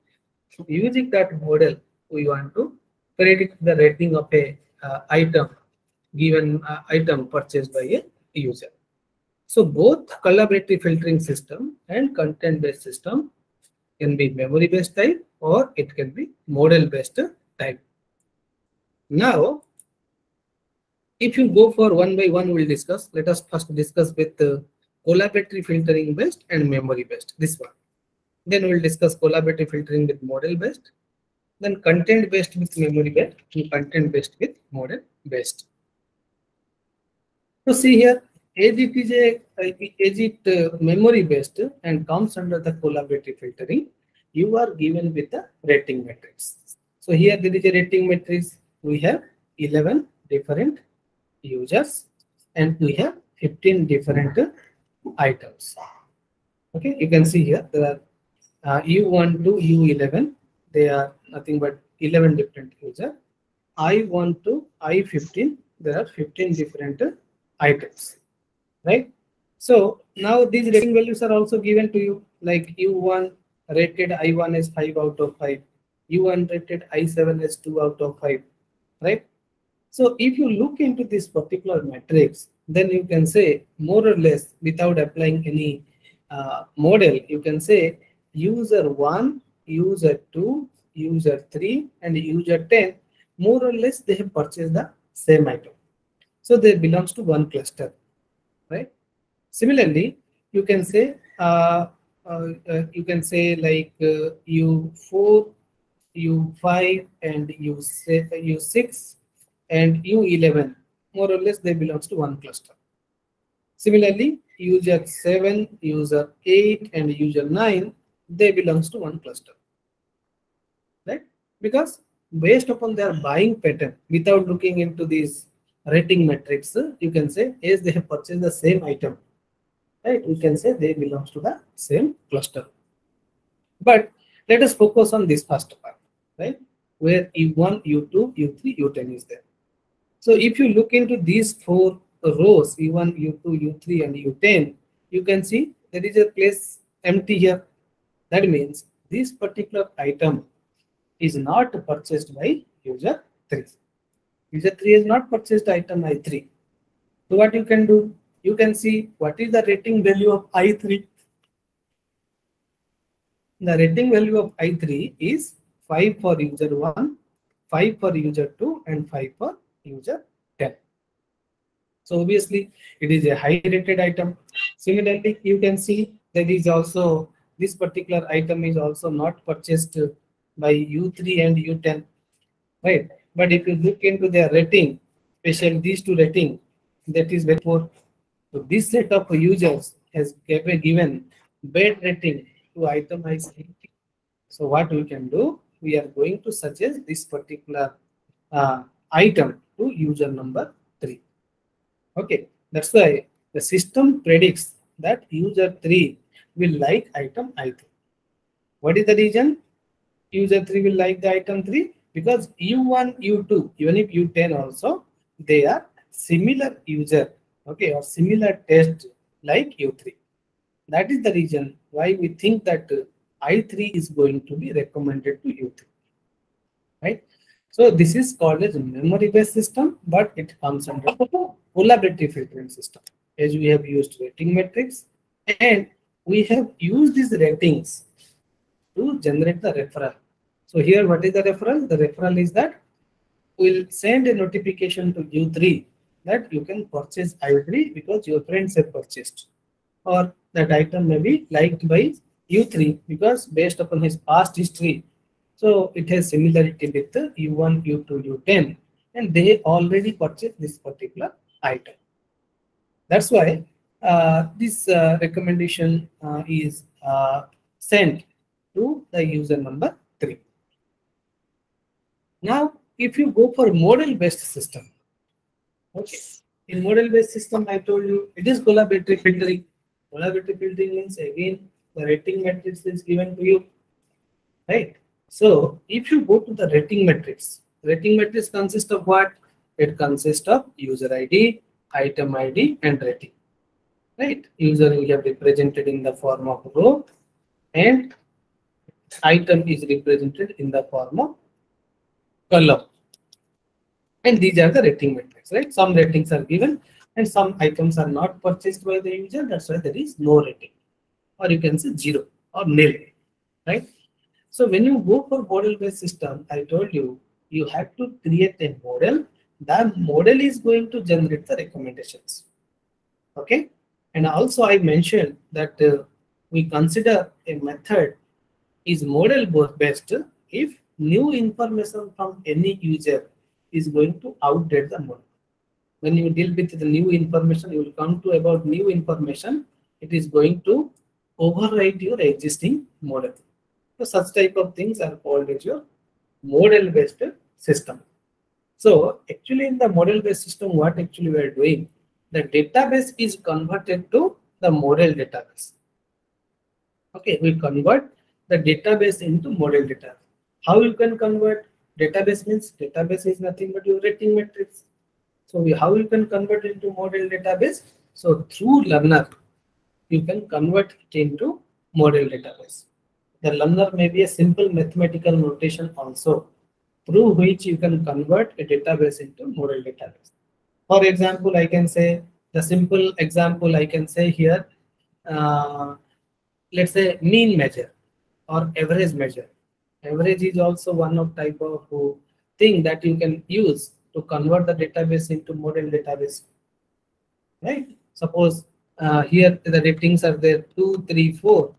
Using that model, we want to predict the rating of a given item purchased by a user. So both collaborative filtering system and content-based system can be memory-based type or it can be model-based type. Now, if you go for one by one, we'll discuss. Let us first discuss with collaborative filtering based and memory based. This one. Then we'll discuss collaborative filtering with model based. Then content based with memory based and content based with model based. So see here, as it is memory based and comes under the collaborative filtering, you are given with the rating matrix. So here there is a rating matrix. We have 11 different users and we have 15 different items. Okay, you can see here there are U1 to U11. They are nothing but 11 different users. I1 to I15. There are 15 different items. Right. So now these rating values are also given to you. Like U1 rated I1 as 5 out of 5. U1 rated I7 as 2 out of 5. Right. So if you look into this particular matrix, then you can say more or less without applying any model, you can say user 1, user 2, user 3 and user 10, more or less they have purchased the same item. So they belongs to one cluster, right? Similarly, you can say like U4, U5 and U6 and U11, more or less they belongs to one cluster. Similarly, user 7, user 8 and user 9, they belongs to one cluster, right? Because based upon their buying pattern, without looking into these rating metrics, you can say as they have purchased the same item, right? You can say they belongs to the same cluster. But let us focus on this first part, right? Where U1, U2, U3, U10 is there. So if you look into these 4 rows, U1, U2, U3 and U10, you can see there is a place empty here. That means this particular item is not purchased by user 3. User 3 has not purchased item I3. So what you can do? You can see what is the rating value of I3. The rating value of I3 is 5 for user 1, 5 for user 2 and 5 for user 10. So obviously it is a high rated item. Similarly, you can see that is also this particular item is also not purchased by U3 and U10, right? But if you look into their rating, especially these 2 rating, that is very poor. So this set of users has given bad rating to item I3. So what we can do? We are going to suggest this particular item to user number 3. Okay, that's why the system predicts that user 3 will like item I3. What is the reason? User 3 will like the item 3 because U1, U2, even if U10 also, they are similar user, okay, or similar test like U3. That is the reason why we think that I3 is going to be recommended to U3, right? So this is called as a memory-based system, but it comes under collaborative filtering system, as we have used rating metrics and we have used these ratings to generate the referral. So here, what is the referral? The referral is that we'll send a notification to U3 that you can purchase I3 because your friends have purchased, or that item may be liked by U3 because based upon his past history. So it has similarity with the U1, U2, U10, and they already purchased this particular item. That's why this recommendation is sent to the user number 3. Now, if you go for model-based system, okay, In model-based system, I told you it is collaborative filtering. Collaborative filtering means again the rating matrix is given to you, right? So if you go to the rating matrix consists of what? It consists of user ID, item ID, and rating, right? User we have represented in the form of row, and item is represented in the form of column. And these are the rating metrics, right? Some ratings are given and some items are not purchased by the user. That's why there is no rating, or you can say 0 or nil, right? So when you go for model-based system, I told you, you have to create a model. That model is going to generate the recommendations. Okay. And also I mentioned that we consider a method is model-based if new information from any user is going to outdate the model. When you deal with the new information, you will come to about new information, it is going to override your existing model. So such type of things are called as your model-based system. So actually in the model-based system, what actually we are doing, the database is converted to the model database. Okay, we convert the database into model data. How you can convert? Database means database is nothing but your rating matrix. So how you can convert into model database? So through learner, you can convert it into model database. The learner may be a simple mathematical notation also, through which you can convert a database into model database. For example, I can say the simple example I can say here, let's say mean measure or average measure. Average is also one of type of thing that you can use to convert the database into model database, right? Suppose here the ratings are there 2, 3, 4,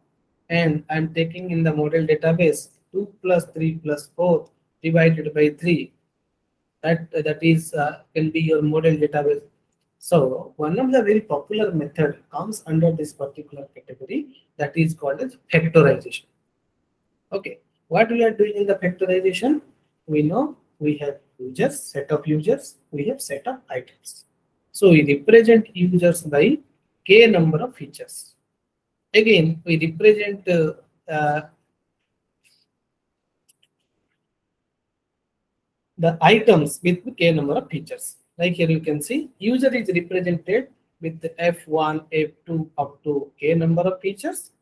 and I'm taking in the model database 2 plus 3 plus 4 divided by 3. That is can be your model database. So one of the very popular method comes under this particular category, that is called as factorization. Okay. What we are doing in the factorization, we know we have users, set of users, we have set of items. So we represent users by k number of features. Again, we represent the items with k number of features. Like here you can see, user is represented with the F1, F2 up to k number of features,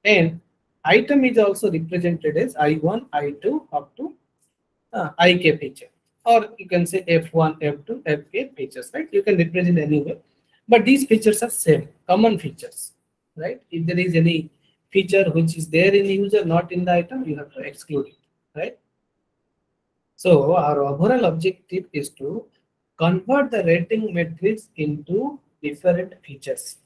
and item is also represented as I1, I2 up to ik feature, or you can say F1, F2, Fk features, right? You can represent anywhere, but these features are same, common features, right? If there is any feature which is there in the user, not in the item, you have to exclude it, right? So our overall objective is to convert the rating matrix into different features.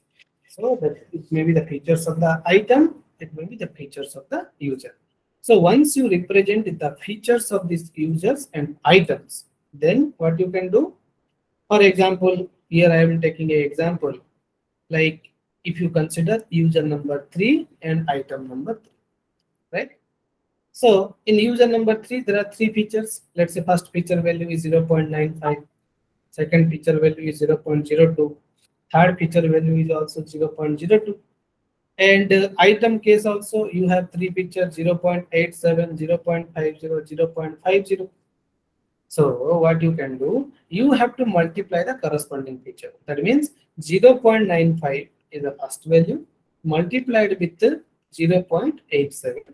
So that it may be the features of the item, it may be the features of the user. So once you represent the features of these users and items, then what you can do? For example, here I am taking an example, like if you consider user number 3 and item number 3, right? So in user number 3, there are 3 features. Let's say first feature value is 0.95, second feature value is 0.02, third feature value is also 0.02. And item case also, you have 3 features, 0.87, 0.50, 0.50. So what you can do, you have to multiply the corresponding feature. That means 0.95 is the first value multiplied with 0.87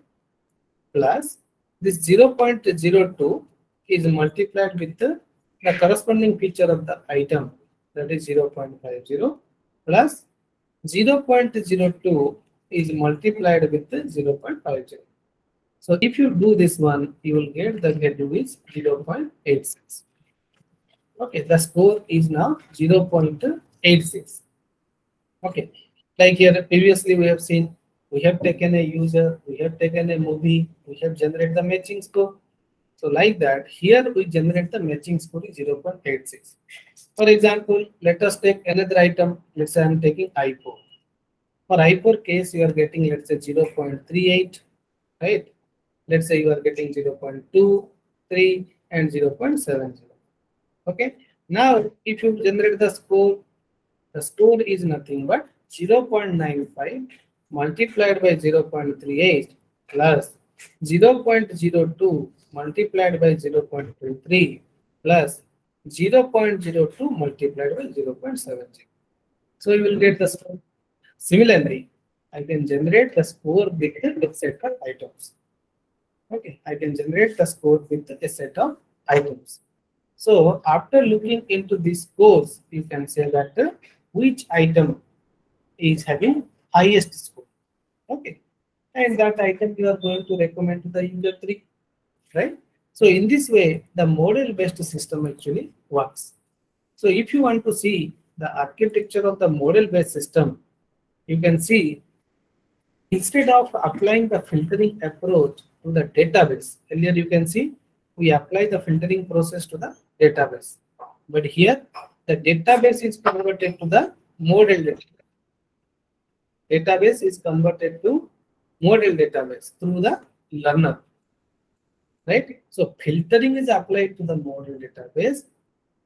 plus this 0.02 is multiplied with the corresponding feature of the item, that is 0.50 plus 0.02 is multiplied with 0.50. So if you do this one, you will get the value is 0.86. Okay, the score is now 0.86. Okay, like here previously we have seen, we have taken a user, we have taken a movie, we have generated the matching score. So like that, here we generate the matching score is 0.86. For example, let us take another item. Let's say I'm taking I4. For I4 case, you are getting, let's say 0.38, right? Let's say you are getting 0.23 and 0.70. Okay. Now, if you generate the score is nothing but 0.95 multiplied by 0.38 plus 0.02 multiplied by 0.23 plus 0.02 multiplied by 0.70. So you will get the score. Similarly, I can generate the score with a set of items. Okay, I can generate the score with a set of items. So after looking into these scores, you can say that which item is having highest score. Okay, and that item you are going to recommend to the user 3, right? So in this way, the model-based system actually works. So if you want to see the architecture of the model-based system, you can see instead of applying the filtering approach to the database, earlier you can see we apply the filtering process to the database. But here the database is converted to the model database. Database is converted to model database through the learner. Right? So filtering is applied to the model database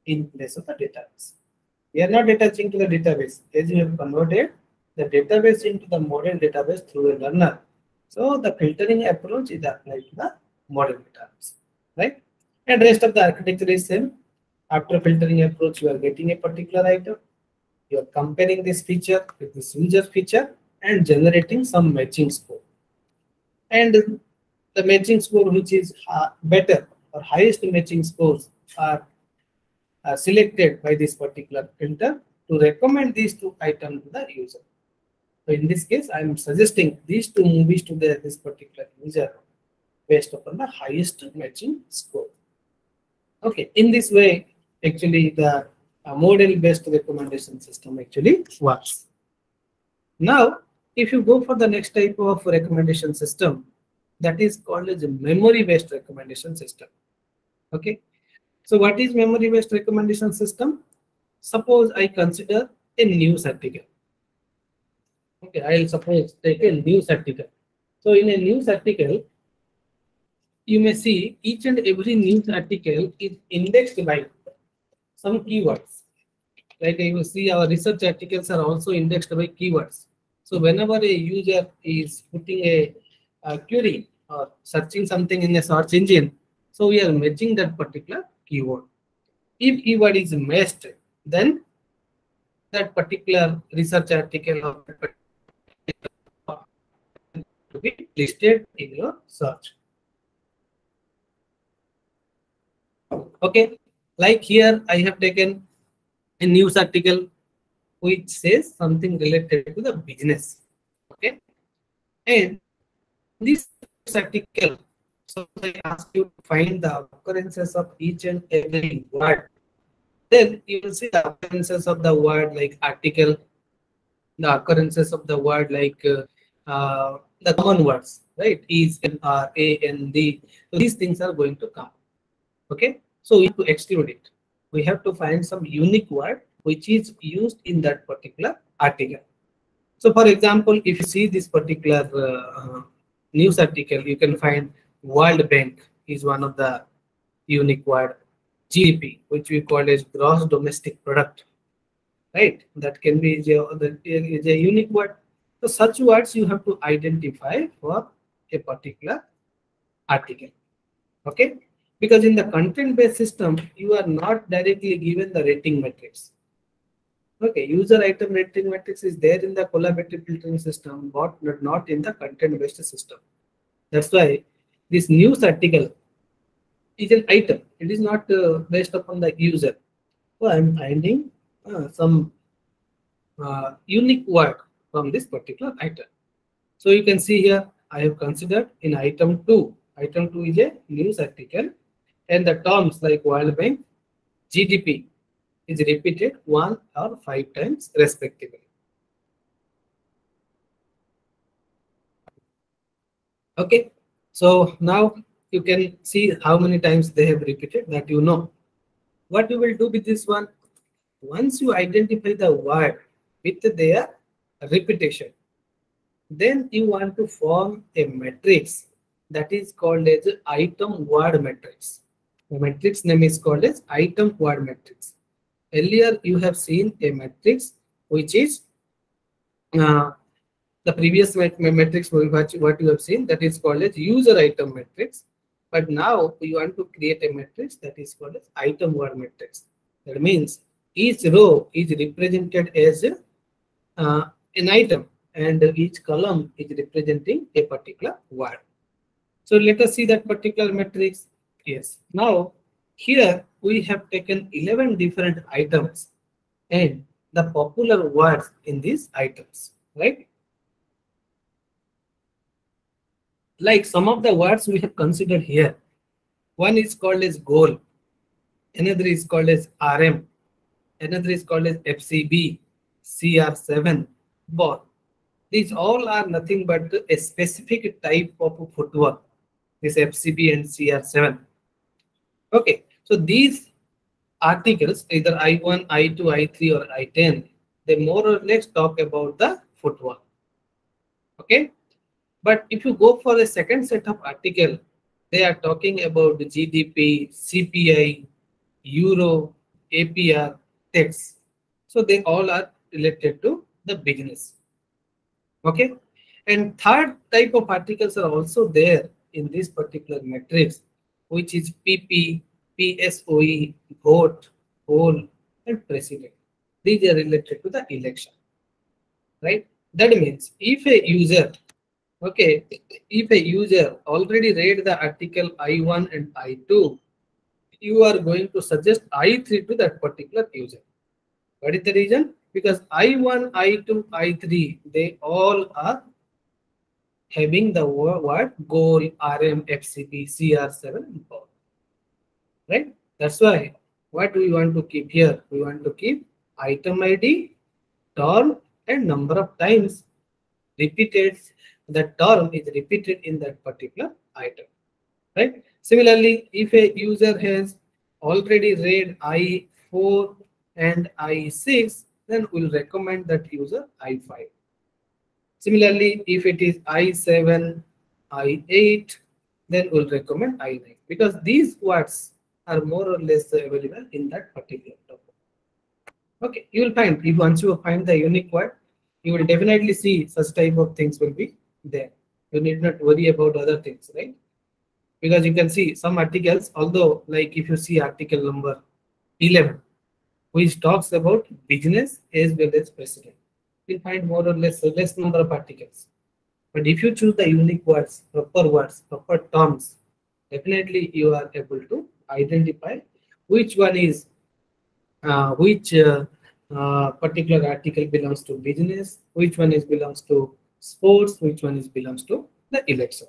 in place of the database. We are not attaching to the database as you have converted the database into the model database through a learner. So the filtering approach is applied to the model database, right? And rest of the architecture is same. After filtering approach, you are getting a particular item. You are comparing this feature with this user feature and generating some matching score. And the matching score which is better or highest matching scores are selected by this particular filter to recommend these two items to the user. So in this case, I am suggesting these two movies to this particular user based upon the highest matching score. Okay, in this way, actually the model-based recommendation system actually works. Now, if you go for the next type of recommendation system, that is called as a memory-based recommendation system. Okay, so what is memory-based recommendation system? Suppose I consider a news article. Okay, I'll suppose take a news article. So in a news article, you may see each and every news article is indexed by some keywords. Like you will see our research articles are also indexed by keywords. So whenever a user is putting a query or searching something in a search engine, so we are matching that particular keyword. If keyword is matched, then that particular research article to be listed in your search. Okay, like here I have taken a news article which says something related to the business. Okay, and this article, so I ask you to find the occurrences of each and every word. Then you will see the occurrences of the word like article, the occurrences of the word like the common words, right? Is, N, R, A, N, D. So these things are going to come. Okay, so we have to exclude it. We have to find some unique word which is used in that particular article. So for example, if you see this particular news article, you can find World Bank is one of the unique word. GDP, which we call as gross domestic product, right? That can be a unique word. So such words you have to identify for a particular article. Okay, because in the content-based system, you are not directly given the rating matrix. Okay, user item rating matrix is there in the collaborative filtering system, but not in the content-based system. That's why this news article is an item. It is not based upon the user. So I am finding some unique word from this particular item. So you can see here, I have considered in item 2. Item 2 is a news article, and the terms like World Bank, GDP is repeated 1 or 5 times respectively. Okay, so now you can see how many times they have repeated, that you know. What you will do with this one, once you identify the word with their repetition, then you want to form a matrix that is called as item word matrix. The matrix name is called as item word matrix. earlier you have seen a matrix which is the previous matrix what you have seen, that is called as user item matrix. But now we want to create a matrix that is called as item word matrix. That means each row is represented as an item and each column is representing a particular word. So let us see that particular matrix. Yes. Now here we have taken 11 different items and the popular words in these items, right? Like some of the words we have considered here. One is called as goal, another is called as RM, another is called as FCB, CR7, ball. These all are nothing but a specific type of footwork, this FCB and CR7. Okay, so these articles, either I1, I2, I3 or I10, they more or less talk about the footwork. Okay, but if you go for a second set of article, they are talking about the GDP, CPI, Euro, APR, tax. So they all are related to the business. Okay, and third type of articles are also there in this particular matrix, which is PP, PSOE, vote, poll, and president. These are related to the election, right? That means if a user, okay, if a user already read the article I1 and I2, you are going to suggest I3 to that particular user. What is the reason? Because I1, I2, I3, they all are having the word goal, RM, FCB, CR7, and poll. Right? That's why what we want to keep here, we want to keep item ID, term, and number of times repeated. The term is repeated in that particular item. Right? Similarly, if a user has already read I4 and I6, then we'll recommend that user I5. Similarly, if it is I7, I8, then we'll recommend I9, because these words are more or less available in that particular topic. Okay, you will find, if once you find the unique word, you will definitely see such type of things will be there. You need not worry about other things, right? Because you can see some articles, although like if you see article number 11, which talks about business as well as president, you'll find more or less number of articles. But if you choose the unique words, proper terms, definitely you are able to identify which one is particular article belongs to business, which one is belongs to sports, which one is belongs to the election.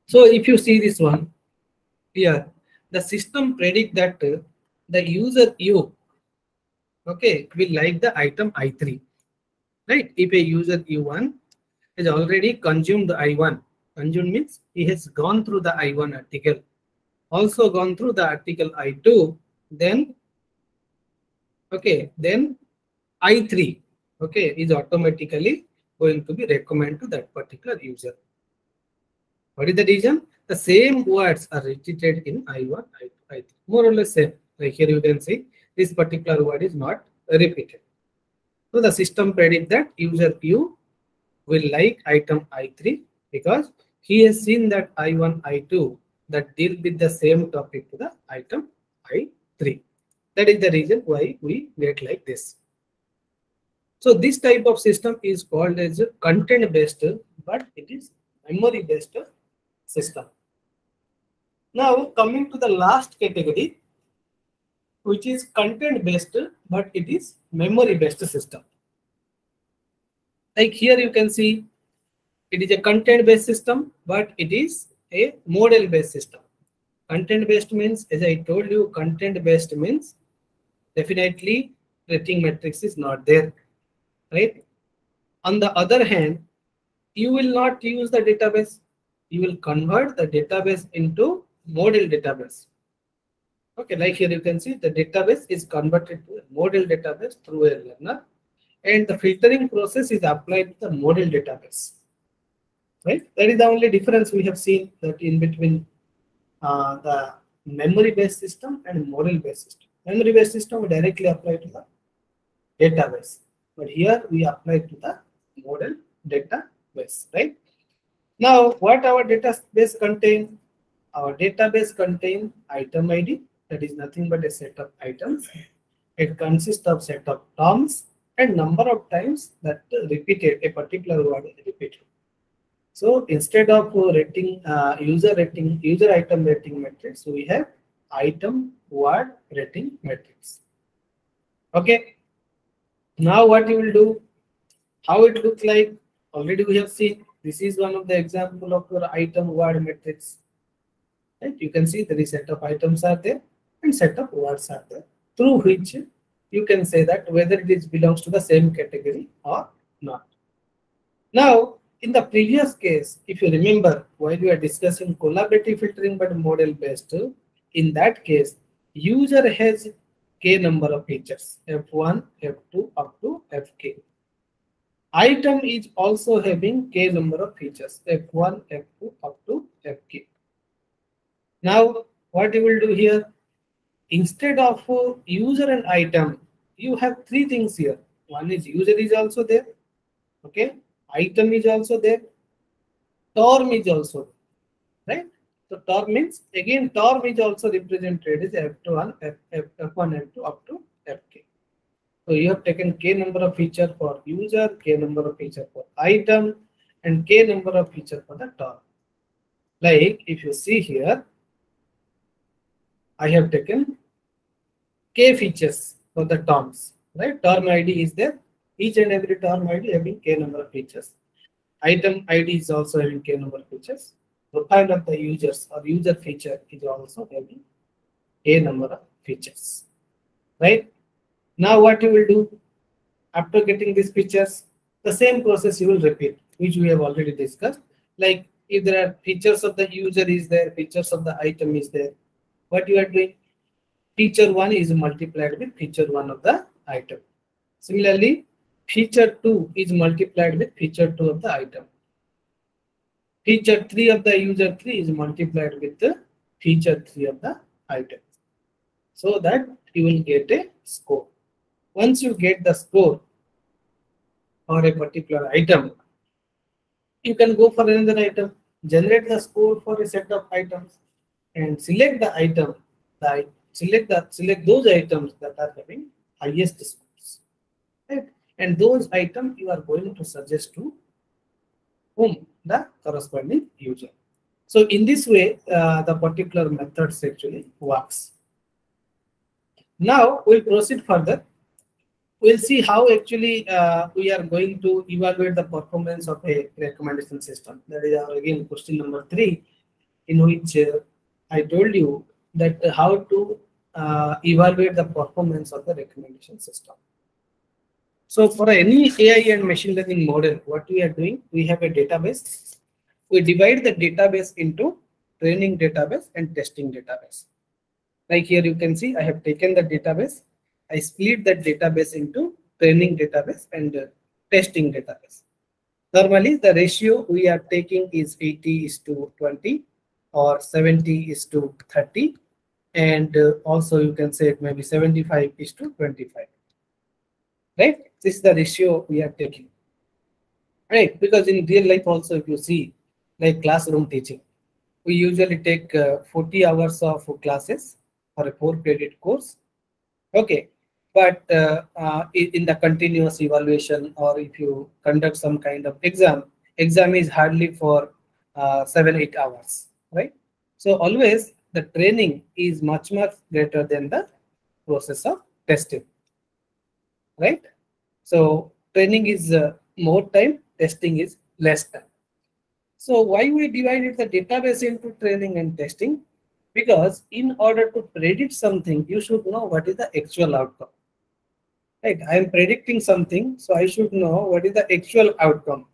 So if you see this one here, the system predict that the user U, okay, will like the item I3, right? If a user U1 has already consumed the I1, consumed means he has gone through the I1 article, also gone through the article I2, then okay, then I3, okay, is automatically going to be recommended to that particular user. What is the reason? The same words are repeated in I1, I2, I3, more or less same. Like here you can see this particular word is not repeated. So the system predicts that user U will like item I3 because he has seen that I1, I2 that deal with the same topic to the item I3. That is the reason why we get like this. So this type of system is called as a content based, but it is memory based system. Now coming to the last category, which is content based, but it is memory based system. Like here you can see it is a content based system, but it is a model based system. Content based means, as I told you, content based means definitely rating matrix is not there, right? On the other hand, you will not use the database. You will convert the database into model database. Okay, like here you can see the database is converted to a model database through a learner, and the filtering process is applied to the model database. Right? That is the only difference we have seen that in between the memory-based system and model-based system. Memory-based system we directly apply to the database, but here we apply to the model database, right? Now, what our database contain? Our database contain item ID, that is nothing but a set of items. It consists of set of terms and number of times that repeated a particular word is repeated. So instead of rating user item rating matrix, we have item word rating matrix. Okay. Now what you will do? How it looks like? Already we have seen. This is one of the example of your item word matrix. Right? You can see there is set of items are there and set of words are there, through which you can say that whether it is belongs to the same category or not. Now, in the previous case, if you remember, while we are discussing collaborative filtering but model based, in that case, user has k number of features, F1, F2 up to Fk. Item is also having k number of features, F1, F2 up to Fk. Now, what you will do here? Instead of user and item, you have three things here. One is user is also there. Okay. Item is also there. Term is also there. Right. So term means again term is also represented as F1, F1, F2 up to Fk. So you have taken k number of feature for user, k number of feature for item, and k number of feature for the term. Like if you see here, I have taken k features for the terms, right? Term ID is there. Each and every term ID having k number of features. Item ID is also having k number of features. Profile of the users or user feature is also having k number of features, right? Now what you will do after getting these features, the same process you will repeat, which we have already discussed. Like if there are features of the user is there, features of the item is there. What you are doing? Feature 1 is multiplied with feature 1 of the item. Similarly, feature 2 is multiplied with feature 2 of the item. Feature 3 of the user 3 is multiplied with the feature 3 of the item. So that you will get a score. Once you get the score for a particular item, you can go for another item, generate the score for a set of items, and select the item, select those items that are having highest scores, right? And those items you are going to suggest to whom? The corresponding user. So in this way, the particular methods actually works. Now we'll proceed further. We'll see how actually we are going to evaluate the performance of a recommendation system. That is again question number 3, in which I told you that how to evaluate the performance of the recommendation system. So for any AI and machine learning model, what we are doing, we have a database. We divide the database into training database and testing database. Like here you can see I have taken the database. I split that database into training database and testing database. Normally the ratio we are taking is 80:20 or 70:30, and also you can say it may be 75:25. Right? This is the ratio we are taking. Right? Because in real life also, if you see, like classroom teaching, we usually take 40 hours of classes for a 4-credit course. Okay. But in the continuous evaluation, or if you conduct some kind of exam is hardly for 7-8 hours, right? So always the training is much greater than the process of testing, right? So training is more time, testing is less time. So why we divided the database into training and testing? Because in order to predict something, you should know what is the actual outcome. Right? I am predicting something, so I should know what is the actual outcome.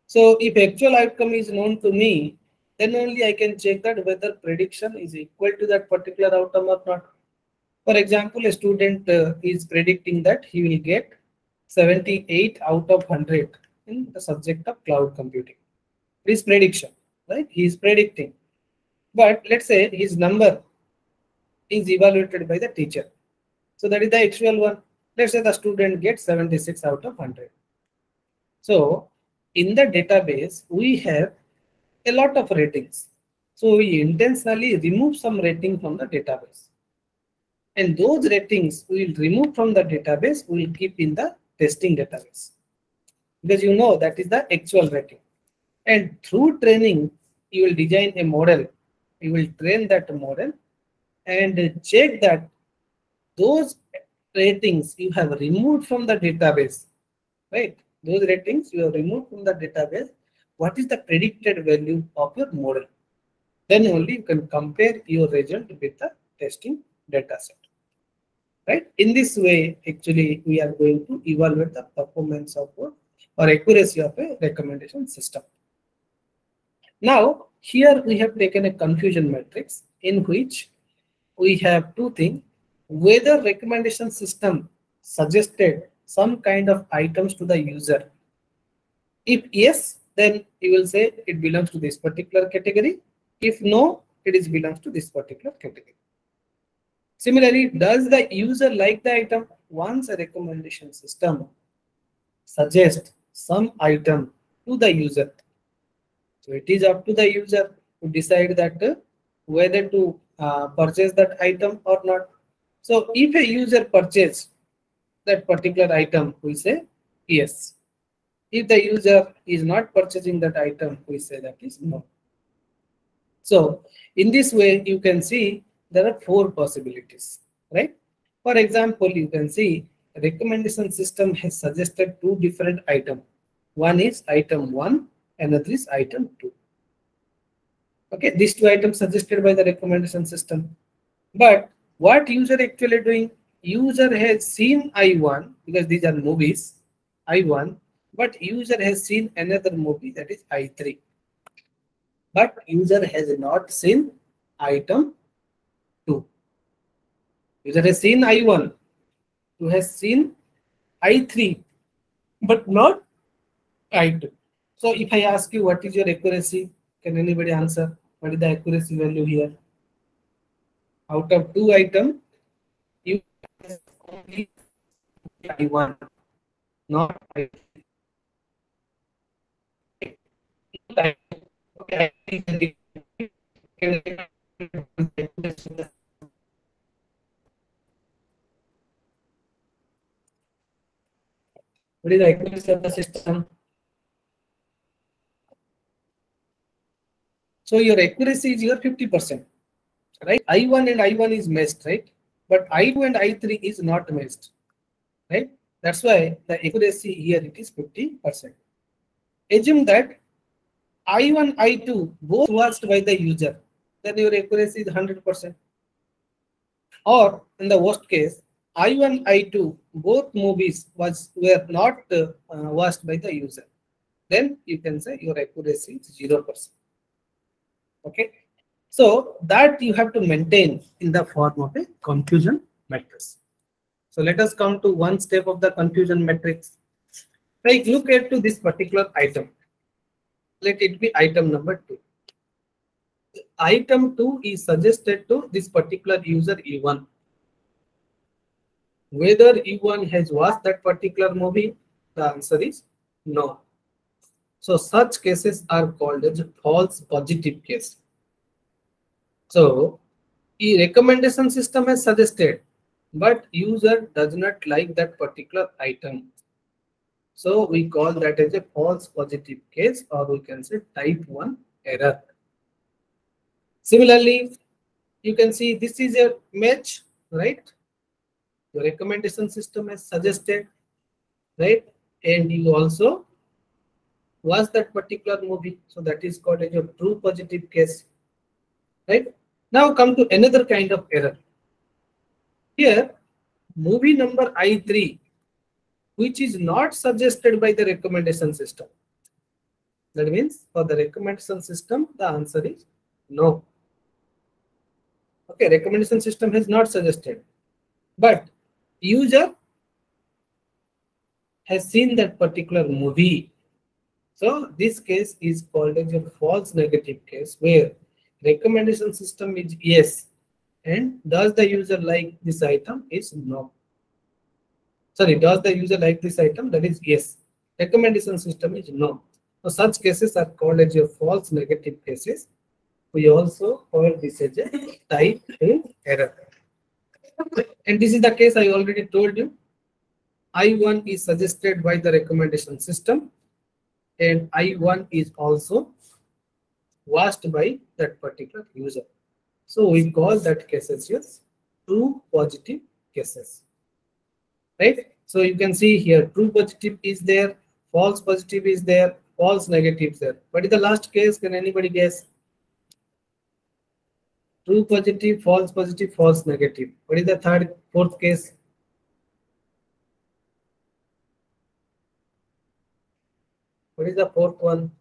So if actual outcome is known to me, then only I can check that whether prediction is equal to that particular outcome or not. For example, a student is predicting that he will get 78 out of 100 in the subject of cloud computing. This prediction, right? He is predicting. But let's say his number is evaluated by the teacher. So that is the actual one. Let's say the student gets 76 out of 100. So in the database, we have a lot of ratings. So we intentionally remove some rating from the database. And those ratings we will remove from the database, we will keep in the testing database. Because you know that is the actual rating. And through training, you will design a model. You will train that model and check that those ratings you have removed from the database, right? Those ratings you have removed from the database, what is the predicted value of your model? Then only you can compare your result with the testing data set. Right? In this way, actually, we are going to evaluate the performance of or accuracy of a recommendation system. Now, here we have taken a confusion matrix in which we have two things: whether recommendation system suggested some kind of items to the user. If yes, then you will say it belongs to this particular category. If no, it belongs to this particular category. Similarly, does the user like the item? Once a recommendation system suggests some item to the user, so it is up to the user to decide that whether to purchase that item or not. So if a user purchases that particular item, we say yes. If the user is not purchasing that item, we say that is no. So in this way, you can see there are four possibilities, right? For example, you can see a recommendation system has suggested two different items. One is item 1, another is item 2. Okay, these two items suggested by the recommendation system. But what user actually doing? User has seen I1, because these are movies, I1, but user has seen another movie, that is I3. But user has not seen item 2. User has seen I1, who has seen I3, but not I2. So if I ask you what is your accuracy, can anybody answer? What is the accuracy value here? Out of 2 items, you have only I1, not I3. Okay. What is the accuracy of the system? So your accuracy is your 50%, right? I1 and I1 is matched, right? But I2 and I3 is not matched, right? That's why the accuracy here it is 50%. Assume that I1, I2 both watched by the user, then your accuracy is 100%. Or in the worst case, I1, I2 both movies were not watched by the user, then you can say your accuracy is 0%. Okay, so that you have to maintain in the form of a confusion matrix. So let us come to one step of the confusion matrix. Like look at to this particular item. Let it be item number 2. Item 2 is suggested to this particular user E1. Whether E1 has watched that particular movie, the answer is no. So such cases are called as false positive case. So a recommendation system has suggested, but user does not like that particular item. So we call that as a false positive case, or we can say type 1 error. Similarly, you can see this is a match, right? The recommendation system has suggested, right? And you also watch that particular movie. So that is called as a true positive case, right? Now come to another kind of error. Here, movie number I3, which is not suggested by the recommendation system. That means for the recommendation system, the answer is no. Okay, recommendation system has not suggested, but user has seen that particular movie. So this case is called as a false negative case, where recommendation system is yes, and does the user like this item is no. Sorry, does the user like this item? That is yes. Recommendation system is no. So such cases are called as your false negative cases. We also call this as a type A error. And this is the case I already told you. I1 is suggested by the recommendation system, and I1 is also watched by that particular user. So we call that cases as true positive cases. Right? So you can see here true positive is there, false positive is there, false negative is there. What is the last case? Can anybody guess? True positive, false negative. What is the fourth case? What is the fourth one?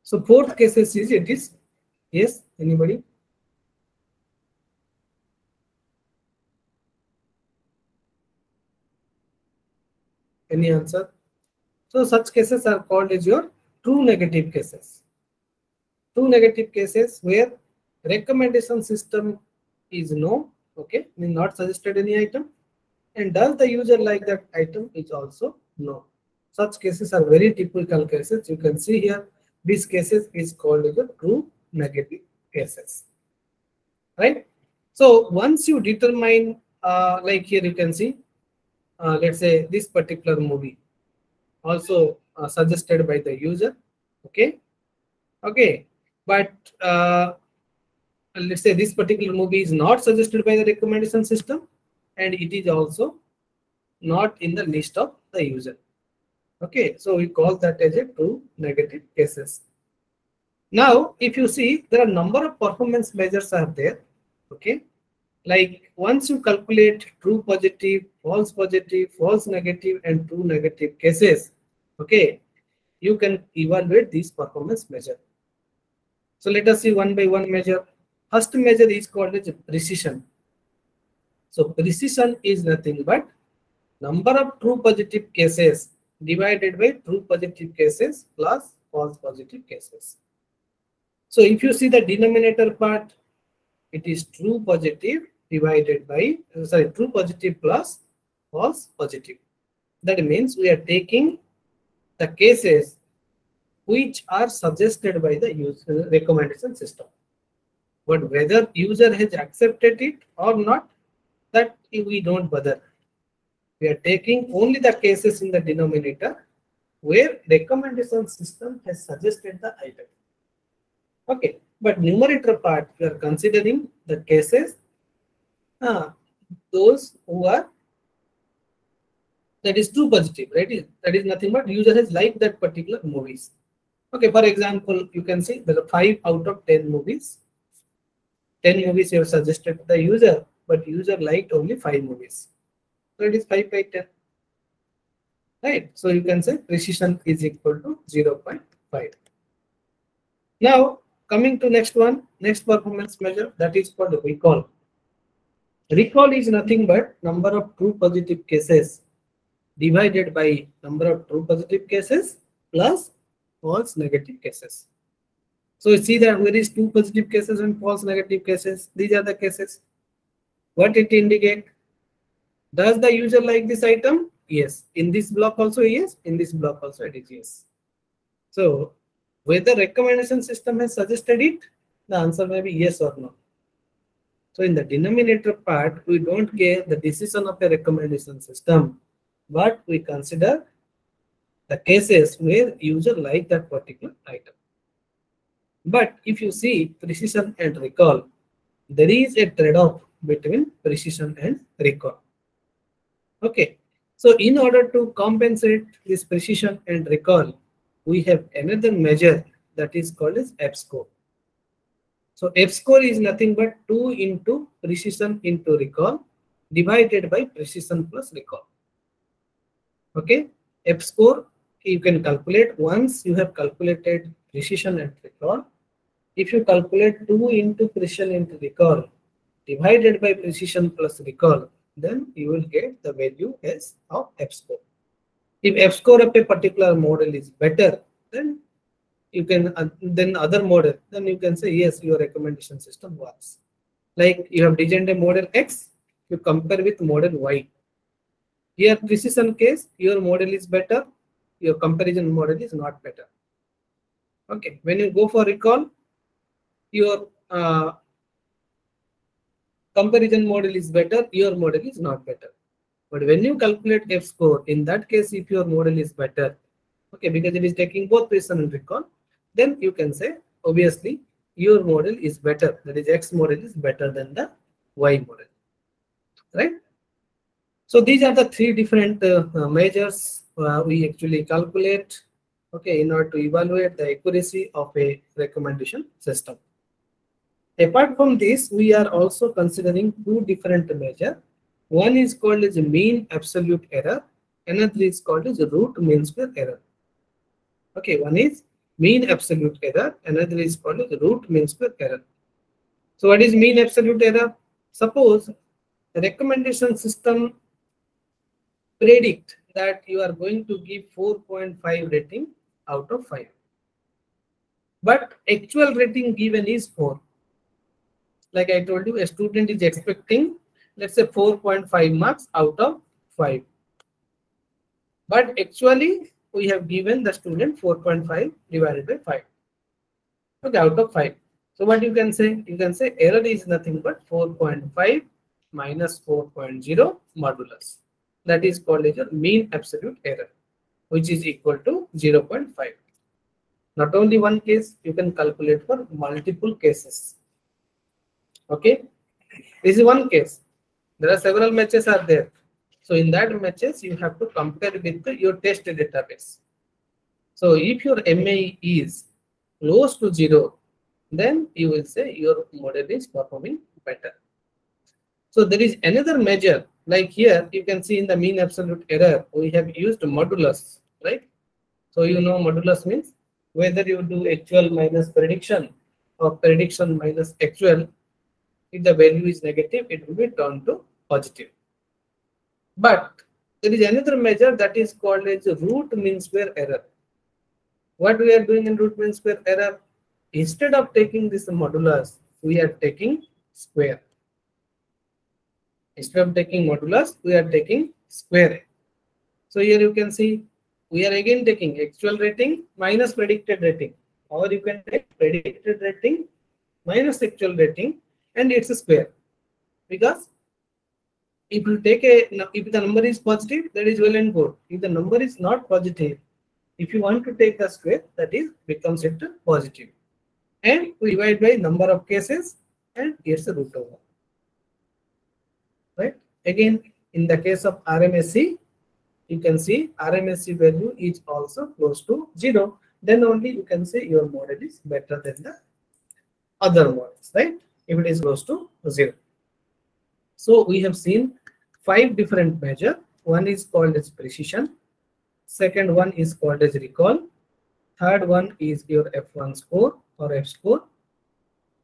So fourth case is it is yes. Anybody? Any answer? So such cases are called as your true negative cases. True negative cases where recommendation system is no, okay, means not suggested any item, and does the user like that item is also no. Such cases are very typical cases. You can see here these cases is called as a true negative cases. Right? So once you determine like here you can see let's say this particular movie also suggested by the user, okay, but let's say this particular movie is not suggested by the recommendation system, and it is also not in the list of the user. Okay, so we call that as a true negative cases. Now if you see, there are number of performance measures are there. Okay, like once you calculate true positive, false negative, and true negative cases, okay, you can evaluate this performance measure. So let us see one by one measure. First measure is called as precision. So precision is nothing but number of true positive cases divided by true positive cases plus false positive cases. So if you see the denominator part, it is true positive divided by true positive plus false positive. That means we are taking the cases which are suggested by the user recommendation system, but whether user has accepted it or not, that we don't bother. We are taking only the cases in the denominator where recommendation system has suggested the item. Okay, but numerator part we are considering the cases those who are, that is true positive, right? That is nothing but user has liked that particular movies. Okay, for example, you can see there are 5 out of 10 movies. 10 movies you have suggested to the user, but user liked only 5 movies. So it is 5 by 10. Right? So you can say precision is equal to 0.5. Now coming to next one, next performance measure, that is called recall. Recall is nothing but number of true positive cases divided by number of true positive cases plus false negative cases. So you see that where is true positive cases and false negative cases? These are the cases. What it indicate? Does the user like this item? Yes. In this block also yes. In this block also it is yes. So whether recommendation system has suggested it, the answer may be yes or no. So in the denominator part, we don't get the decision of the recommendation system, but we consider the cases where user like that particular item. But if you see precision and recall, there is a trade-off between precision and recall. Okay, so in order to compensate this precision and recall, we have another measure that is called as F-score. So F-score is nothing but 2 into precision into recall divided by precision plus recall. Okay, F-score you can calculate once you have calculated precision and recall. If you calculate 2 into precision into recall divided by precision plus recall, then you will get the value as of F-score. If F score of a particular model is better, then you can then other model, then you can say yes, your recommendation system works. Like you have designed a model X, you compare with model Y. Here precision case, your model is better, your comparison model is not better. Okay, when you go for recall, your comparison model is better, your model is not better. But when you calculate F score, in that case, if your model is better, okay, because it is taking both precision and recall, then you can say obviously your model is better. That is, X model is better than the Y model, right? So these are the three different measures we actually calculate, okay, in order to evaluate the accuracy of a recommendation system. Apart from this, we are also considering two different measures. One is called as mean absolute error, another is called as root mean square error. Okay, one is mean absolute error, another is called as root mean square error. So what is mean absolute error? Suppose the recommendation system predict that you are going to give 4.5 rating out of 5, but actual rating given is 4. Like I told you, a student is expecting, let's say, 4.5 marks out of 5, but actually we have given the student 4.5 divided by 5, okay, out of 5. So what you can say? You can say error is nothing but 4.5 minus 4.0 modulus. That is called as a mean absolute error, which is equal to 0.5. Not only one case, you can calculate for multiple cases. Okay, this is one case. There are several matches are there. So in that matches, you have to compare with your test database. So if your MAE is close to 0, then you will say your model is performing better. So there is another measure, like here you can see in the mean absolute error, we have used modulus, right? So you know modulus means whether you do actual minus prediction or prediction minus actual. If the value is negative, it will be turned to positive. But there is another measure that is called as root mean square error. What we are doing in root mean square error? Instead of taking this modulus, we are taking square. Instead of taking modulus, we are taking square. So here you can see we are again taking actual rating minus predicted rating, or you can take predicted rating minus actual rating, and it's a square. Because if you take if the number is positive, that is well and good. If the number is not positive, if you want to take the square, that is becomes it positive. And we divide by number of cases, and it's a root over. Right? Again, in the case of RMSE, you can see RMSE value is also close to 0. Then only you can say your model is better than the other models, right? If it is close to 0. So we have seen 5 different measures. One is called as precision. Second one is called as recall. Third one is your F1 score or F score.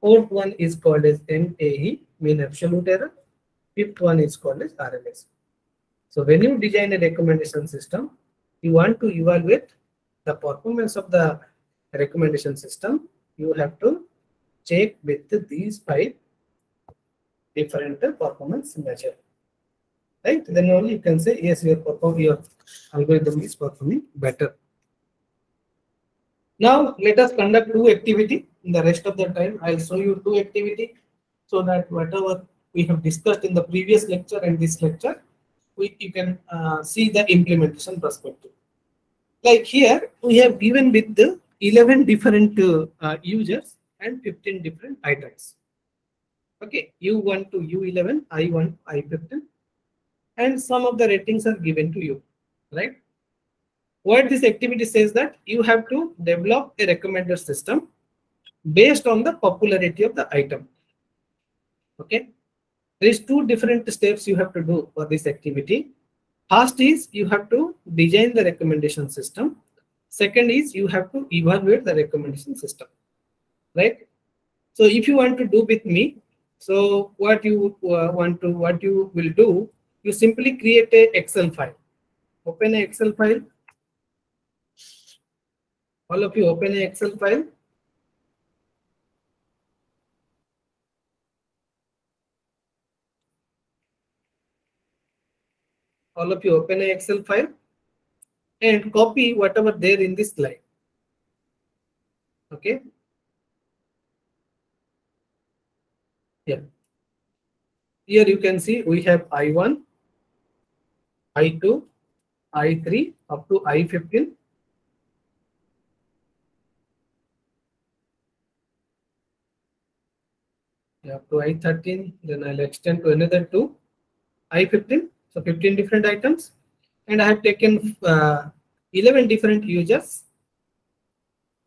Fourth one is called as MAE, mean absolute error. Fifth one is called as RMS. So when you design a recommendation system, you want to evaluate the performance of the recommendation system. You have to check with these 5 different performance measures. Right? Then only you can say yes, your algorithm is performing better. Now let us conduct 2 activity. In the rest of the time, I'll show you 2 activity, so that whatever we have discussed in the previous lecture and this lecture, you can see the implementation perspective. Like here, we have given with the 11 different users and 15 different items. Okay, U1 to U11, I1, I15, and some of the ratings are given to you, right? What this activity says that you have to develop a recommender system based on the popularity of the item. Okay, there is 2 different steps you have to do for this activity. First is you have to design the recommendation system. Second is you have to evaluate the recommendation system, right? So if you want to do with me, so what you will do, you simply create a Excel file. open an Excel file. All of you open an Excel file. All of you open an Excel file and copy whatever there in this slide. Okay. Yeah. Here you can see we have I1, I2, I3 up to I15. Yeah, up to I13. Then I'll extend to another 2, I15. So 15 different items. And I have taken 11 different users.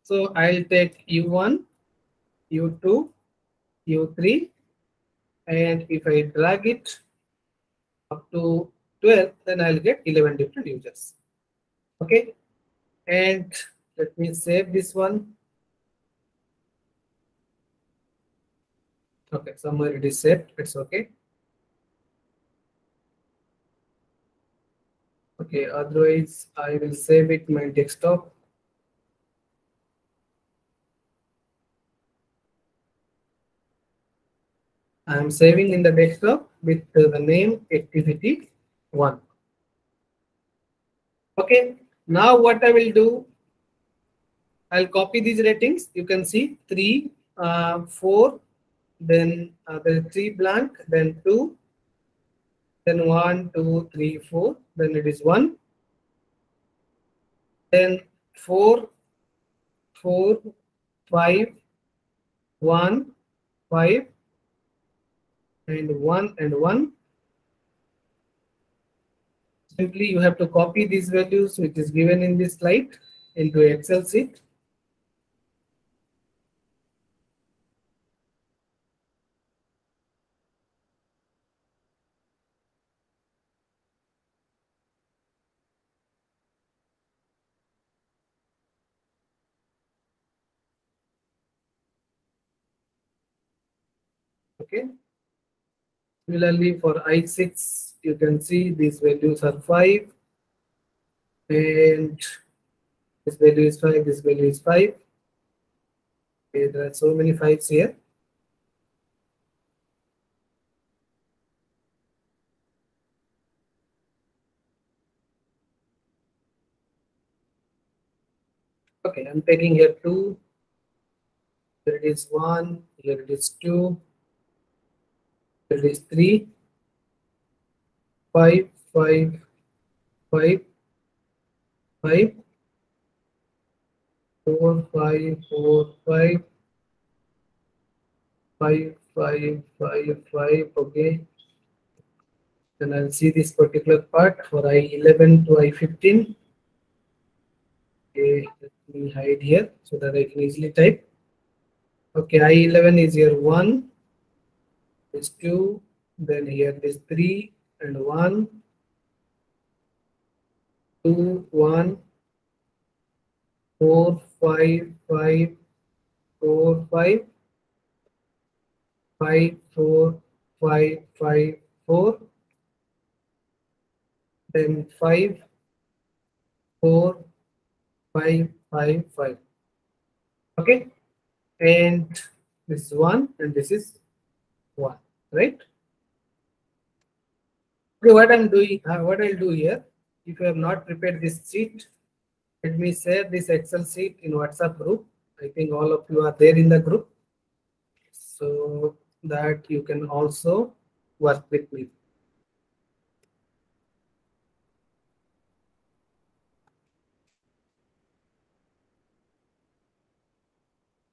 So I'll take U1, U2, U3. And if I drag it up to 12, then I'll get 11 different users. Okay. And let me save this one. Okay, somewhere it is saved. It's okay. Okay, otherwise I will save it my desktop. I am saving in the desktop with the name activity 1. Okay, now what I will do, I'll copy these ratings. You can see 3, 4, then there is 3 blank, then 2, then 1, 2, 3, 4, then it is 1, then 4, 4, 5, 1, 5, and 1 and 1. Simply you have to copy these values which is given in this slide into Excel sheet. Okay. Similarly, for I6, you can see these values are 5, and this value is 5, this value is 5. Okay, there are so many 5s here. Okay, I'm taking here 2, here it is 1, here it is 2, here it is 3, 5, 5, 5, 5, 4, 5, 4, 5, 5, 5, 5, 5. Okay. Then I'll see this particular part for I11 to I15. Okay, let me hide here so that I can easily type. Okay, I11 is here 1, is 2, then here is 3 and 1, 2, 1, 4, 5, 5, 4, 5, 5, 4, 5, 5, 4, then 5, 4, 5, 5, 5. Okay, and this is 1 and this is 1, right? Okay, what I'm doing, what I'll do here, if you have not prepared this sheet, let me share this Excel sheet in WhatsApp group. I think all of you are there in the group, so that you can also work with me.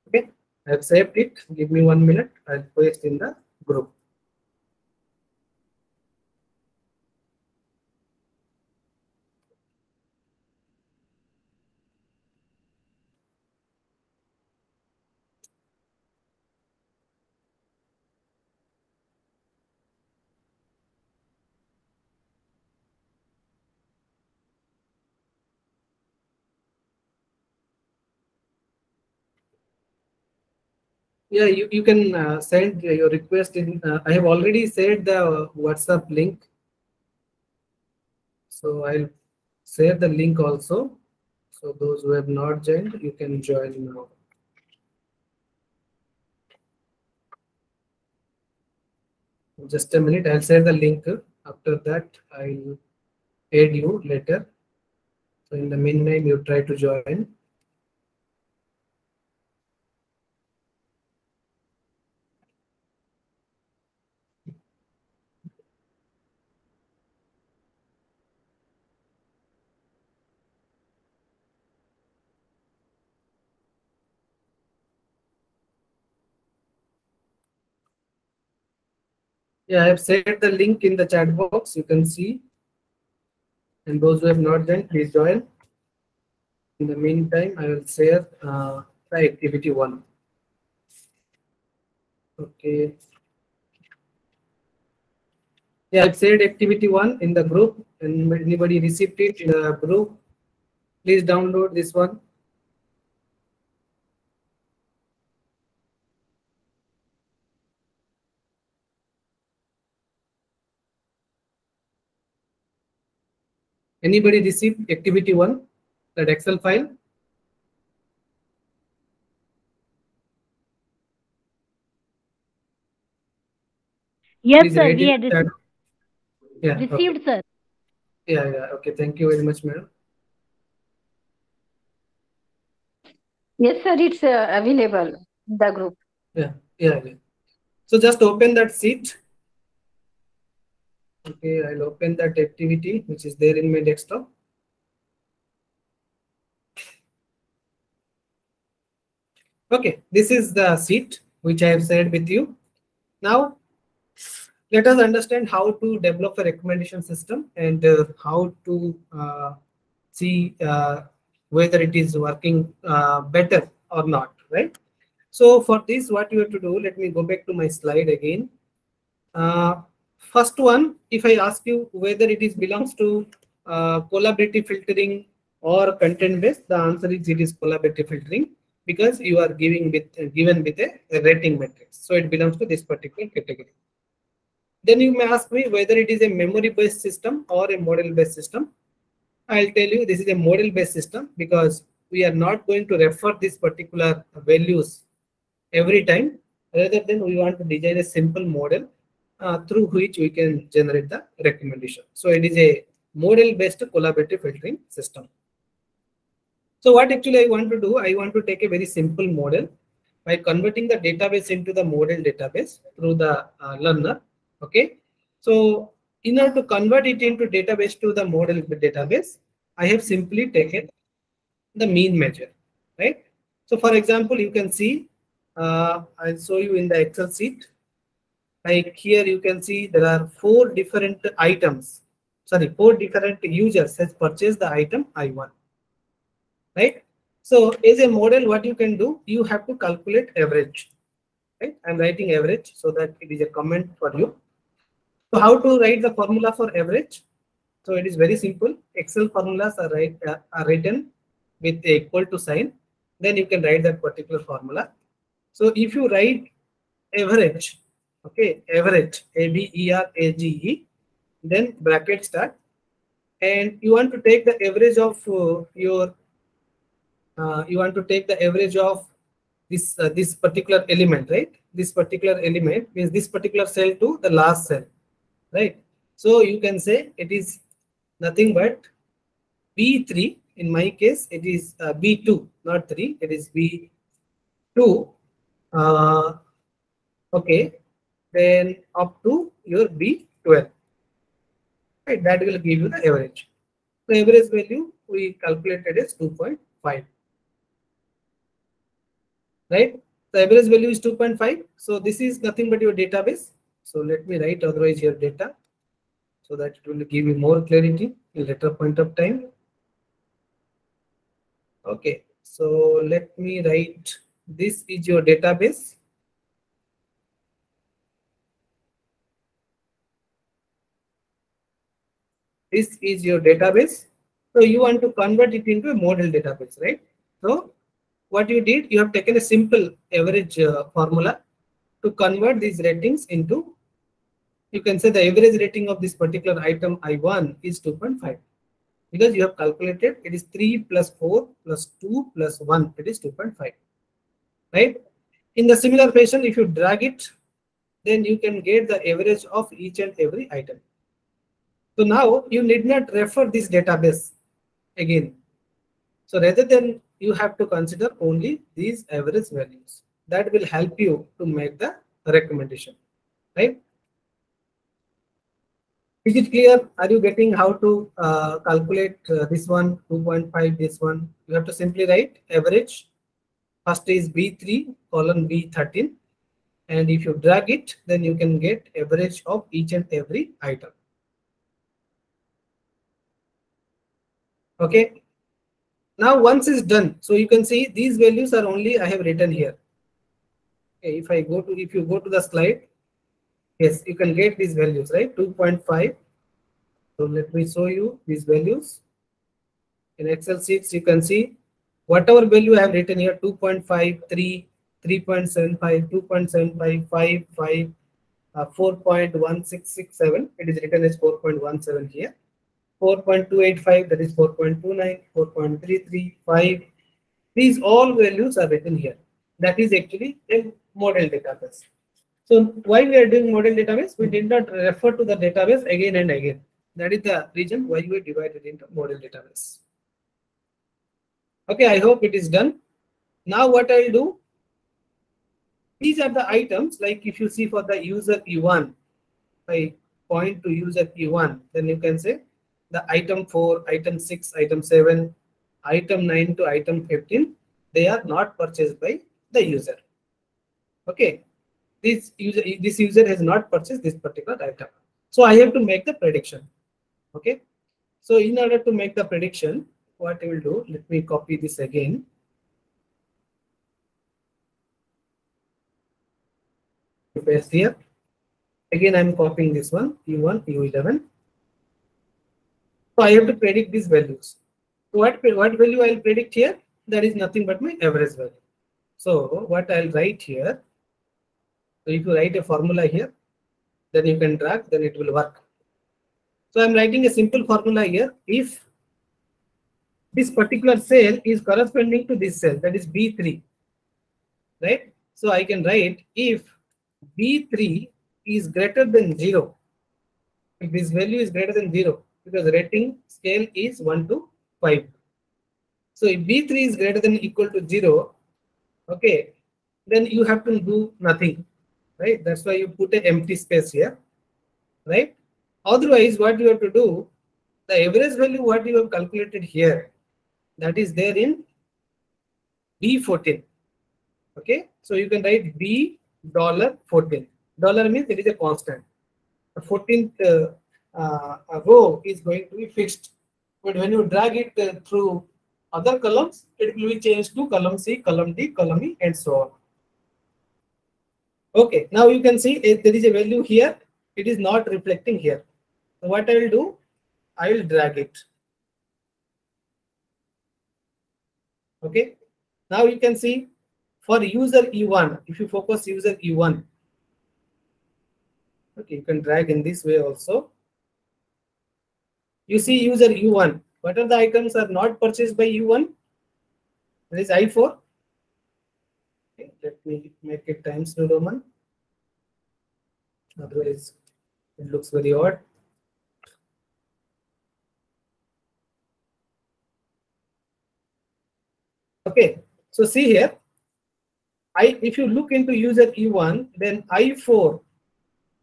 Okay, I've saved it. Give me 1 minute. I'll paste in the group. Yeah, you can send your request in. I have already shared the WhatsApp link. So I'll share the link also. So those who have not joined, you can join now. Just a minute, I'll share the link. After that, I'll add you later. So in the meantime, you try to join. Yeah, I have shared the link in the chat box. You can see. And those who have not joined, please join. In the meantime, I will share the activity 1. Okay. Yeah, I've shared activity 1 in the group. And anybody received it in the group, please download this one. Anybody received activity 1, that Excel file? Yes, Please sir. write We in had chat. Yeah, received, okay. sir. Yeah. Okay. Thank you very much, madam. Yes, sir. It's available in the group. Yeah. So just open that sheet. Okay, I'll open that activity which is there in my desktop. Okay, this is the sheet which I have shared with you. Now, let us understand how to develop a recommendation system and how to see whether it is working better or not, right? So for this, what you have to do, let me go back to my slide again. First one, if I ask you whether it is belongs to collaborative filtering or content based, the answer is it is collaborative filtering, because you are given with a rating matrix. So it belongs to this particular category. Then you may ask me whether it is a memory based system or a model based system. I'll tell you this is a model based system, because we are not going to refer these particular values every time. Rather than we want to design a simple model through which we can generate the recommendation. So it is a model based collaborative filtering system. So what actually I want to do, I want to take a very simple model by converting the database into the model database through the learner. Okay. So in order to convert it into database to the model database, I have simply taken the mean measure, right? So for example, you can see, I'll show you in the Excel sheet. Like here you can see there are 4 different items. Sorry, 4 different users has purchased the item I1. Right? So as a model, what you can do, you have to calculate average. Right? I'm writing average so that it is a comment for you. So how to write the formula for average? So it is very simple. Excel formulas are written with a equal to sign. Then you can write that particular formula. So if you write average, okay, average, A-B-E-R-A-G-E, then bracket start, and you want to take the average of this particular element, right? This particular element means this particular cell to the last cell, right? So you can say it is nothing but B3. In my case, it is B2, not 3. It is B2. Okay, then up to your B12. Right, that will give you the average. The average value we calculated is 2.5. Right? The average value is 2.5. So this is nothing but your database. So let me write otherwise your data, so that it will give you more clarity in later point of time. Okay, so let me write, this is your database. This is your database. So you want to convert it into a model database, right? So what you did, you have taken a simple average formula to convert these ratings into, you can say the average rating of this particular item I1 is 2.5. because you have calculated it is 3 plus 4 plus 2 plus 1, it is 2.5, right? In the similar fashion, if you drag it, then you can get the average of each and every item. So now you need not refer this database again. So rather than you have to consider only these average values. That will help you to make the recommendation, right? Is it clear? Are you getting how to calculate this one, 2.5, this one? You have to simply write average. First is B3 colon B13. And if you drag it, then you can get average of each and every item. Okay. Now once it's done, so you can see these values are only I have written here. Okay, if you go to the slide, yes, you can get these values, right? 2.5. So let me show you these values. In Excel sheets, you can see whatever value I have written here, 2.5, 3, 3.75, 2.75, 5, 5, 4.1667. It is written as 4.17 here. 4.285, that is 4.29, 4.33, 5. These all values are written here. That is actually a model database. So why we are doing model database? We did not refer to the database again and again. That is the reason why we divided into model database. Okay, I hope it is done. Now what I will do, these are the items, like if you see for the user E1, I point to user E1, then you can say the item 4, item 6, item 7, item 9 to item 15, they are not purchased by the user. Okay, this user has not purchased this particular item. So I have to make the prediction. Okay, so in order to make the prediction, what I will do, let me copy this again. Paste here. Again, I'm copying this one, E1, E11. So I have to predict these values. So what value I'll predict here? That is nothing but my average value. So what I'll write here, so if you write a formula here, then you can drag, then it will work. So I'm writing a simple formula here. If this particular cell is corresponding to this cell, that is B3, right? So I can write if B3 is greater than 0, if this value is greater than 0, because rating scale is 1 to 5. So if B3 is greater than or equal to 0, okay, then you have to do nothing, right? That's why you put an empty space here, right? Otherwise, what you have to do, the average value what you have calculated here, that is there in B14. Okay, so you can write $14. Dollar means it is a constant. The 14th row is going to be fixed, but when you drag it through other columns, it will be changed to column C, column D, column E, and so on. Okay, now you can see there is a value here. It is not reflecting here. So what I will do, I will drag it. Okay, now you can see for user E1, if you focus user E1, okay, you can drag in this way also. You see user U1. What are the items are not purchased by U1? There is I4. Okay, let me make it times New Roman. Otherwise, it looks very odd. Okay, so see here. If you look into user E1, then I4,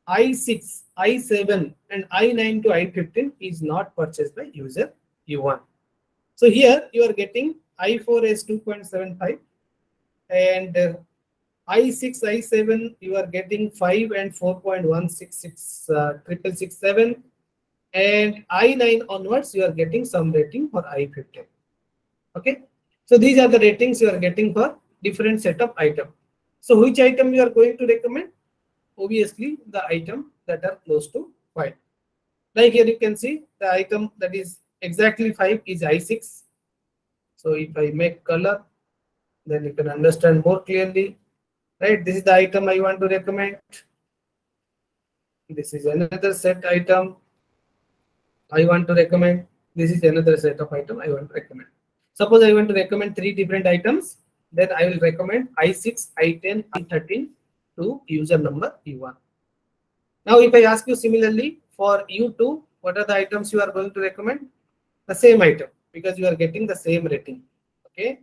I6, I7, and I9 to I15 is not purchased by user E1. So here you are getting I4 as 2.75 and I6, I7 you are getting 5 and 4.166 and I9 onwards you are getting some rating for I15. Okay, so these are the ratings you are getting for different set of item. So which item you are going to recommend? Obviously the item that are close to 5. Like here you can see the item that is exactly 5 is I6. So if I make color, then you can understand more clearly, right? This is the item I want to recommend. This is another set item I want to recommend. this is another set of item I want to recommend. Suppose I want to recommend 3 different items, then I will recommend I6, I10, I13 to user number U1. Now, if I ask you similarly for U2, what are the items you are going to recommend? The same item, because you are getting the same rating. Okay.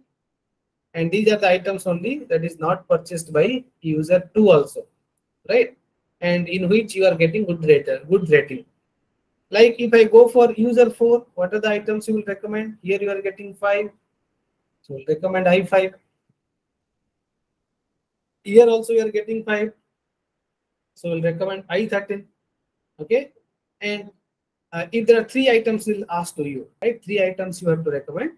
And these are the items only that is not purchased by user 2 also, right? And in which you are getting good rating. Like if I go for user 4, what are the items you will recommend? Here you are getting 5, so we'll recommend I5. Here also you are getting 5, so we'll recommend I13. Okay, and if there are 3 items will ask to you, right? 3 items you have to recommend.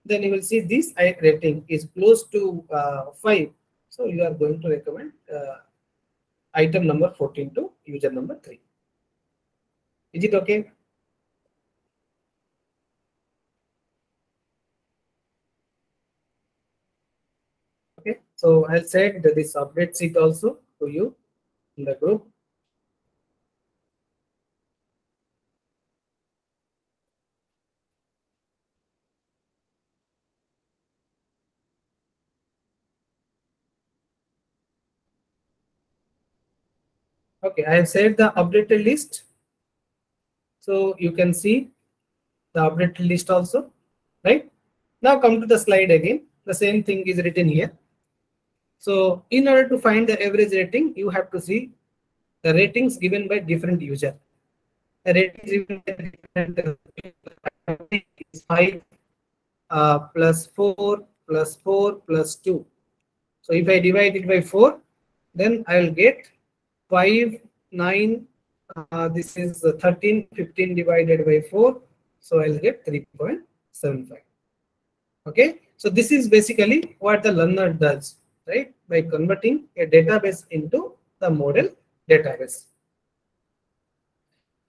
Then you will see this rating is close to 5, so you are going to recommend item number 14 to user number 3. Is it okay? Okay, so I'll send this update sheet also to you in the group. Okay, I have saved the updated list. So you can see the updated list also, right? Now come to the slide again. The same thing is written here. So in order to find the average rating, you have to see the ratings given by different user. The ratings given by different is 5 plus 4 plus 4 plus 2. So if I divide it by 4, then I will get 5, 9, this is 13, 15 divided by 4. So I'll get 3.75. Okay, so this is basically what the learner does, right? By converting a database into the model database,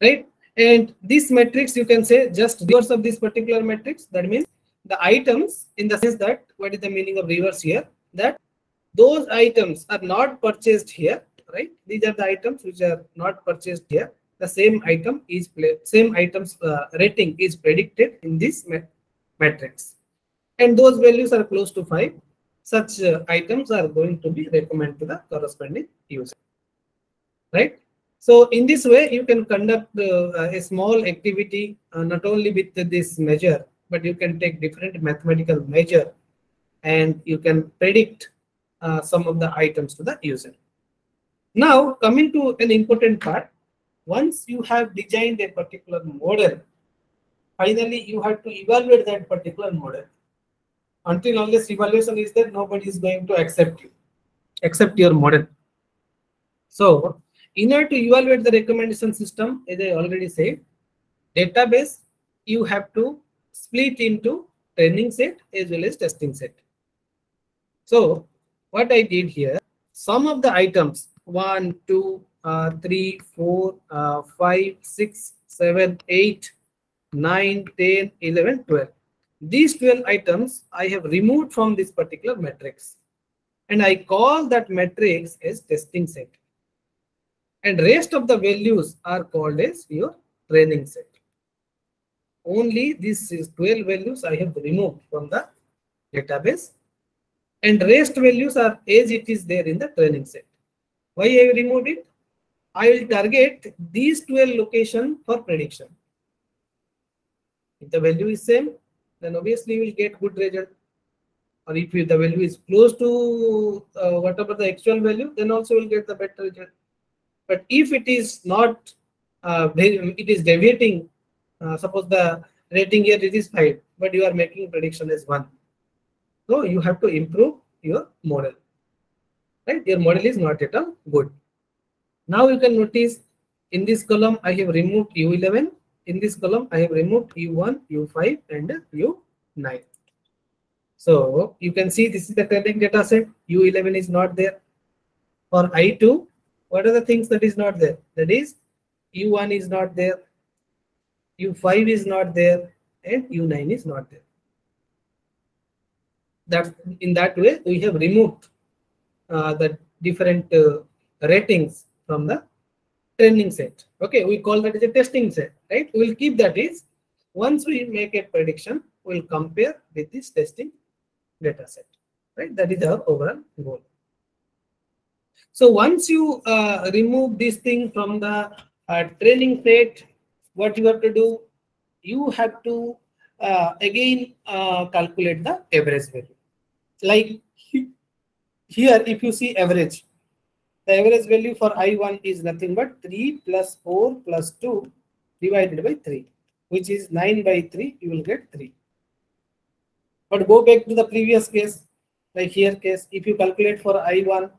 right? And this matrix, you can say just reverse of this particular matrix. That means the items, in the sense that what is the meaning of reverse here? That those items are not purchased here, right? These are the items which are not purchased here. The same item is rating is predicted in this matrix, and those values are close to 5. Such items are going to be recommended to the corresponding user, right? So in this way, you can conduct a small activity not only with this measure, but you can take different mathematical measure, and you can predict some of the items to the user. Now, coming to an important part, once you have designed a particular model, finally you have to evaluate that particular model. Until unless evaluation is there, nobody is going to accept your model. So, in order to evaluate the recommendation system, as I already said, database you have to split into training set as well as testing set. So, what I did here, some of the items 1, 2, 3, 4, 5, 6, 7, 8, 9, 10, 11, 12. These 12 items I have removed from this particular matrix, and I call that matrix as testing set. And rest of the values are called as your training set. Only these 12 values I have removed from the database, and rest values are as it is there in the training set. Why I have removed it? I will target these 12 locations for prediction. If the value is same, then obviously you will get good result. Or if the value is close to whatever the actual value, then also you will get the better result. But if it is not, it is deviating, suppose the rating here it is 5, but you are making prediction as 1. So you have to improve your model, right? Your model is not at all good. Now you can notice in this column I have removed U11. In this column I have removed U1, U5 and U9. So you can see this is the training data set. U11 is not there. For I2, what are the things that is not there? That is U1 is not there, U5 is not there, and U9 is not there. That in that way we have removed the different ratings from the training set. Okay, we call that as a testing set, right? We will keep that is Once we make a prediction, we'll compare with this testing data set, right? That is our overall goal. So once you remove this thing from the training set, what you have to do, you have to again calculate the average value. Like here, if you see average, the average value for I1 is nothing but 3 plus 4 plus 2 divided by 3, which is 9 by 3, you will get 3. But go back to the previous case, like here case, if you calculate for I1,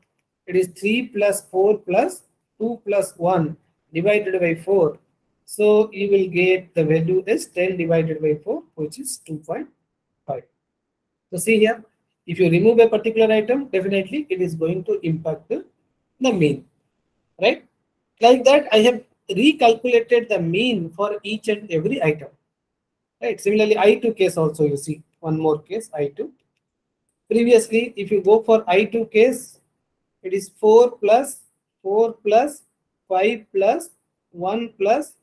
it is 3 plus 4 plus 2 plus 1 divided by 4. So you will get the value is 10 divided by 4, which is 2.5. So see here, if you remove a particular item, definitely it is going to impact the mean, right? Like that, I have recalculated the mean for each and every item, right? Similarly, I2 case also, you see one more case, I2. Previously, if you go for I2 case, it is 4 plus 4 plus 5 plus 1 plus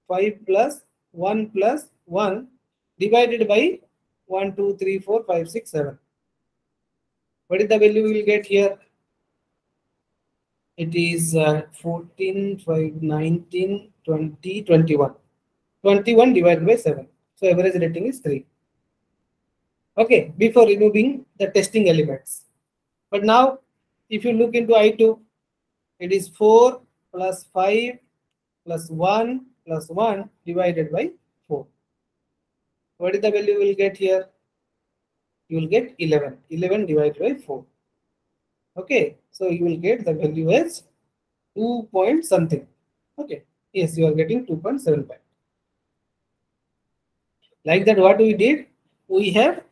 5 plus 1 plus 1 divided by 1, 2, 3, 4, 5, 6, 7. What is the value we will get here? It is 14, 5, 19, 20, 21. 21 divided by 7. So average rating is 3. Okay, before removing the testing elements. But now, if you look into I2, it is 4 plus 5 plus 1 plus 1 divided by 4. What is the value we will get here? You will get 11. 11 divided by 4. Okay, so you will get the value as 2 point something. Okay, yes, you are getting 2.75. Like that, what we did, we have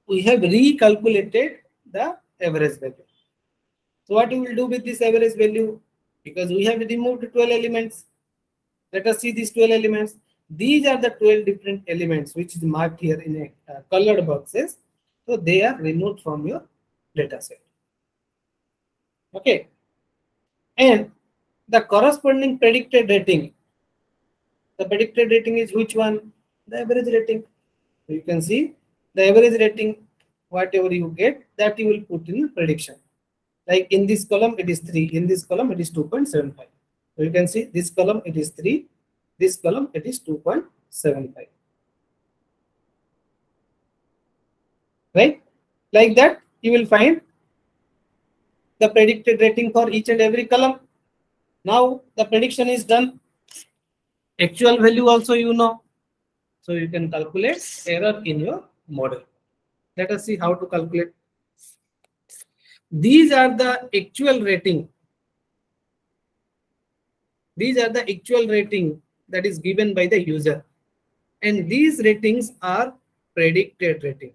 recalculated the average value. So what we will do with this average value? Because we have removed 12 elements. Let us see these 12 elements. These are the 12 different elements which is marked here in a colored boxes. So they are removed from your data set. Okay. And the corresponding predicted rating. The predicted rating is which one? The average rating. You can see the average rating, whatever you get, that you will put in prediction. Like in this column, it is 3. In this column, it is 2.75. So you can see this column, it is 3. This column, it is 2.75. Right? Like that, you will find the predicted rating for each and every column. Now, the prediction is done. Actual value also you know. So you can calculate error in your model. Let us see how to calculate. These are the actual rating. These are the actual rating that is given by the user. And these ratings are predicted rating.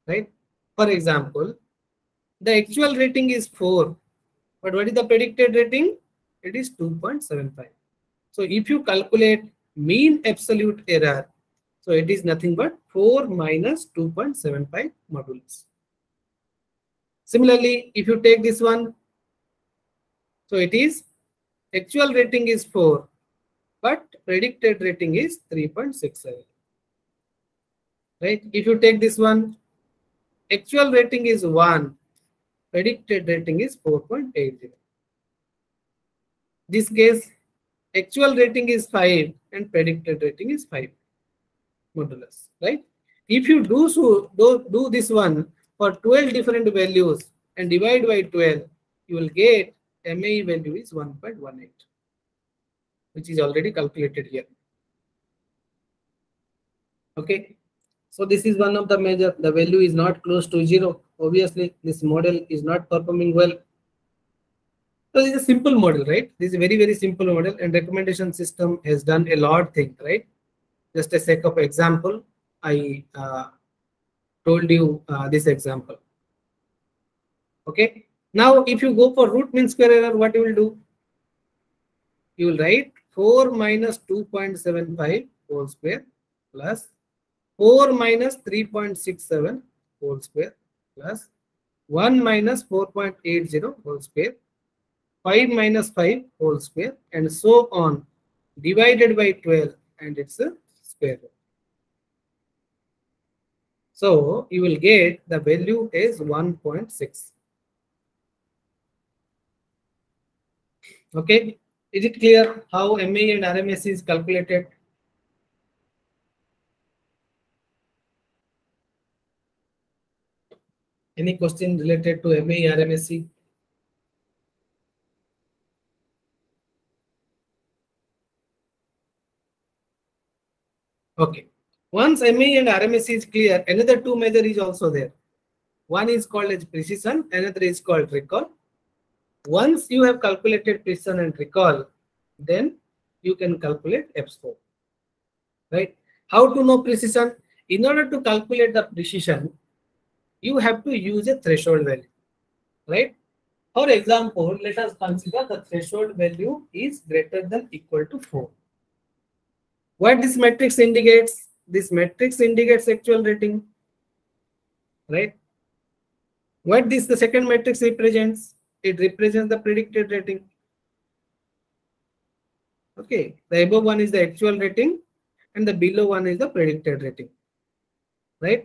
Right? For example, the actual rating is 4. But what is the predicted rating? It is 2.75. So if you calculate mean absolute error, so it is nothing but 4 minus 2.75 modules. Similarly, if you take this one, so it is actual rating is 4, but predicted rating is 3.67. Right? If you take this one, actual rating is 1, predicted rating is 4.80. This case, actual rating is 5 and predicted rating is 5 modulus. Right? If you do this one for 12 different values and divide by 12, you will get MAE value is 1.18, which is already calculated here. Okay. So this is one of the measure. The value is not close to 0. Obviously, this model is not performing well. So this is a simple model, right? This is a very, very simple model, and recommendation system has done a lot thing, right? Just a sake of example, I told you this example. Okay. Now, if you go for root mean square error, what you will do? You will write 4 minus 2.75 whole square plus 4 minus 3.67 whole square plus 1 minus 4.80 whole square, 5 minus 5 whole square, and so on divided by 12 and it's a square root. So you will get the value is 1.6. Okay, is it clear how MAE and RMSE is calculated? Any question related to MAE, RMSE? Okay. Once MAE and RMSE is clear, another two measure is also there. One is called as precision, another is called recall. Once you have calculated precision and recall, then you can calculate F-score. Right? How to know precision? In order to calculate the precision, you have to use a threshold value. Right? For example, let us consider the threshold value is greater than equal to 4. What this matrix indicates? This matrix indicates actual rating. Right? What this the second matrix represents? It represents the predicted rating. Okay, the above one is the actual rating and the below one is the predicted rating. Right?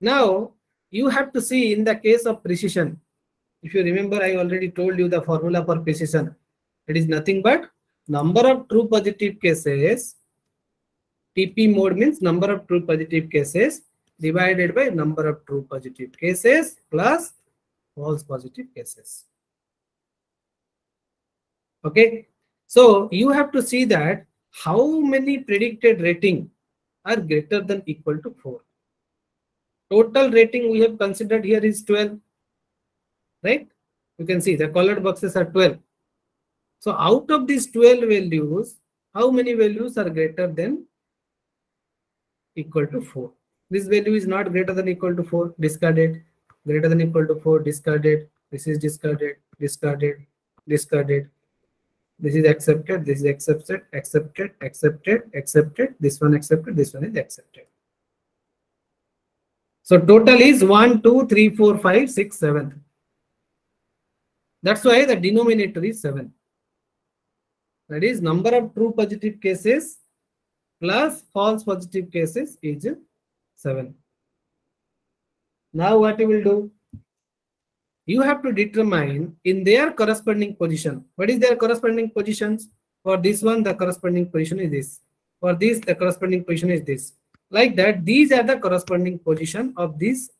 Now, you have to see in the case of precision. If you remember, I already told you the formula for precision. It is nothing but number of true positive cases. TP mode means number of true positive cases divided by number of true positive cases plus false positive cases. Okay, so you have to see that how many predicted rating are greater than equal to 4. Total rating we have considered here is 12. Right? You can see the colored boxes are 12. So out of these 12 values, how many values are greater than equal to 4? This value is not greater than equal to 4, discarded. Greater than equal to 4, discarded. This is discarded, discarded, discarded. This is accepted, this is accepted, accepted, accepted, accepted. This one accepted, this one is accepted. So total is 1, 2, 3, 4, 5, 6, 7. That's why the denominator is 7. That is number of true positive cases plus false positive cases is 7. Now what you will do? You have to determine in their corresponding position. What is their corresponding positions? For this one, the corresponding position is this. For this, the corresponding position is this. Like that, these are the corresponding position of these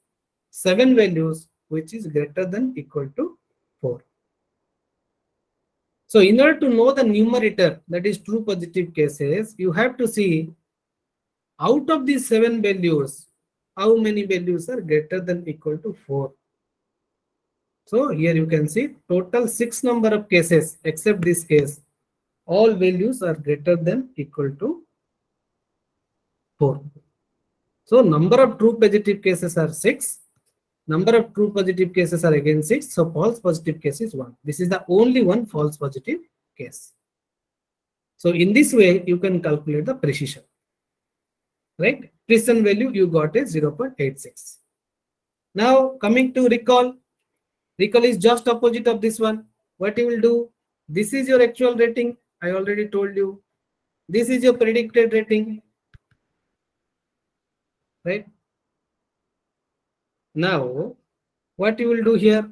7 values, which is greater than equal to 4. So in order to know the numerator, that is true positive cases, you have to see out of these 7 values, how many values are greater than equal to 4. So here you can see total 6 number of cases, except this case, all values are greater than equal to 4. So number of true positive cases are 6. Number of true positive cases are again 6. So false positive case is 1. This is the only one false positive case. So in this way, you can calculate the precision. Right? Precision value you got is 0.86. Now coming to recall. Recall is just opposite of this one. What you will do? This is your actual rating. I already told you. This is your predicted rating. Right? Now, what you will do here?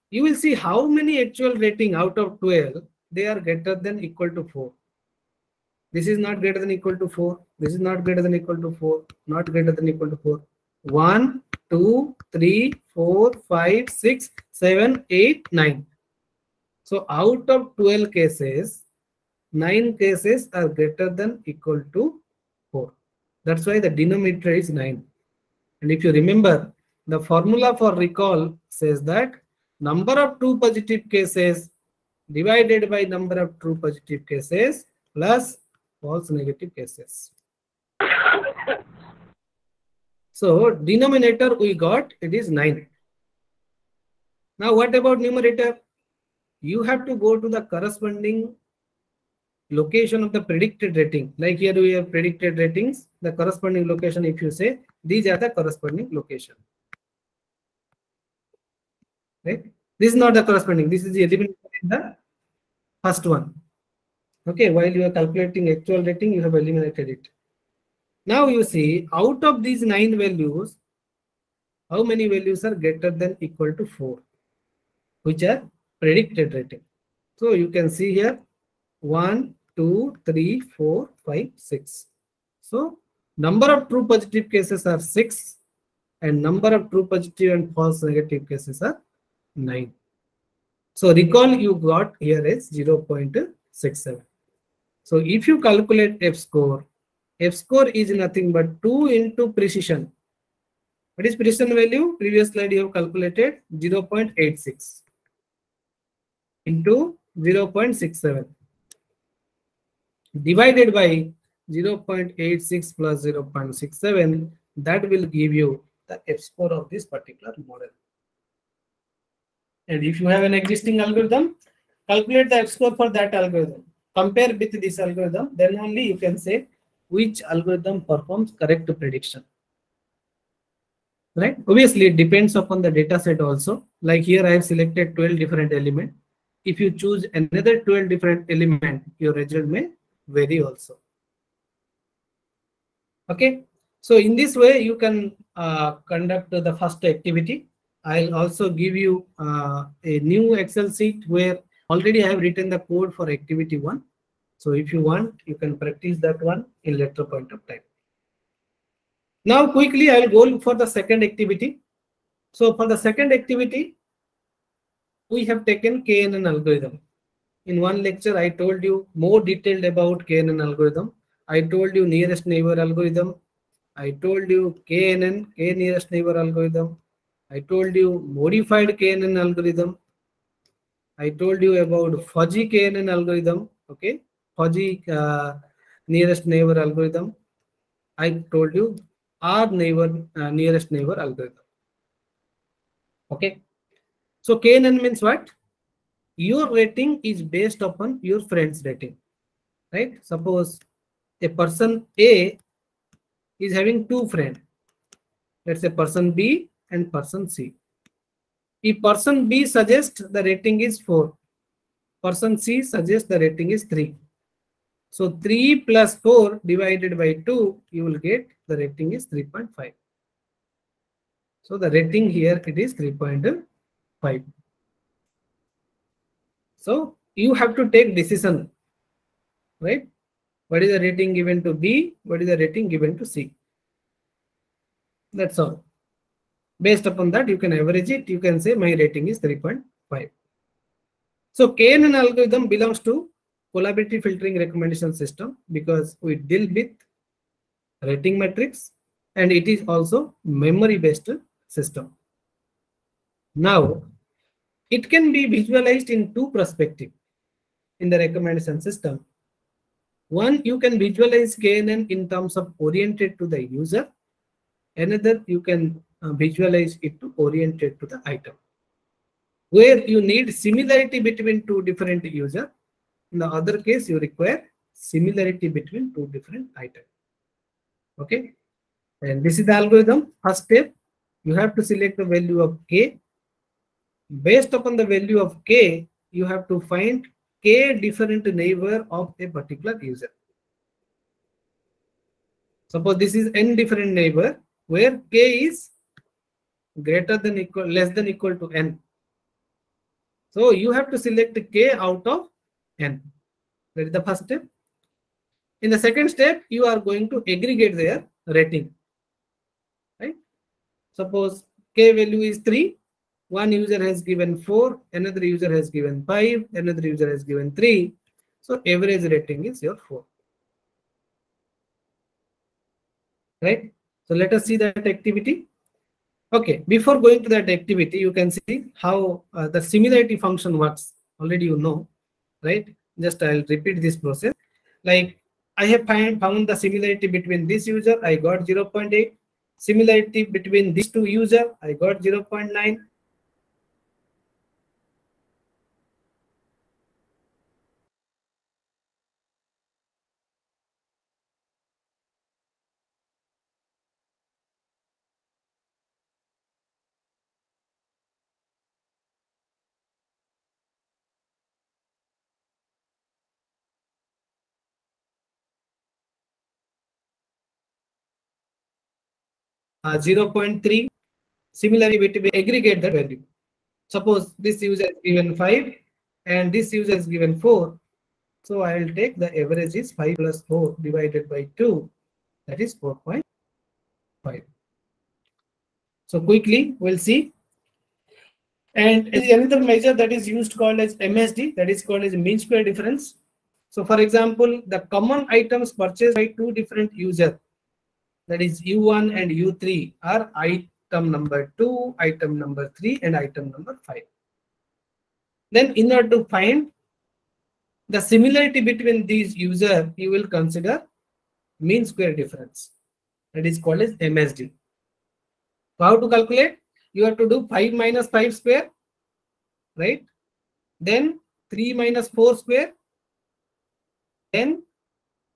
You will see how many actual rating out of 12 they are greater than equal to 4. This is not greater than equal to 4. This is not greater than equal to 4. Not greater than equal to 4. 1, 2, 3, 4, 5, 6, 7, 8, 9. So out of 12 cases, 9 cases are greater than equal to 4. That's why the denominator is 9. And if you remember, the formula for recall says that number of true positive cases divided by number of true positive cases plus false negative cases. So denominator we got, it is 9. Now what about numerator? You have to go to the corresponding location of the predicted rating. Like here we have predicted ratings. The corresponding location, if you say, these are the corresponding location. Right? This is not the corresponding. This is the eliminated in the first one. Okay, while you are calculating actual rating, you have eliminated it. Now you see, out of these 9 values, how many values are greater than equal to 4, which are predicted rating. So you can see here 1, 2, 3, 4, 5, 6. So number of true positive cases are 6 and number of true positive and false negative cases are 9. So recall you got here is 0.67. So if you calculate F score is nothing but 2 into precision. What is precision value? Previous slide you have calculated 0.86 into 0.67 divided by 0.86 plus 0.67. That will give you the F score of this particular model. And if you have an existing algorithm, calculate the F score for that algorithm. Compare with this algorithm, then only you can say which algorithm performs correct prediction. Right? Obviously, it depends upon the data set also. Like here, I have selected 12 different elements. If you choose another 12 different elements, your result may vary also. Okay. So in this way, you can conduct the first activity. I'll also give you a new Excel sheet where already I have written the code for activity 1. So if you want, you can practice that one in later point of time. Now quickly, I'll go for the second activity. So for the second activity, we have taken KNN algorithm. In one lecture, I told you more detailed about KNN algorithm. I told you nearest neighbor algorithm. I told you KNN, K nearest neighbor algorithm. I told you modified KNN algorithm. I told you about fuzzy KNN algorithm. Okay, fuzzy nearest neighbor algorithm. I told you R neighbor nearest neighbor algorithm. Okay, so KNN means what? Your rating is based upon your friend's rating, right? Suppose a person A is having 2 friends. Let's say person B and person C. If person B suggests the rating is 4, person C suggests the rating is 3. So 3 plus 4 divided by 2, you will get the rating is 3.5. So the rating here it is 3.5. So you have to take decision, right? What is the rating given to B? What is the rating given to C? That's all. Based upon that, you can average it. You can say my rating is 3.5. So KNN algorithm belongs to collaborative filtering recommendation system because we deal with rating metrics and it is also memory based system. Now, it can be visualized in 2 perspectives in the recommendation system. One, you can visualize KNN in terms of oriented to the user. Another, you can visualize it to oriented to the item. Where you need similarity between 2 different users. In the other case, you require similarity between 2 different items. Okay. And this is the algorithm. First step, you have to select the value of K. Based upon the value of K, you have to find K different neighbor of a particular user. Suppose this is N different neighbor where K is greater than equal, less than equal to N. So you have to select K out of N. That is the first step. In the second step, you are going to aggregate their rating. Right? Suppose K value is 3. One user has given 4, another user has given 5, another user has given 3. So average rating is your 4. Right? So let us see that activity. Okay, before going to that activity, you can see how the similarity function works. Already you know, right? Just I'll repeat this process. Like I have found the similarity between this user, I got 0.8. Similarity between these 2 users, I got 0.9. 0.3. Similarly, we aggregate the value. Suppose this user is given 5 and this user is given 4. So I will take the average is 5 plus 4 divided by 2. That is 4.5. So quickly we'll see. And another measure that is used called as MSD, that is called as mean square difference. So for example, the common items purchased by two different users, that is U1 and U3, are item number 2, item number 3, and item number 5. Then in order to find the similarity between these users, you will consider mean square difference. That is called as MSD. So how to calculate? You have to do 5 minus 5 square, right? Then 3 minus 4 square, then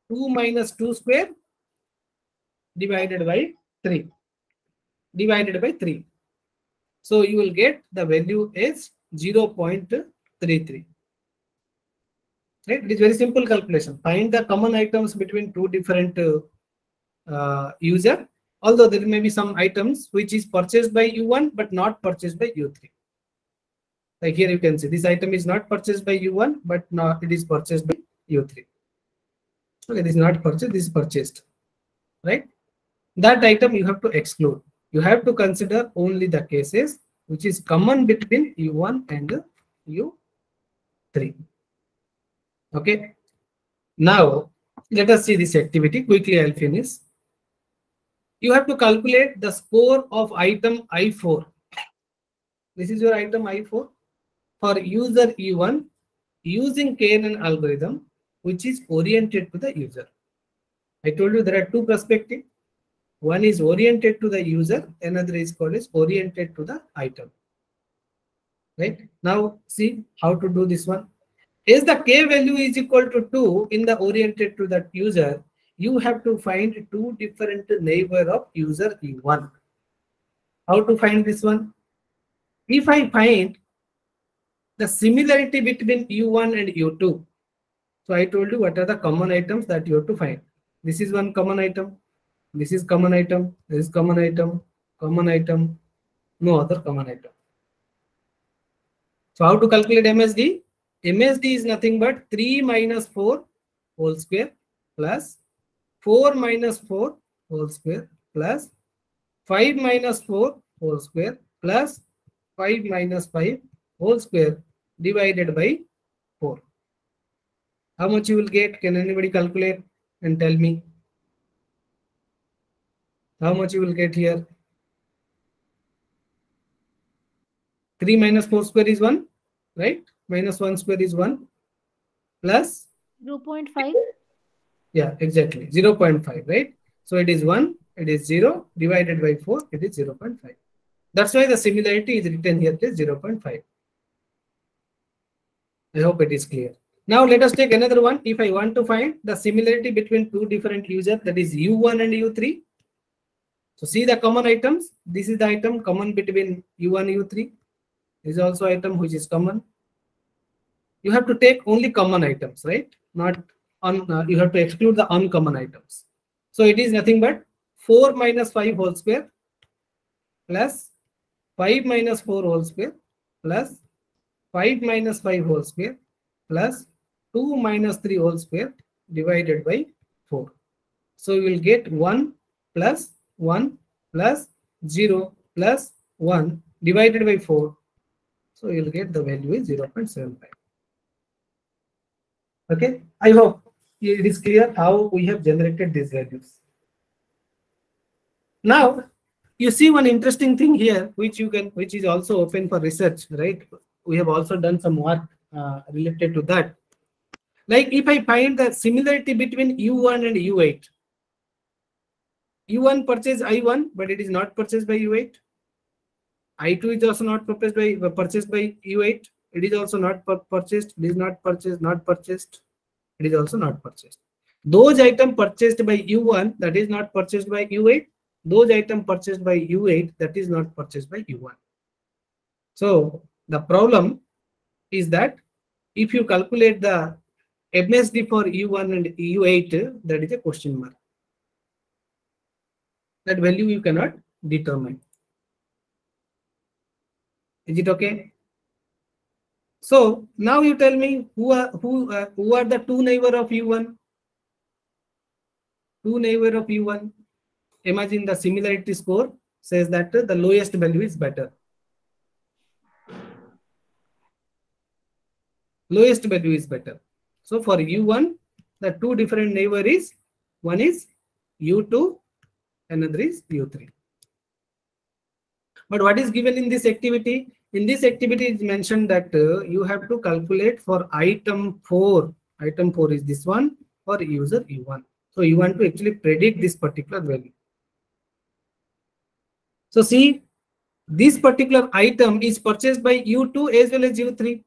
2 minus 2 square divided by 3. Divided by 3. So you will get the value is 0.33. Right? It is very simple calculation. Find the common items between two different user. Although there may be some items which is purchased by U1 but not purchased by U3. Like here you can see this item is not purchased by U1 but not it is purchased by U3. Okay, this is not purchased, this is purchased. Right? That item you have to exclude. You have to consider only the cases which is common between U1 and U3. Okay. Now let us see this activity. Quickly I'll finish. You have to calculate the score of item I4. This is your item I4 for user E1 using KNN algorithm, which is oriented to the user. I told you there are two perspectives. One is oriented to the user, another is called as oriented to the item. Right? Now see how to do this one. As the K value is equal to 2 in the oriented to that user, you have to find two different neighbor of user E1. How to find this one? If I find the similarity between U1 and U2, so I told you what are the common items that you have to find. This is one common item. This is common item. This is common item. Common item. No other common item. So how to calculate MSD? MSD is nothing but 3 minus 4 whole square plus 4 minus 4 whole square plus 5 minus 4 whole square plus 5 minus 5 whole square divided by 4. How much you will get? Can anybody calculate and tell me? How much you will get here? 3 minus 4 square is 1, right? Minus 1 square is 1 plus 0.5. Yeah, exactly. 0.5, right? So it is 1, it is 0, divided by 4, it is 0.5. That's why the similarity is written here as 0.5. I hope it is clear. Now let us take another one. If I want to find the similarity between two different users, that is U1 and U3. So see the common items. This is the item common between U1 and U3. This is also item which is common. You have to take only common items, right? Not you have to exclude the uncommon items. So it is nothing but 4 minus 5 whole square plus 5 minus 4 whole square plus 5 minus 5 whole square plus 2 minus 3 whole square divided by 4. So you will get 1 plus 1 plus 0 plus 1 divided by 4. So you will get the value is 0.75. Okay, I hope it is clear how we have generated these values. Now you see one interesting thing here, which is also open for research, right? We have also done some work related to that. Like if I find the similarity between U1 and U8, U1 purchased I1, but it is not purchased by U8. I2 is also not purchased by U8. It is also not purchased. It is not purchased. Not purchased. It is also not purchased. Those items purchased by U1 that is not purchased by U8. Those items purchased by U8 that is not purchased by U1. So the problem is that if you calculate the MSD for U1 and U8, that is a question mark. That value you cannot determine. Is it okay? So now you tell me who are the two neighbor of U1? Two neighbor of U1. Imagine the similarity score says that the lowest value is better. Lowest value is better. So for U1, the two different neighbor is, one is U2, another is U3. But what is given in this activity? In this activity, it's mentioned that you have to calculate for item 4. Item 4 is this one for user U1. So you want to actually predict this particular value. So see, this particular item is purchased by U2 as well as U3.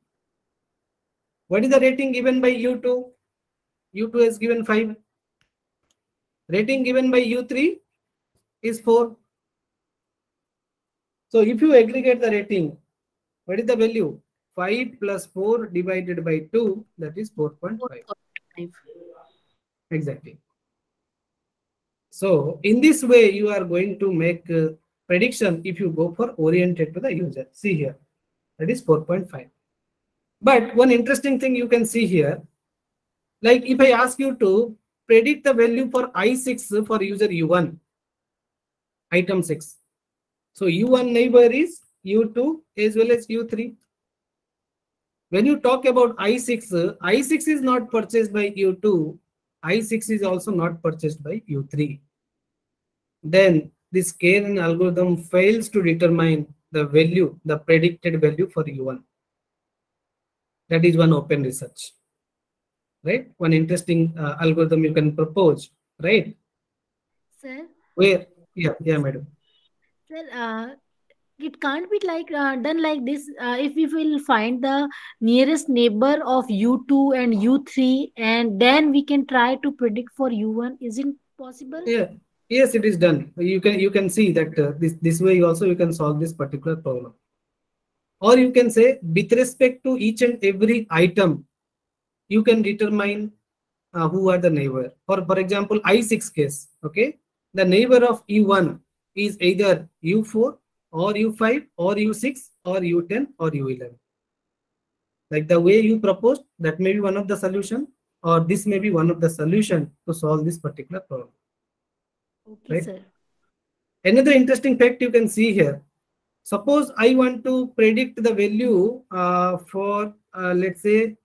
What is the rating given by U2? U2 is given 5. Rating given by U3 is 4. So if you aggregate the rating, what is the value? 5 plus 4 divided by 2, that is 4.5. Exactly. So in this way, you are going to make a prediction if you go for oriented to the user. See here, that is 4.5. But one interesting thing you can see here, like if I ask you to predict the value for I6 for user U1, item 6. So U1 neighbor is U2 as well as U3. When you talk about I6, I6 is not purchased by U2. I6 is also not purchased by U3. Then this K-NN algorithm fails to determine the value, the predicted value for U1. That is one open research, right? One interesting algorithm you can propose, right? Sir? Where? Yeah, madam. Sir, it can't be like done like this. If we will find the nearest neighbor of U2 and U3, and then we can try to predict for U1. Isn't possible? Yeah. Yes, it is done. You can see that this way also you can solve this particular problem. Or you can say with respect to each and every item, you can determine who are the neighbor. For example, I6 case, okay, the neighbor of U1 is either U4 or U5 or U6 or U10 or U11. Like the way you proposed, that may be one of the solution, or this may be one of the solution to solve this particular problem. Okay, right? sir. Another interesting fact you can see here. Suppose I want to predict the value for let's say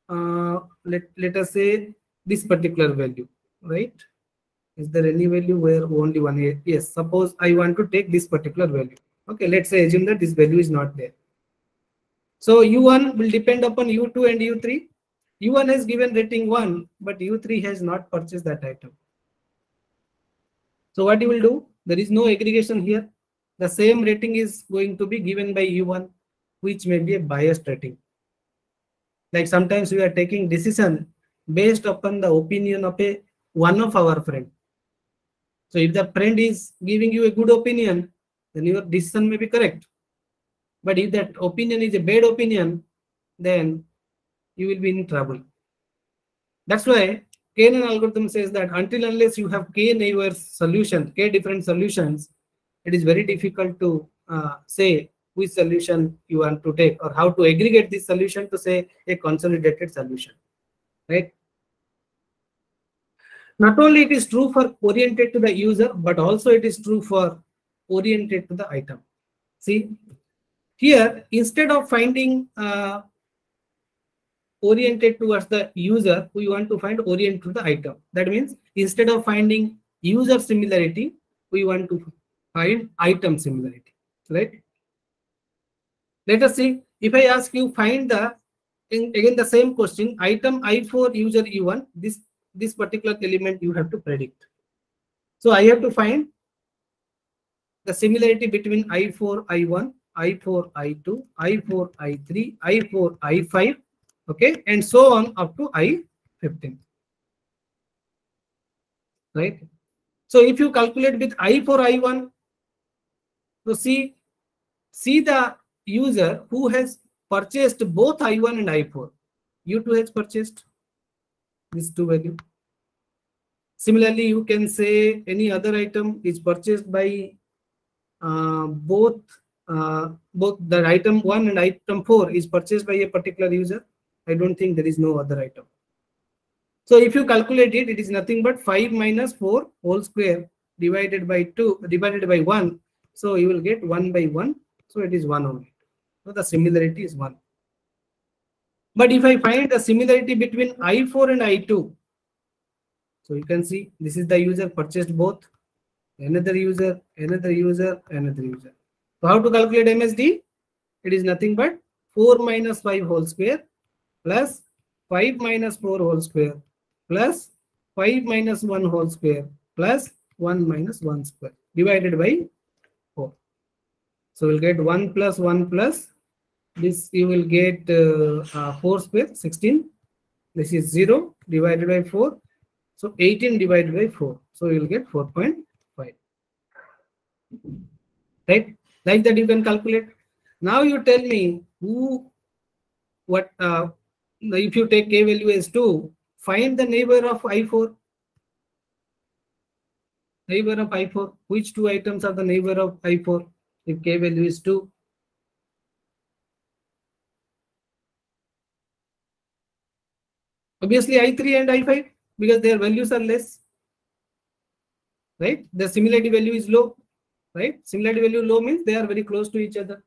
let us say this particular value, right? Is there any value where only one is? Yes, suppose I want to take this particular value. Okay, let's say assume that this value is not there. So U1 will depend upon U2 and U3. U1 has given rating 1, but U3 has not purchased that item. So what you will do? There is no aggregation here. The same rating is going to be given by U1, which may be a biased rating. Like sometimes we are taking decision based upon the opinion of one of our friend. So if the friend is giving you a good opinion, then your decision may be correct. But if that opinion is a bad opinion, then you will be in trouble. That's why K-NN algorithm says that until unless you have K neighbors solution, K different solutions, it is very difficult to say which solution you want to take or how to aggregate this solution to say a consolidated solution, right? Not only it is true for oriented to the user, but also it is true for oriented to the item. See, here instead of finding oriented towards the user, we want to find oriented to the item. That means instead of finding user similarity, we want to find item similarity, right? Let us see, if I ask you find the, again the same question, item I4 user U1, this particular element you have to predict. So I have to find the similarity between I4 I1, I4 I2, I4 I3, I4 I5, okay, and so on up to I15, right? So if you calculate with I4 I1, so see the user who has purchased both I1 and I4. U2 has purchased these two values. Similarly, you can say any other item is purchased by both the item 1 and item 4 is purchased by a particular user. I don't think there is no other item. So if you calculate it, it is nothing but 5 minus 4 whole square divided by 1. So you will get 1 by 1. So it is 1 only. So the similarity is 1. But if I find the similarity between I4 and I2, so you can see this is the user purchased both, another user, another user, another user. So how to calculate MSD? It is nothing but 4 minus 5 whole square plus 5 minus 4 whole square plus 5 minus 1 whole square plus 1 minus 1 square divided by 4. So we'll get 1 plus 1 plus this, you will get 4 square 16. This is 0 divided by 4. So 18 divided by 4. So you will get 4.5. Right? Like that you can calculate. Now you tell me if you take k value as 2, find the neighbor of I4. Neighbor of I4. Which two items are the neighbor of I4 if k value is 2? Obviously I3 and I5 because their values are less. Right? The similarity value is low. Right? Similarity value low means they are very close to each other.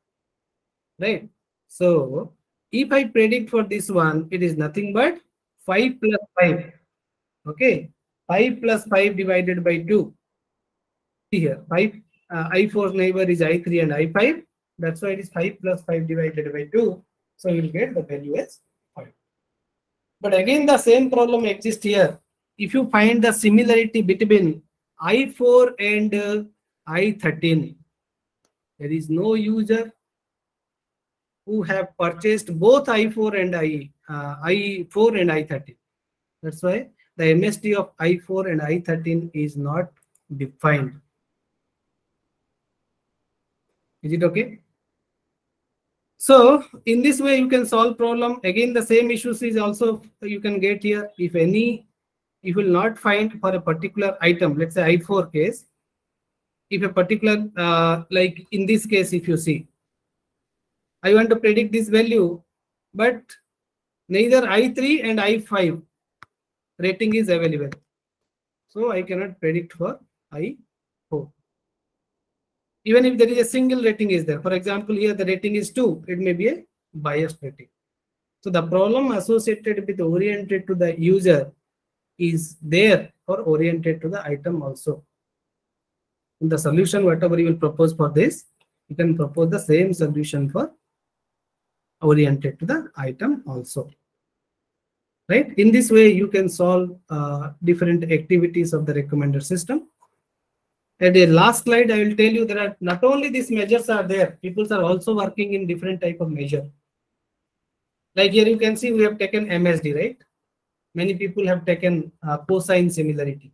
Right? So if I predict for this one, it is nothing but 5 plus 5. Okay. 5 plus 5 divided by 2. See here, I4 neighbor is I3 and I5. That's why it is 5 plus 5 divided by 2. So you will get the value as 5. But again, the same problem exists here. If you find the similarity between I4 and I13, there is no user who have purchased both I4 and I4 and I13. That's why the MSD of I4 and I13 is not defined. Is it okay? So in this way you can solve problem. Again, the same issues is also you can get here. If you will not find for a particular item, let's say I4 case, if a particular like in this case, if you see, I want to predict this value, but neither I3 and I5 rating is available. So I cannot predict for I4. Even if there is a single rating is there. For example, here the rating is 2. It may be a biased rating. So the problem associated with oriented to the user is there for oriented to the item also. In the solution, whatever you will propose for this, you can propose the same solution for oriented to the item also. Right? In this way, you can solve different activities of the recommender system. At the last slide, I will tell you that not only these measures are there, people are also working in different type of measure. Like here you can see we have taken MSD, right? Many people have taken cosine similarity.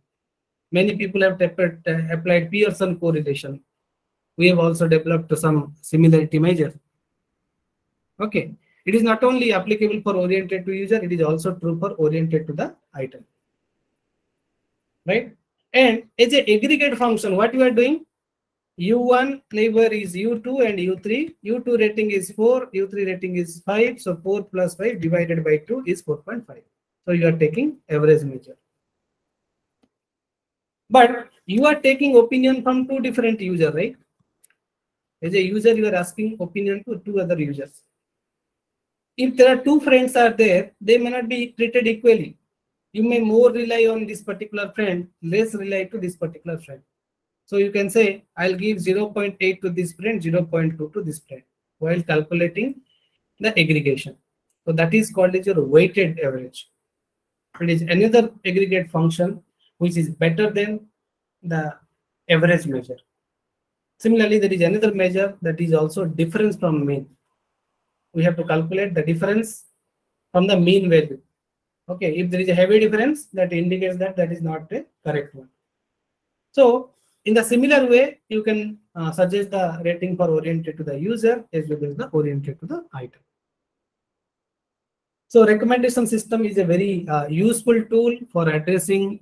Many people have applied Pearson correlation. We have also developed some similarity measure. Okay. It is not only applicable for oriented to user, it is also true for oriented to the item. Right? And as an aggregate function, what you are doing? U1 neighbor is U2 and U3. U2 rating is 4, U3 rating is 5. So 4 plus 5 divided by 2 is 4.5. So you are taking average measure. But you are taking opinion from two different users, right? As a user, you are asking opinion to two other users. If there are two friends are there, they may not be treated equally. You may more rely on this particular friend, less rely to this particular friend. So you can say, I'll give 0.8 to this friend, 0.2 to this friend, while calculating the aggregation. So that is called as your weighted average. It is another aggregate function which is better than the average measure. Similarly, there is another measure that is also difference from mean. We have to calculate the difference from the mean value. Okay, if there is a heavy difference, that indicates that that is not the correct one. So in the similar way, you can suggest the rating for oriented to the user as well as the oriented to the item. So recommendation system is a very useful tool for addressing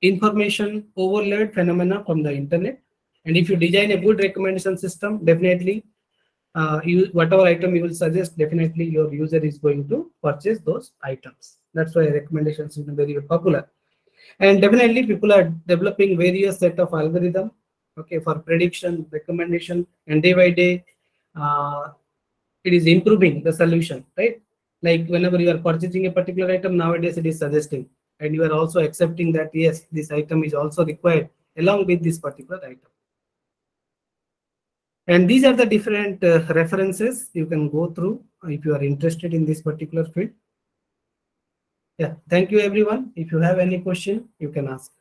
information overload phenomena from the internet. And if you design a good recommendation system, definitely whatever item you will suggest, definitely your user is going to purchase those items. That's why recommendations is very popular. And definitely people are developing various set of algorithm, okay, for prediction, recommendation, and day by day it is improving the solution, right? Like whenever you are purchasing a particular item, nowadays it is suggesting, and you are also accepting that yes, this item is also required along with this particular item. And these are the different references you can go through if you are interested in this particular field. Yeah, thank you everyone. If you have any question, you can ask.